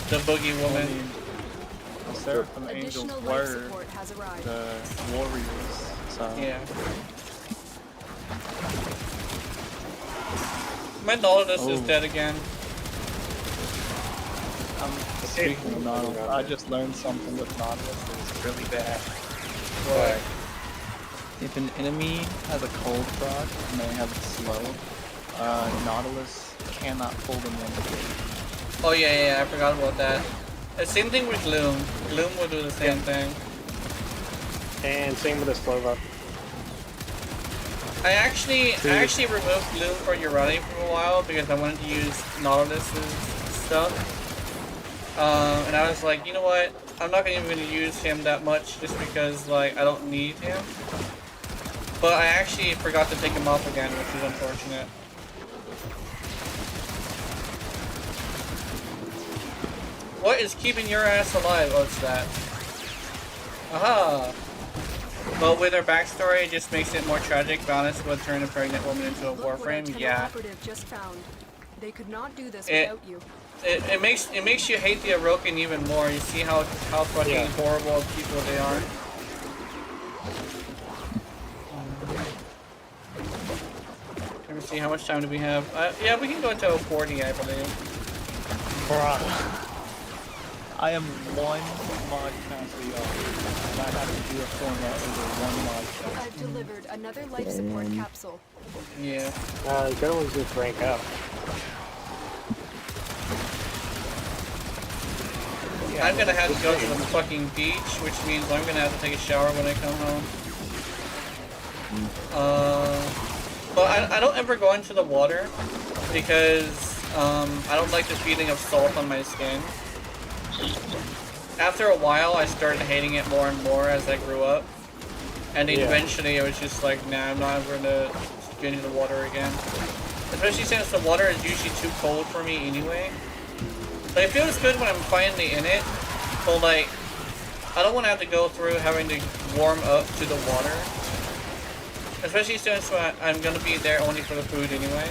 the boogie woman. The Seraphim angels Additional life were support has arrived. the warriors. So Yeah. My Nautilus is dead again. Speaking of Nautilus, I just learned something with Nautilus that is really bad. What? If an enemy has a cold proc and they have it slow, Nautilus cannot pull them into the Oh yeah, I forgot about that. Same thing with Gloom. Gloom will do the same thing. And same with the Slova. I actually removed Gloom for Urani for a while because I wanted to use Nautilus's stuff. And I was like, you know what? I'm not even going to use him that much just because like I don't need him. But I actually forgot to take him off again, which is unfortunate. What is keeping your ass alive? Oh, it's that. Aha! But with her backstory, it just makes it more tragic. Balance would turn a pregnant woman into a warframe. Yeah. Operative just found. They could not do this It- without you. It makes you hate the Aroken even more. You see how fucking horrible people they are. Let me see, how much time do we have? Yeah, we can go until 40, I believe. Bruh. I am one mod castle off, and I have to do a format over one mod castle. I've delivered another life support capsule. Yeah. The good ones just rank up. I'm gonna have to go to the fucking beach, which means I'm gonna have to take a shower when I come home. But I don't ever go into the water because I don't like the feeling of salt on my skin. After a while, I started hating it more and more as I grew up. And eventually, I was just like, nah, I'm not ever gonna get into the water again. Especially since the water is usually too cold for me anyway. But it feels good when I'm finally in it. But like, I don't want to have to go through having to warm up to the water. Especially since I'm gonna be there only for the food anyway.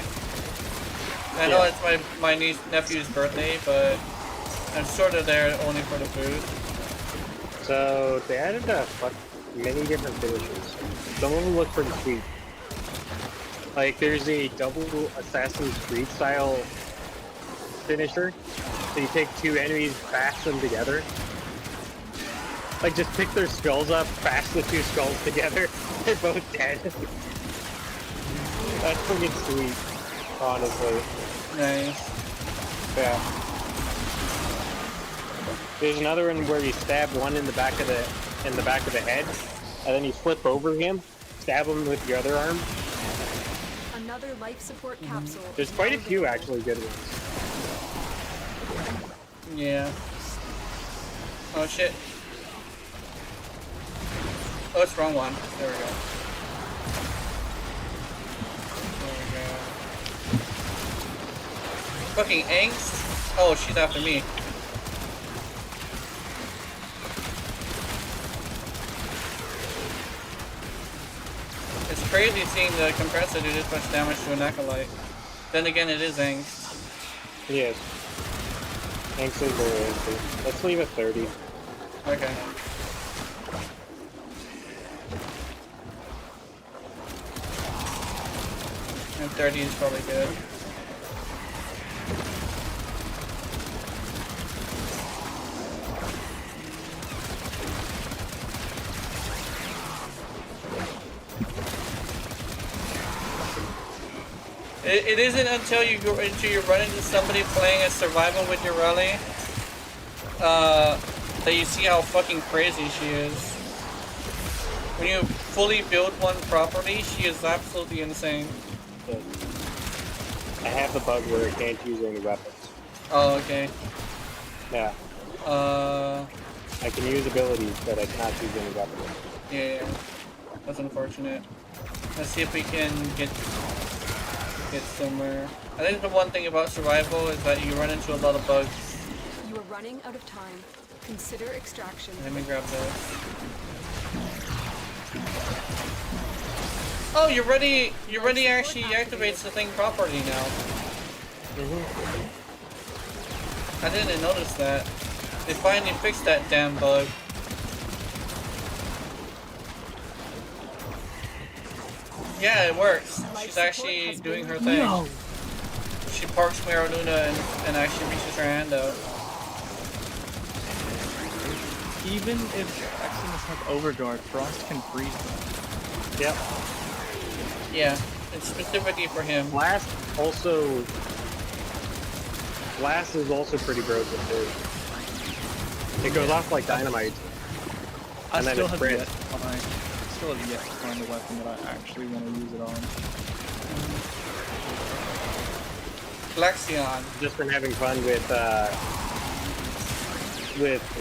I know it's my nephew's birthday, but I'm sort of there only for the food. So they added many different finishes. Some of them look pretty sweet. Like there's a double Assassin's Creed style finisher. So you take two enemies, bash them together. Like just pick their skulls up, bash the two skulls together. They're both dead. That's freaking sweet, honestly. Nice. Yeah. There's another one where you stab one in the back of the head, and then you flip over him, stab him with your other arm. Another life support capsule. There's quite a few actually good ones. Yeah. Oh shit. Oh, it's the wrong one. There we go. Fucking angst? Oh, she's after me. It's crazy seeing the compressor do this much damage to an acolyte. Then again, it is angst. Yes. Angst is very angst. Let's leave it 30. Okay. And 30 is probably good. It isn't until you run into somebody playing a survival with your rally that you see how fucking crazy she is. When you fully build one properly, she is absolutely insane. I have the bug where I can't use any weapons. Oh, okay. Yeah. I can use abilities, but I cannot use any weapons. Yeah. That's unfortunate. Let's see if we can get somewhere. I think the one thing about survival is that you run into a lot of bugs. You are running out of time. Consider extraction. Let me grab this. Oh, you're ready actually activates the thing properly now. I didn't notice that. They finally fixed that damn bug. Yeah, it works. She's actually doing her thing. No. She parks Mira Luna and actually reaches her hand out. Even if Eximus have Overguard, Frost can freeze them. Yep. Yeah, it's specifically for him. Blast is also pretty broken too. It goes off like dynamite. I And then still it have spreads. yet to find a weapon that I actually want to use it on. Flexion. Just been having fun with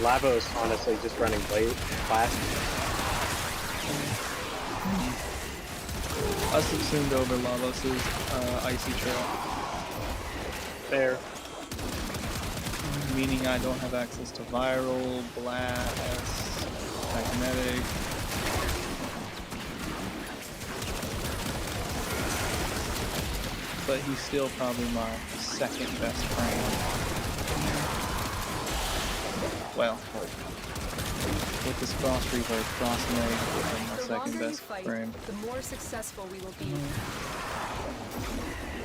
Lavos, honestly, just running blast. I subsumed over Lavos' Icy Trail. There. Meaning I don't have access to Viral, Blast, Magnetic. But he's still probably my second best friend. Well, with this Frost Reaver, Frost May is my The second longer you best fight, friend. the more successful we will be.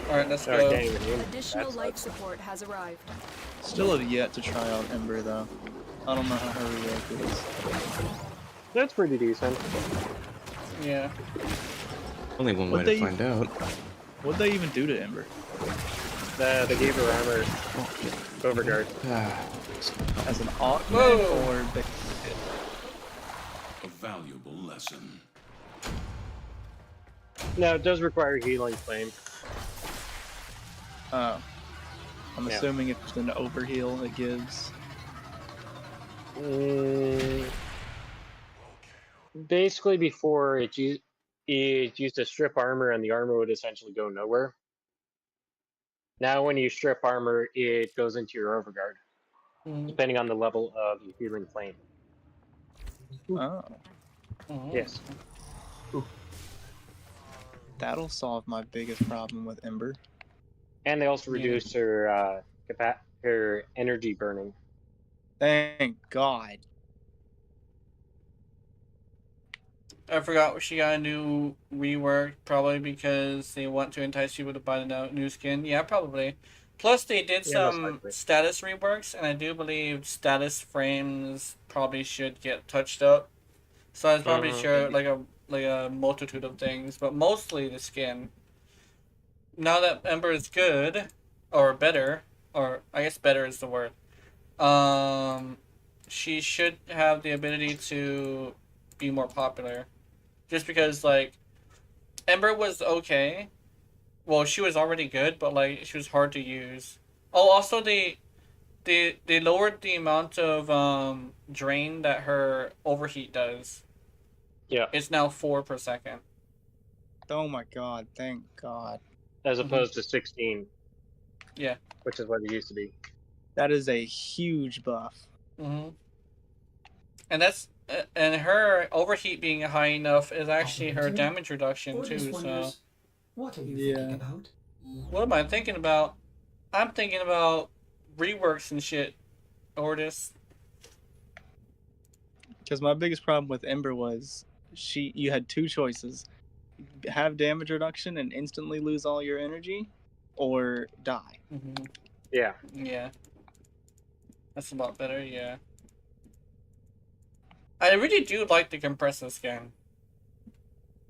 Alright, let's Oh, I go. can't even aim. Additional That life sucks. support has arrived. Still have yet to try out Ember though. I don't know how heroic it is. That's pretty decent. Yeah. Only one way What'd to find out. What'd they even do to Ember? They gave her armor. Overguard. As an augment Whoa. or A valuable lesson. No, it does require healing flame. Oh. I'm Yeah. assuming it's an overheal it gives. Basically, before it used to strip armor, and the armor would essentially go nowhere. Now, when you strip armor, it goes into your overguard, depending on the level of your healing flame. Oh. Yes. That'll solve my biggest problem with Ember. And they also reduced her her energy burning. Thank God. I forgot she got a new rework, probably because they want to entice people to buy the new skin. Yeah, probably. Plus, they did Yeah, most some likely. status reworks, and I do believe status frames probably should get touched up. So I'm probably sure like a multitude of things, but mostly the skin. Now that Ember is good, or better, or I guess better is the word. She should have the ability to be more popular. Just because, like, Ember was okay. Well, she was already good, but, like, she was hard to use. Oh, also, they lowered the amount of, drain that her overheat does. Yeah. It's now 4 per second. Oh my God, thank God. As opposed to 16. Yeah. Which is what it used to be. That is a huge buff. And that's... and her overheat being high enough is actually her damage reduction, Ordis too, so... wonders, what are you thinking about? What am I thinking about? I'm thinking about reworks and shit, Ordis. Because my biggest problem with Ember was you had two choices: have damage reduction and instantly lose all your energy, or die. Yeah. Yeah. That's a lot better, yeah. I really do like the compressor skin.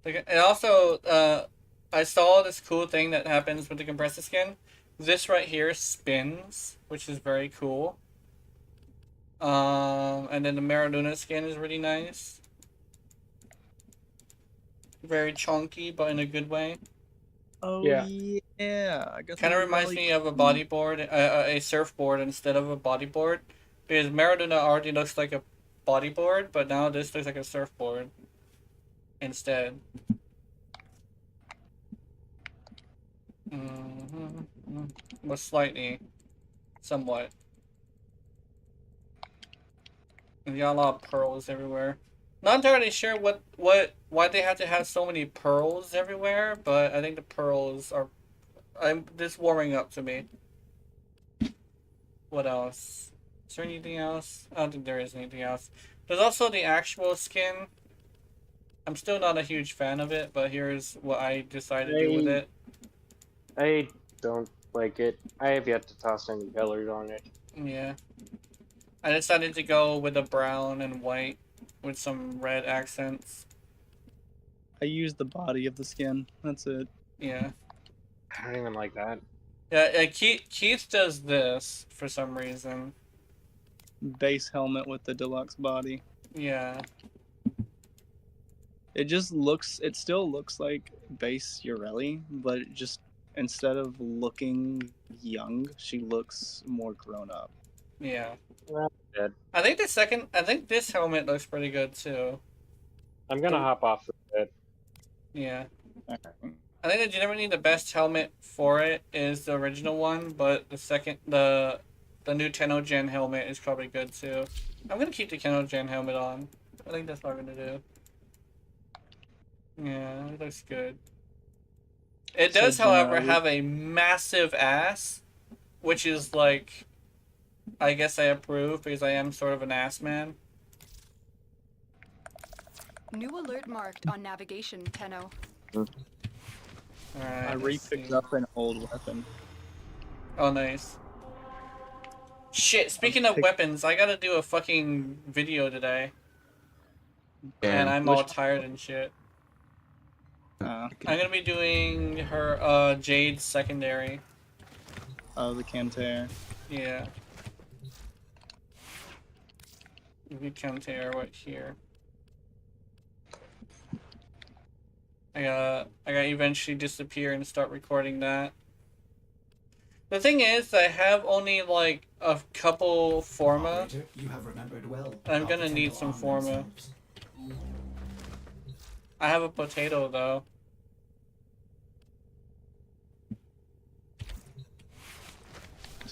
Like, and also, I saw this cool thing that happens with the compressor skin. This right here spins, which is very cool. And then the Maradona skin is really nice. Very chunky, but in a good way. Oh Yeah. yeah. I guess Kind of reminds me of a bodyboard, a surfboard instead of a bodyboard. Because Maradona already looks like a bodyboard, but now this looks like a surfboard instead. Well, slightly. Somewhat. And you got a lot of pearls everywhere. Not entirely sure why they have to have so many pearls everywhere, but I think the pearls are this warming up to me. What else? Is there anything else? I don't think there is anything else. There's also the actual skin. I'm still not a huge fan of it, but here's what I decided to do with it. I don't like it. I have yet to toss any colors on it. Yeah. I decided to go with a brown and white with some red accents. I used the body of the skin. That's it. Yeah. I don't even like that. Yeah, Keith does this for some reason. Base helmet with the deluxe body. Yeah. It still looks like base Ureli, but it just, instead of looking young, she looks more grown up. Yeah. Well, good. I think this helmet looks pretty good too. I'm gonna hop off for a bit. Yeah. I think that generally the best helmet for it is the original one, but the new Tenno-Gen helmet is probably good too. I'm gonna keep the Tenno-Gen helmet on. I think that's what I'm gonna do. Yeah, it looks good. It does, however, have a massive ass, which is like, I guess I approve because I am sort of an ass man. New alert marked on navigation, Tenno. Alright, I let's re-picked see. up an old weapon. Oh, nice. Shit, speaking of pick- weapons, I gotta do a fucking video today. And I'm all tired and shit. I'm gonna be doing her, Jade's secondary. Oh, the Canter. Yeah. We compare what here. I gotta eventually disappear and start recording that. The thing is, I have only like a couple forma. Operator, you have remembered well. I'm not gonna to need tend to some arm forma. themselves. I have a potato though.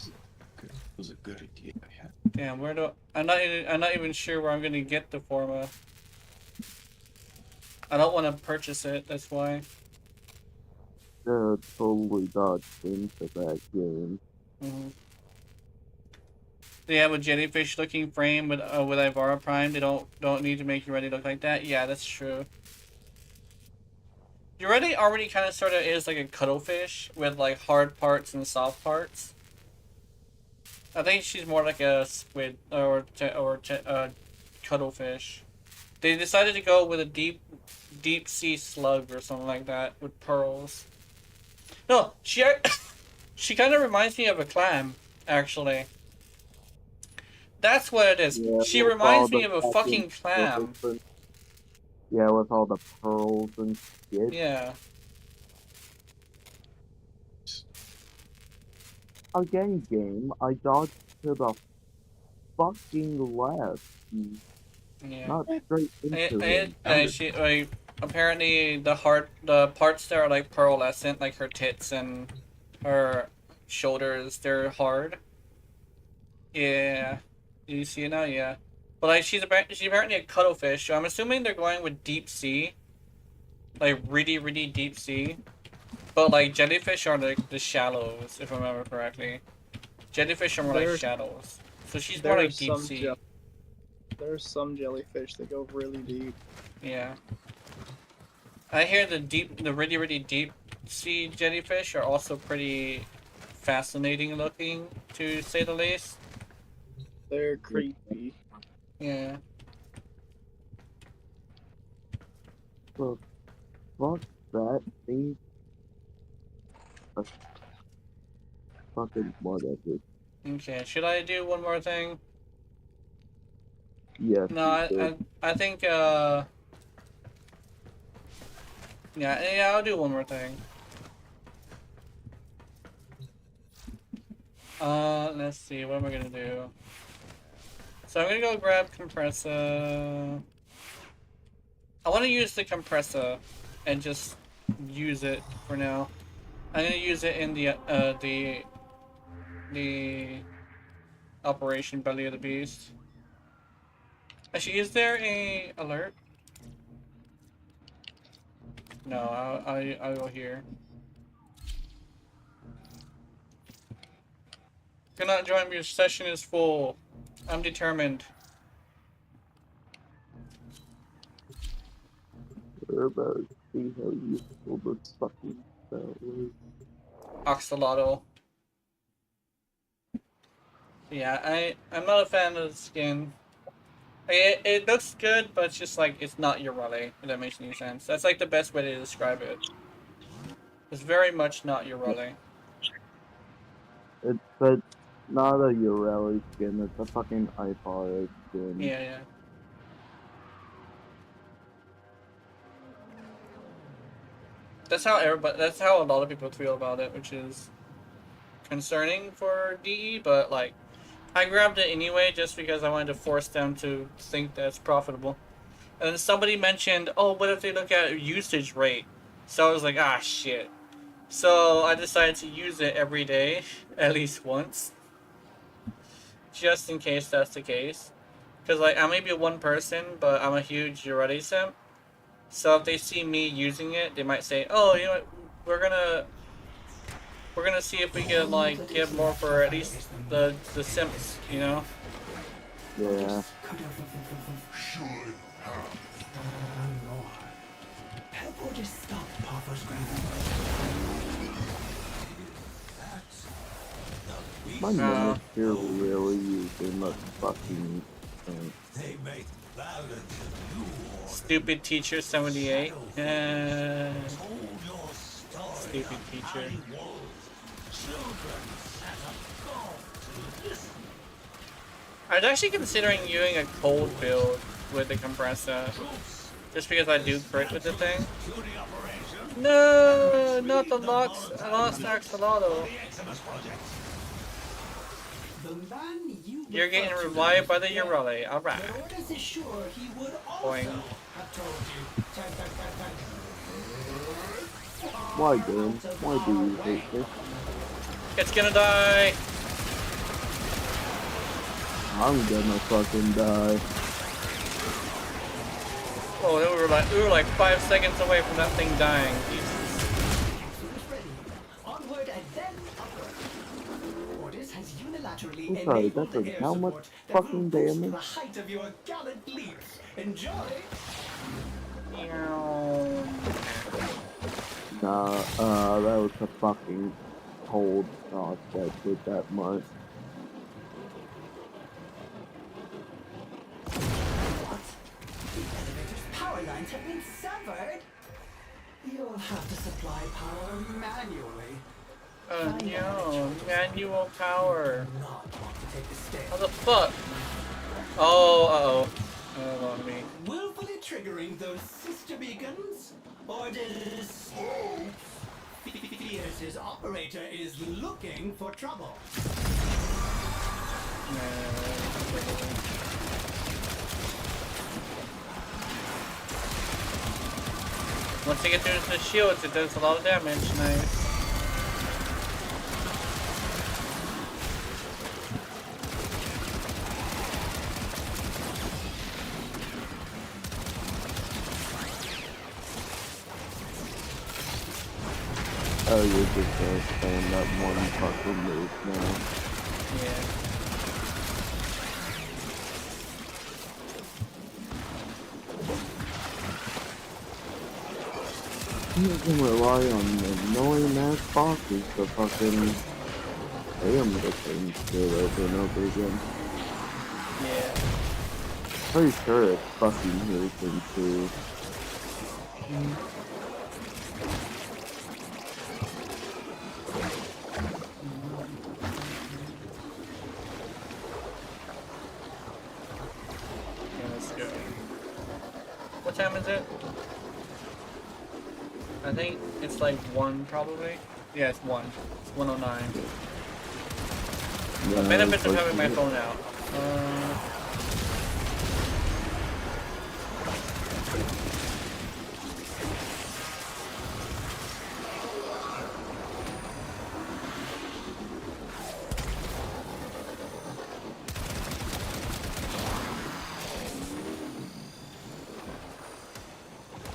It was a good idea I had. Damn, where do I'm not even sure where I'm gonna get the forma. I don't want to purchase it. That's why. Totally dodged into that game. They have a jellyfish-looking frame with Ivara Prime. They don't need to make Ureti look like that. Yeah, that's true. Ureti already kind of sort of is like a cuttlefish with like hard parts and soft parts. I think she's more like a squid or cuttlefish. They decided to go with a deep sea slug or something like that with pearls. No, she kind of reminds me of a clam, actually. That's what it is. Yeah, She with reminds all me the of a fucking clam. Yeah, with all the pearls and shit. Yeah. Again, game, I dodged to the fucking left. Yeah. Not straight into it. Apparently the parts that are like pearlescent, like her tits and her shoulders, they're hard. Yeah. You see it now? Yeah. But like she's apparently a cuttlefish, so I'm assuming they're going with deep sea. Like really deep sea. But like jellyfish are like the shallows, if I remember correctly. Jellyfish are more like shallows. So she's more like deep sea. There's some jellyfish that go really deep. Yeah. I hear the really deep sea jellyfish are also pretty fascinating looking, to say the least. They're creepy. Yeah. So, fuck that thing. Fucking whatever. Okay, should I do one more thing? Yes. No, I think yeah, I'll do one more thing. Let's see, what am I gonna do? So I'm gonna go grab compressor. I want to use the compressor and just use it for now. I'm gonna use it in the Operation Belly of the Beast. Actually, is there a alert? No, I'll go here. Cannot join me. Your session is full. I'm determined. We're about to see how useful this fucking spell is. Oxalotl. Yeah, I'm not a fan of the skin. It looks good, but it's just like, it's not your Raleigh, if that makes any sense. That's like the best way to describe it. It's very much not your Raleigh. It's not a Urelli skin, it's a fucking Ipara skin. Yeah. That's how a lot of people feel about it, which is concerning for DE, but like, I grabbed it anyway just because I wanted to force them to think that it's profitable. And then somebody mentioned, oh, what if they look at usage rate? So I was like, ah, shit. So I decided to use it every day, at least once. Just in case that's the case. Because like, I may be one person, but I'm a huge Ureti simp. So if they see me using it, they might say, oh, you know what, we're gonna see if we can like get more for at least the simps, you know? Yeah. Help or just stop Papa's grandmother. My mimic here really using the fucking thing. They make balance of you or Stupid teacher 78. told your story Stupid of teacher. high walls. Children sat up gaunt to listen. I was actually considering using a cold build with the compressor. Just because I do crit with the thing. No, not the Lost Axolotl. The man you You're getting referred to revived by the is dead. Urali. Alright. But Orders is sure he would also Boing. have told you. Tag, tag, tag, tag. Why, Dan? Why do you hate this? It's gonna die. I'm gonna fucking die. Oh, we were like 5 seconds away from that thing dying. Jesus. Onward and then upward. Orders has unilaterally I'm sorry, enabled that the does air how much support that will fucking boost damage? the height of your gallant leaps. Enjoy. Nah, that was a fucking cold shot that did that much. The elevator's power lines have been severed. You'll have to supply power manually. Oh no, manual power. Not want to take the stairs. How the fuck? Oh, uh-oh. Oh, on me. Willfully triggering those sister beacons? Orders. Fierce's operator is looking for trouble. Once you get through the shields, it does a lot of damage. Nice. Oh, you're just gonna spam that one fucking move now. Yeah. You can rely on annoying ass bosses to fucking spam the same shit over and over again. Yeah. Pretty sure it's fucking heals him too. Okay, let's go. What time is it? I think it's like 1 probably. Yeah, it's 1. It's 1:09. The benefits of having my phone out.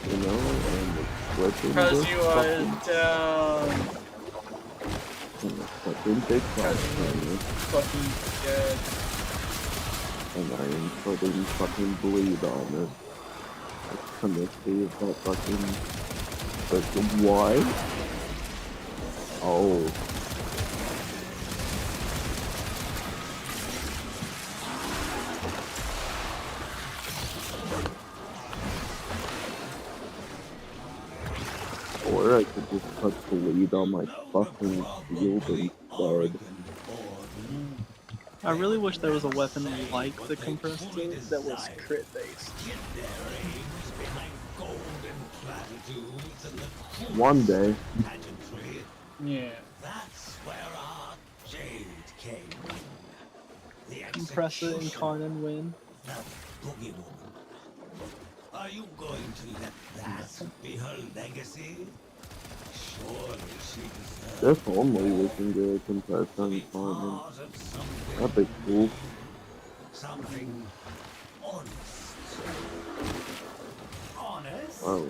You know, and it's glitching Because this you are fucking, down. fucking big boss Fucking dead. and I am putting fucking bleed on it. It's gonna see if that fucking what? Oh. Or I could just put bleed on my fucking shield instead. I really wish there was a weapon like the compressor that was crit based. One day. Yeah. That's where our jade came. The Compressor incarnate win. That boogie woman. Are you going to let that be her legacy? Surely she deserves If only we can get a compressor incarnate. That'd be cool. something honest. Honest? Oh,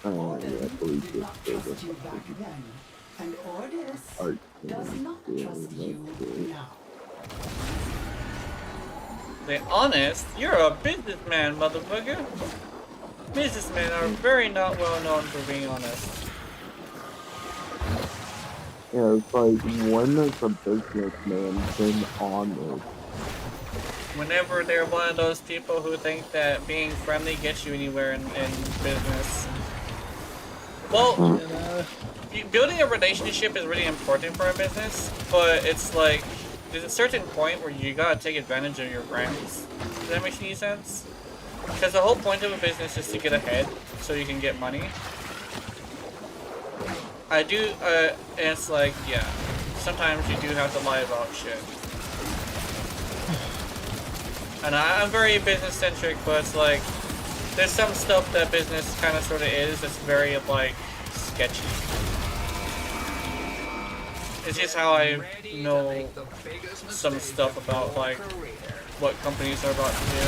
yeah, I believe this Trust is you back then, and Orders art. does not trust you now. Be honest, you're a businessman, motherfucker. Businessmen are very not well known for being honest. Yeah, it's like, when does a businessman turn honest? Whenever they're one of those people who think that being friendly gets you anywhere in business. Well, building a relationship is really important for a business, but it's like, there's a certain point where you gotta take advantage of your friends. Does that make any sense? Because the whole point of a business is to get ahead, so you can get money. And it's like, yeah, sometimes you do have to lie about shit. And I'm very business-centric, but it's like, there's some stuff that business kind of sort of is that's very, like, sketchy. It's just how I know some stuff about, like, what companies are about to do.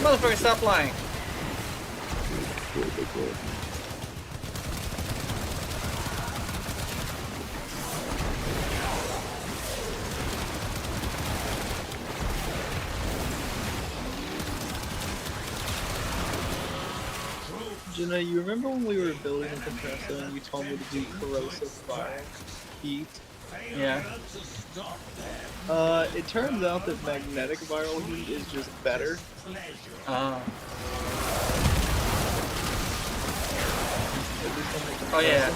Motherfucker, stop lying. Jenna, you remember when we were building a compressor and you told me to do corrosive fire heat? Yeah. It turns out that magnetic viral heat is just better. Oh. Oh yeah.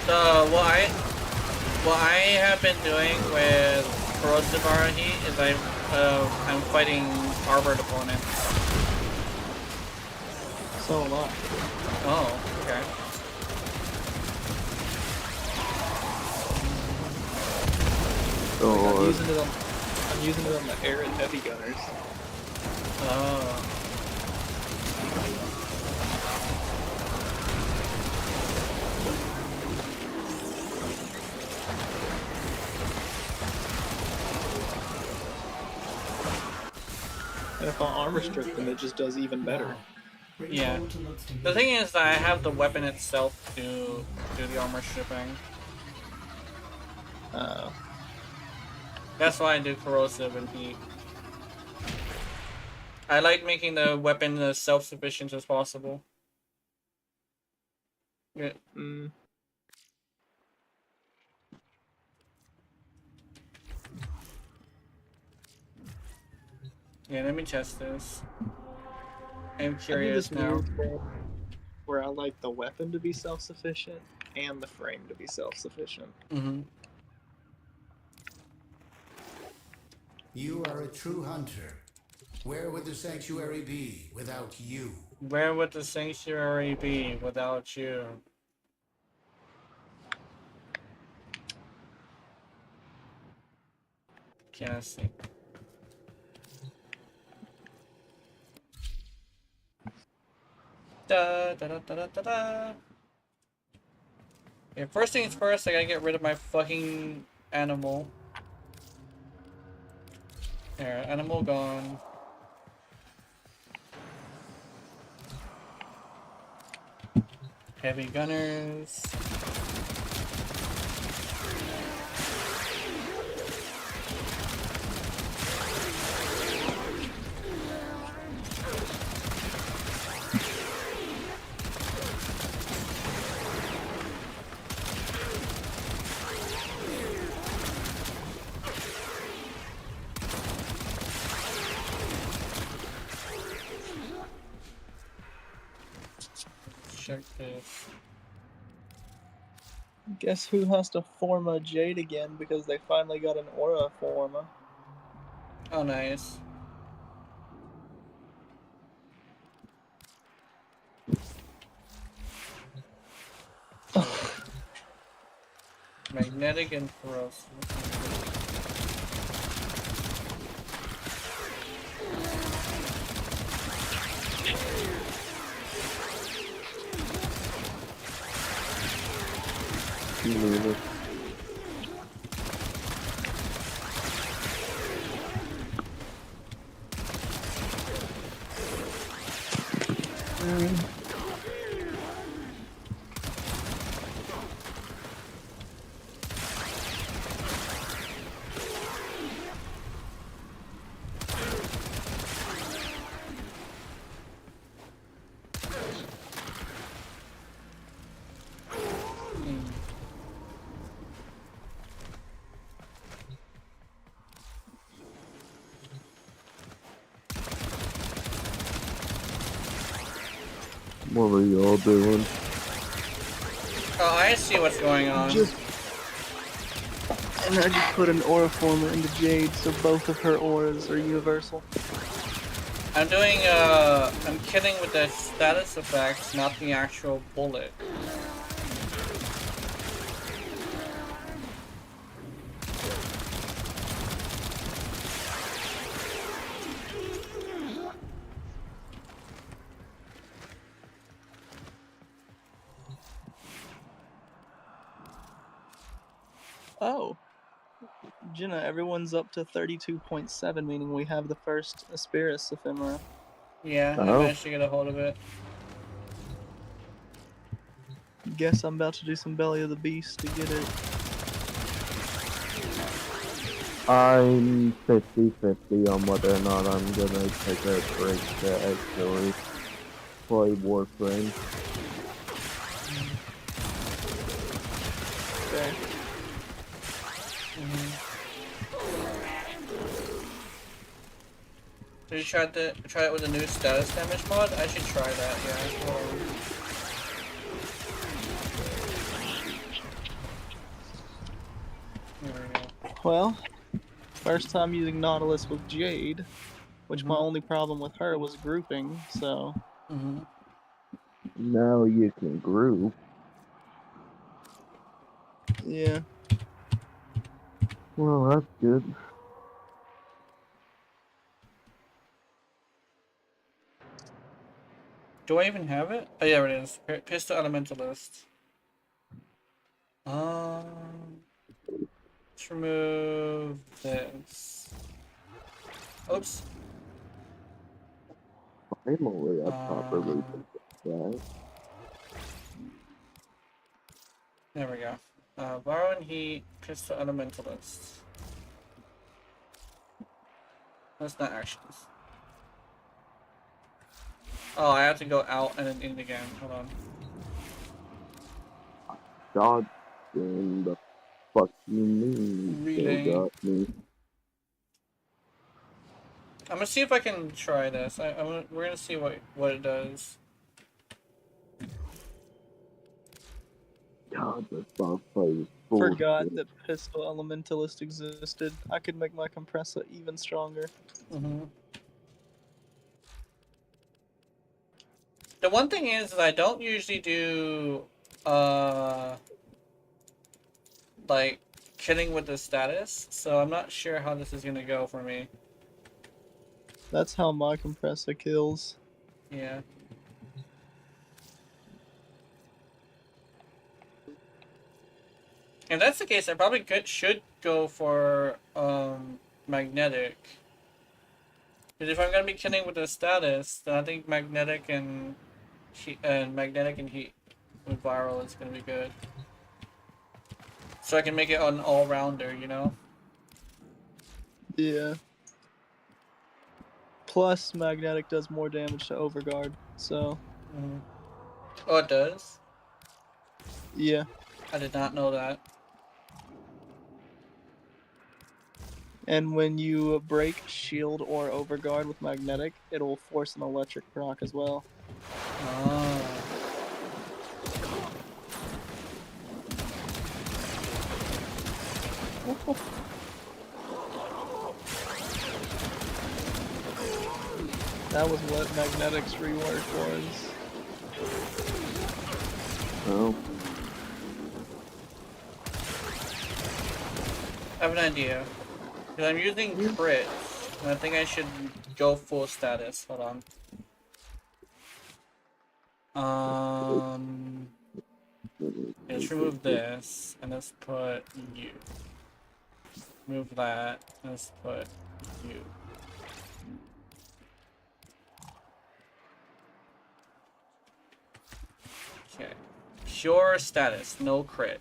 So what I have been doing with corrosive viral heat is I'm fighting armored opponents. So am I. Oh, okay. Like, I'm using it on the air and heavy gunners. Oh. And if I armor strip them, it just does even better. Yeah. The thing is that I have the weapon itself to do the armor stripping. That's why I do corrosive and heat. I like making the weapon as self-sufficient as possible. Yeah. Yeah, let me test this. I'm curious now. Weird thing where I like the weapon to be self-sufficient and the frame to be self-sufficient. Mm-hmm. You are a true hunter. Where would the sanctuary be without you? Where would the sanctuary be without you? Can I see? Da da da da da da da. Okay, first things first, I gotta get rid of my fucking animal. There, animal gone. Heavy gunners. Check this. Guess who has to form a Jade again because they finally got an Aura forma? Oh, nice. Magnetic and corrosive. What were you all doing? Oh, I see what's going on. And I just put an aura former into Jade, so both of her auras are universal. I'm killing with the status effects, not the actual bullet. Oh. Jenna, everyone's up to 32.7, meaning we have the first Aspirus ephemera. Yeah, I managed to get a hold of it. Guess I'm about to do some Belly of the Beast to get it. I'm 50-50 on whether or not I'm gonna take a break to actually play Warframe. Okay. Did you try it with the new status damage mod? I should try that, yeah. There we go. Well, first time using Nautilus with Jade, which my only problem with her was grouping, so... Now you can group. Yeah. Well, that's good. Do I even have it? Oh, yeah, it is. Pistol Elementalist. Let's remove this. Oops. Finally, I properly did that. There we go. Borrow and Heat, Pistol Elementalist. That's not actions. Oh, I have to go out and then in again. Hold on. God damn, the fuck you mean you still got me? I'm gonna see if I can try this. We're gonna see what it does. God, this boss fight is bullshit. Forgot that Pistol Elementalist existed. I could make my compressor even stronger. The one thing is I don't usually do like killing with the status, so I'm not sure how this is gonna go for me. That's how my compressor kills. Yeah. If that's the case, I probably should go for magnetic. Because if I'm gonna be killing with the status, then I think magnetic and heat with viral is gonna be good. So I can make it an all-rounder, you know? Yeah. Plus, magnetic does more damage to Overguard, so... Oh, it does? Yeah. I did not know that. And when you break shield or Overguard with magnetic, it'll force an electric proc as well. That was what magnetic's rework was. Oh. I have an idea. Because I'm using crit, and I think I should go full status. Hold on. Let's remove this, and let's put you. Move that, let's put you. Okay. Pure status, no crit.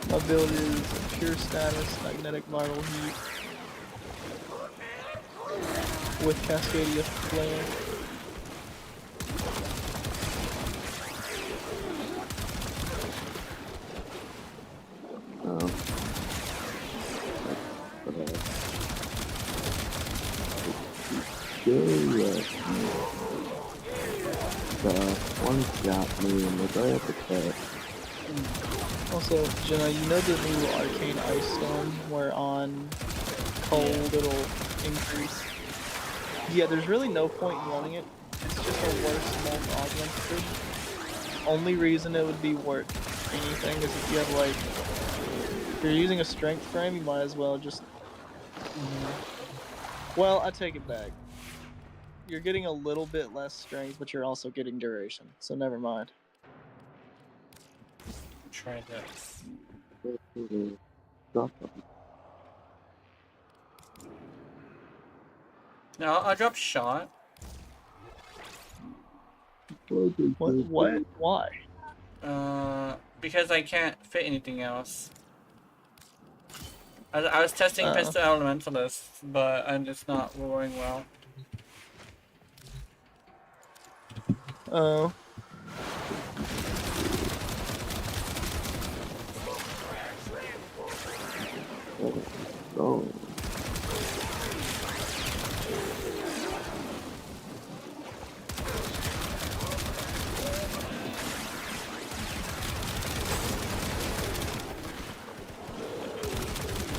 My ability is pure status, magnetic viral heat. With Cascadia Flare. Yeah. One shot me in the guy at the cat. Also, Jenna, you know the new Arcane Ice Storm where on cold it'll increase? Yeah, there's really no point in running it. It's just a worse monk augmented. Only reason it would be worth anything is if you have like, if you're using a strength frame, you might as well just. Well, I take it back. You're getting a little bit less strength, but you're also getting duration, so never mind. Try this. No, I'll drop shot. What? Why? Because I can't fit anything else. I was testing Pistol Elementalist, but it's not rolling well. Oh. Oh.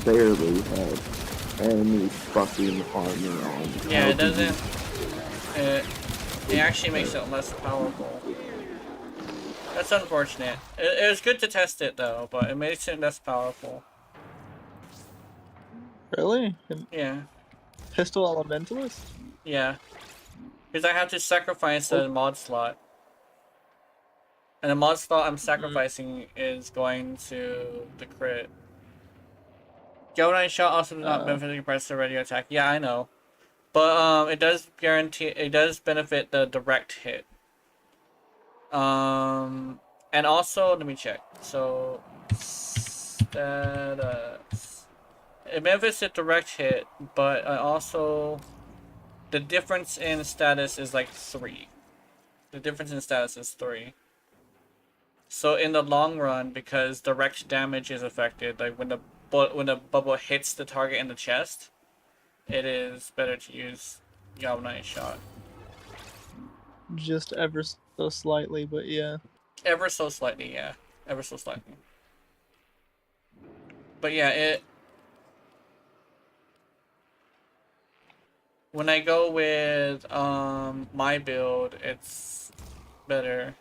Barely have any fucking armor on. Yeah, it doesn't. It actually makes it less powerful. That's unfortunate. It was good to test it though, but it makes it less powerful. Really? Yeah. Pistol Elementalist? Yeah. Because I have to sacrifice a mod slot. And the mod slot I'm sacrificing is going to the crit. Galvanized shot also does not benefit the compressor radio attack. Yeah, I know. But it does benefit the direct hit. And also, let me check. So status. It benefits the direct hit, but also the difference in status is like 3. The difference in status is 3. So in the long run, because direct damage is affected, like when the bubble hits the target in the chest, it is better to use Galvanized Shot. Just ever so slightly, but yeah. Ever so slightly, yeah. Ever so slightly. But yeah, when I go with my build, it's better.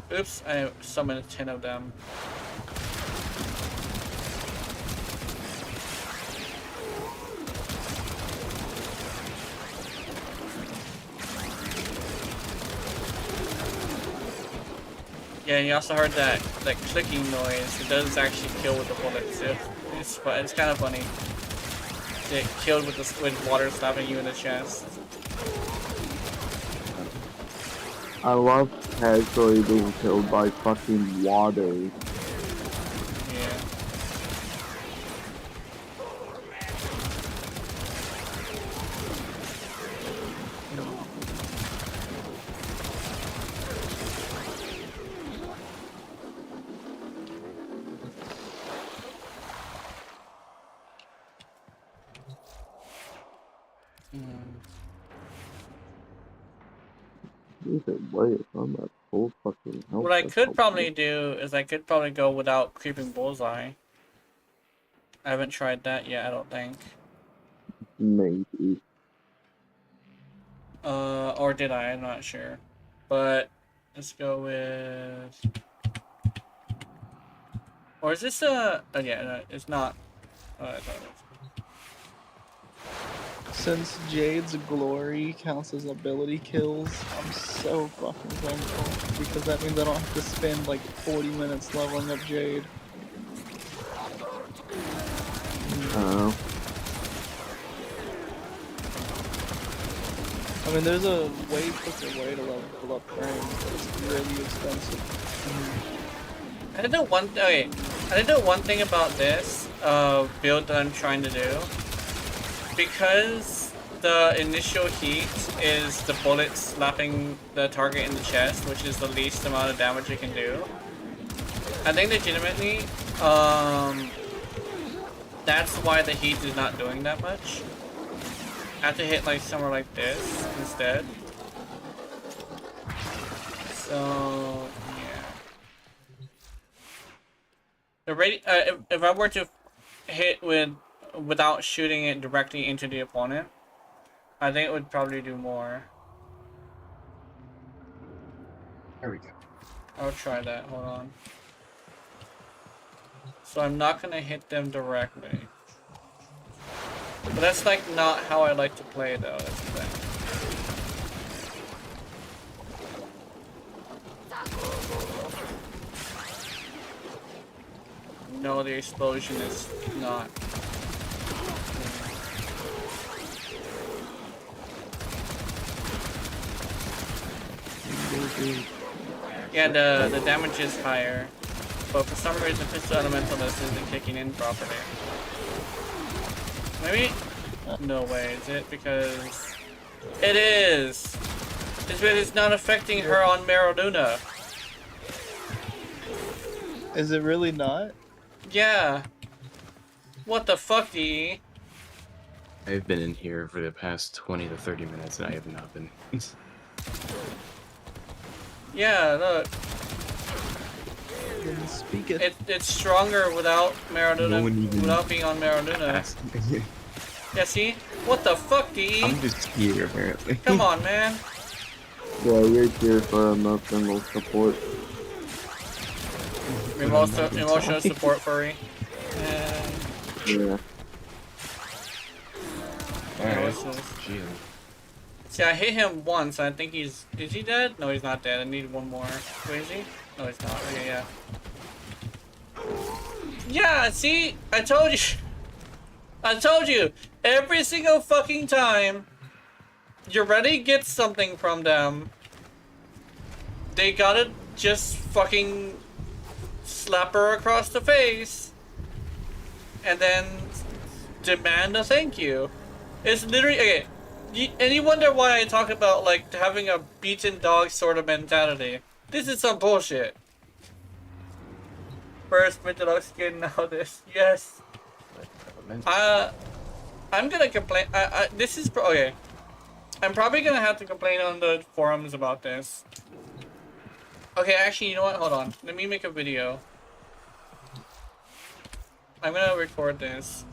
Oops, I summoned 10 of them. Yeah, and you also heard that clicking noise. It does actually kill with the bullets. It's kind of funny. It killed with water slapping you in the chest. I love casually being killed by fucking water. Yeah. Either way, if I'm at full fucking health. What I could probably do is I could probably go without creeping bullseye. I haven't tried that yet, I don't think. Maybe. Or did I? I'm not sure. But let's go with. Or is this a? Oh yeah, no, it's not. I thought it was. Since Jade's glory counts as ability kills, I'm so fucking thankful because that means I don't have to spend like 40 minutes leveling up Jade. Oh. I mean, there's a way quicker way to level up frames, but it's really expensive. I did know one. Okay, I did know one thing about this build that I'm trying to do. Because the initial heat is the bullet slapping the target in the chest, which is the least amount of damage it can do. I think legitimately, that's why the heat is not doing that much. I have to hit like somewhere like this instead. So yeah. If I were to hit without shooting it directly into the opponent, I think it would probably do more. There we go. I'll try that. Hold on. So I'm not gonna hit them directly. But that's like not how I like to play though. That's the thing. No, the explosion is not. Yeah, the damage is higher, but for some reason Pistol Elementalist isn't kicking in properly. Maybe? No way, is it? Because it is! It's because it's not affecting her on Maraduna. Is it really not? Yeah. What the fuck, DE? I've been in here for the past 20 to 30 minutes and I have not been. Yeah, look. It's stronger without Maraduna, without being on Maraduna. Yeah, see? What the fuck, DE? I'm just here, apparently. Come on, man. Yeah, you're here for emotional support. Emotional support furry. Yeah. Alright. See, I hit him once. I think is he dead? No, he's not dead. I need one more. Wait, is he? No, he's not. Okay, yeah. Yeah, see? I told you. I told you. Every single fucking time you're ready to get something from them, they gotta just fucking slap her across the face and then demand a thank you. It's literally, okay, and you wonder why I talk about like having a beaten dog sort of mentality. This is some bullshit. First Mytholox skin, now this. Yes. I'm gonna complain. This is okay. I'm probably gonna have to complain on the forums about this. Okay, actually, you know what? Hold on. Let me make a video. I'm gonna record this.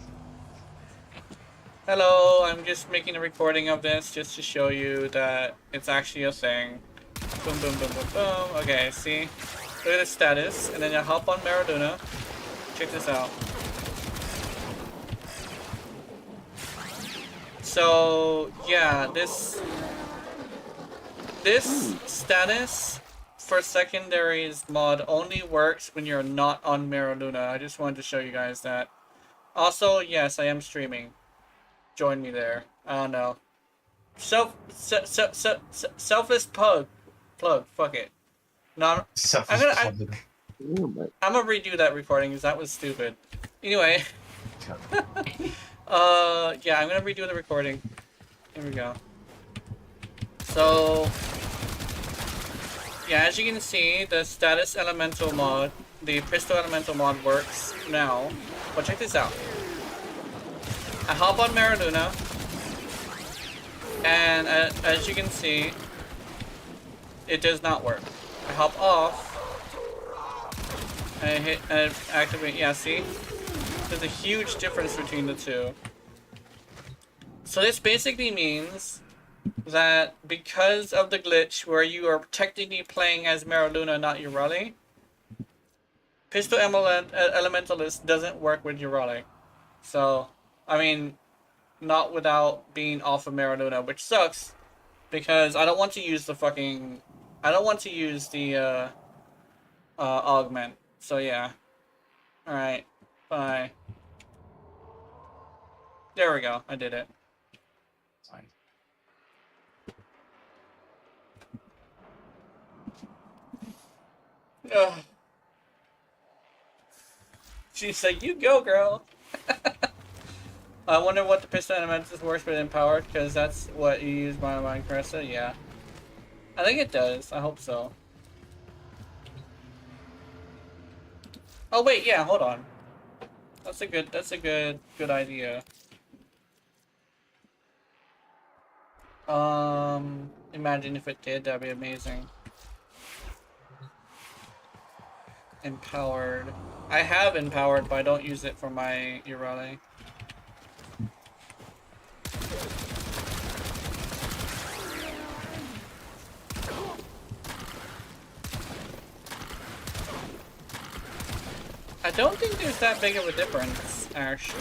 Hello, I'm just making a recording of this just to show you that it's actually a thing. Boom, boom, boom, boom, boom. Okay, see? Look at the status, and then you hop on Maraduna. Check this out. So, yeah, this status for secondaries mod only works when you're not on Maraduna. I just wanted to show you guys that. Also, yes, I am streaming. Join me there. I don't know. Selfless plug. Fuck it. No, I'm gonna redo that recording because that was stupid. Anyway. Yeah, I'm gonna redo the recording. Here we go. So, yeah, as you can see, the status elemental mod, the pistol elemental mod works now. But check this out. I hop on Maraduna, and as you can see, it does not work. I hop off, and I hit and activate. Yeah, see? There's a huge difference between the two. So this basically means that because of the glitch where you are technically playing as Maraduna, not Urali, Pistol Elementalist doesn't work with Urali. So, I mean, not without being off of Maraduna, which sucks because I don't want to use the fucking... I don't want to use the augment. So yeah. Alright. Bye. There we go. I did it. Fine. Ugh. She's like, you go, girl. I wonder what the piston elementus works with empowered, because that's what you use by Krita. Yeah. I think it does. I hope so. Oh wait, yeah, hold on. That's a good idea. Imagine if it did, that'd be amazing. Empowered. I have empowered, but I don't use it for my Urale. I don't think there's that big of a difference, actually.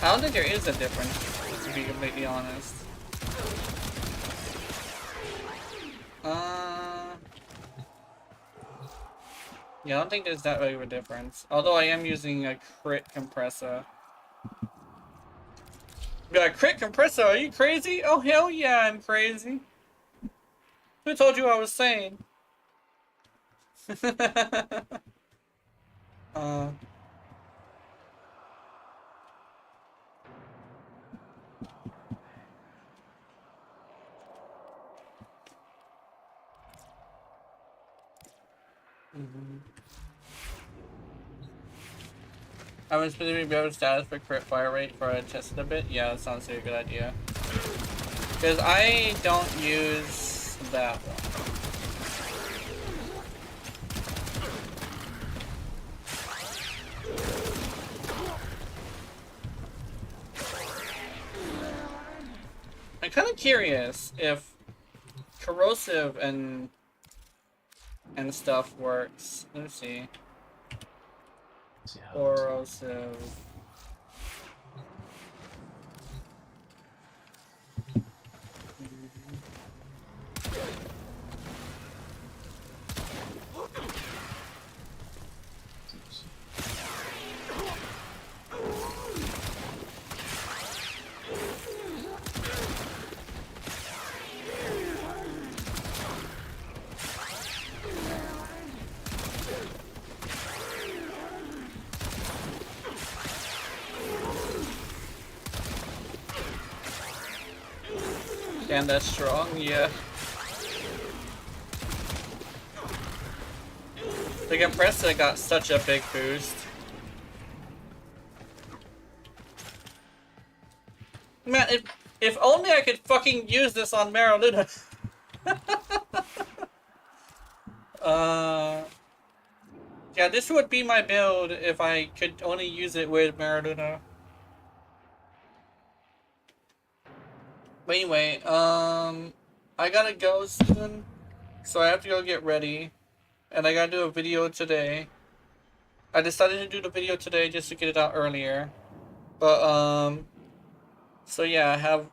I don't think there is a difference, to be completely honest. Yeah, I don't think there's that big of a difference. Although I am using a crit compressor. Got a crit compressor? Are you crazy? Oh hell yeah, I'm crazy. Who told you I was sane? I was specifically better status for crit fire rate for a tested a bit. Yeah, that sounds like a good idea. Because I don't use that one. I'm kind of curious if corrosive and stuff works. Let's see. Corrosive. Damn, that's strong, yeah. The compressor got such a big boost. Man, if only I could fucking use this on Maraluna. Yeah, this would be my build if I could only use it with Maraluna. But anyway, I gotta go soon, so I have to go get ready, and I gotta do a video today. I decided to do the video today just to get it out earlier, but so yeah, I have,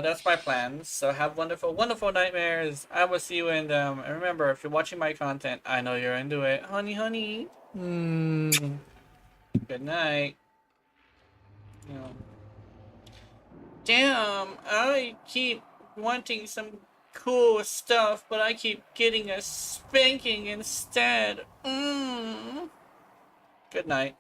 that's my plans. So have wonderful, wonderful nightmares. I will see you in them. And remember, if you're watching my content, I know you're into it, honey, honey. Good night. Yeah. Damn, I keep wanting some cool stuff, but I keep getting a spanking instead. Good night.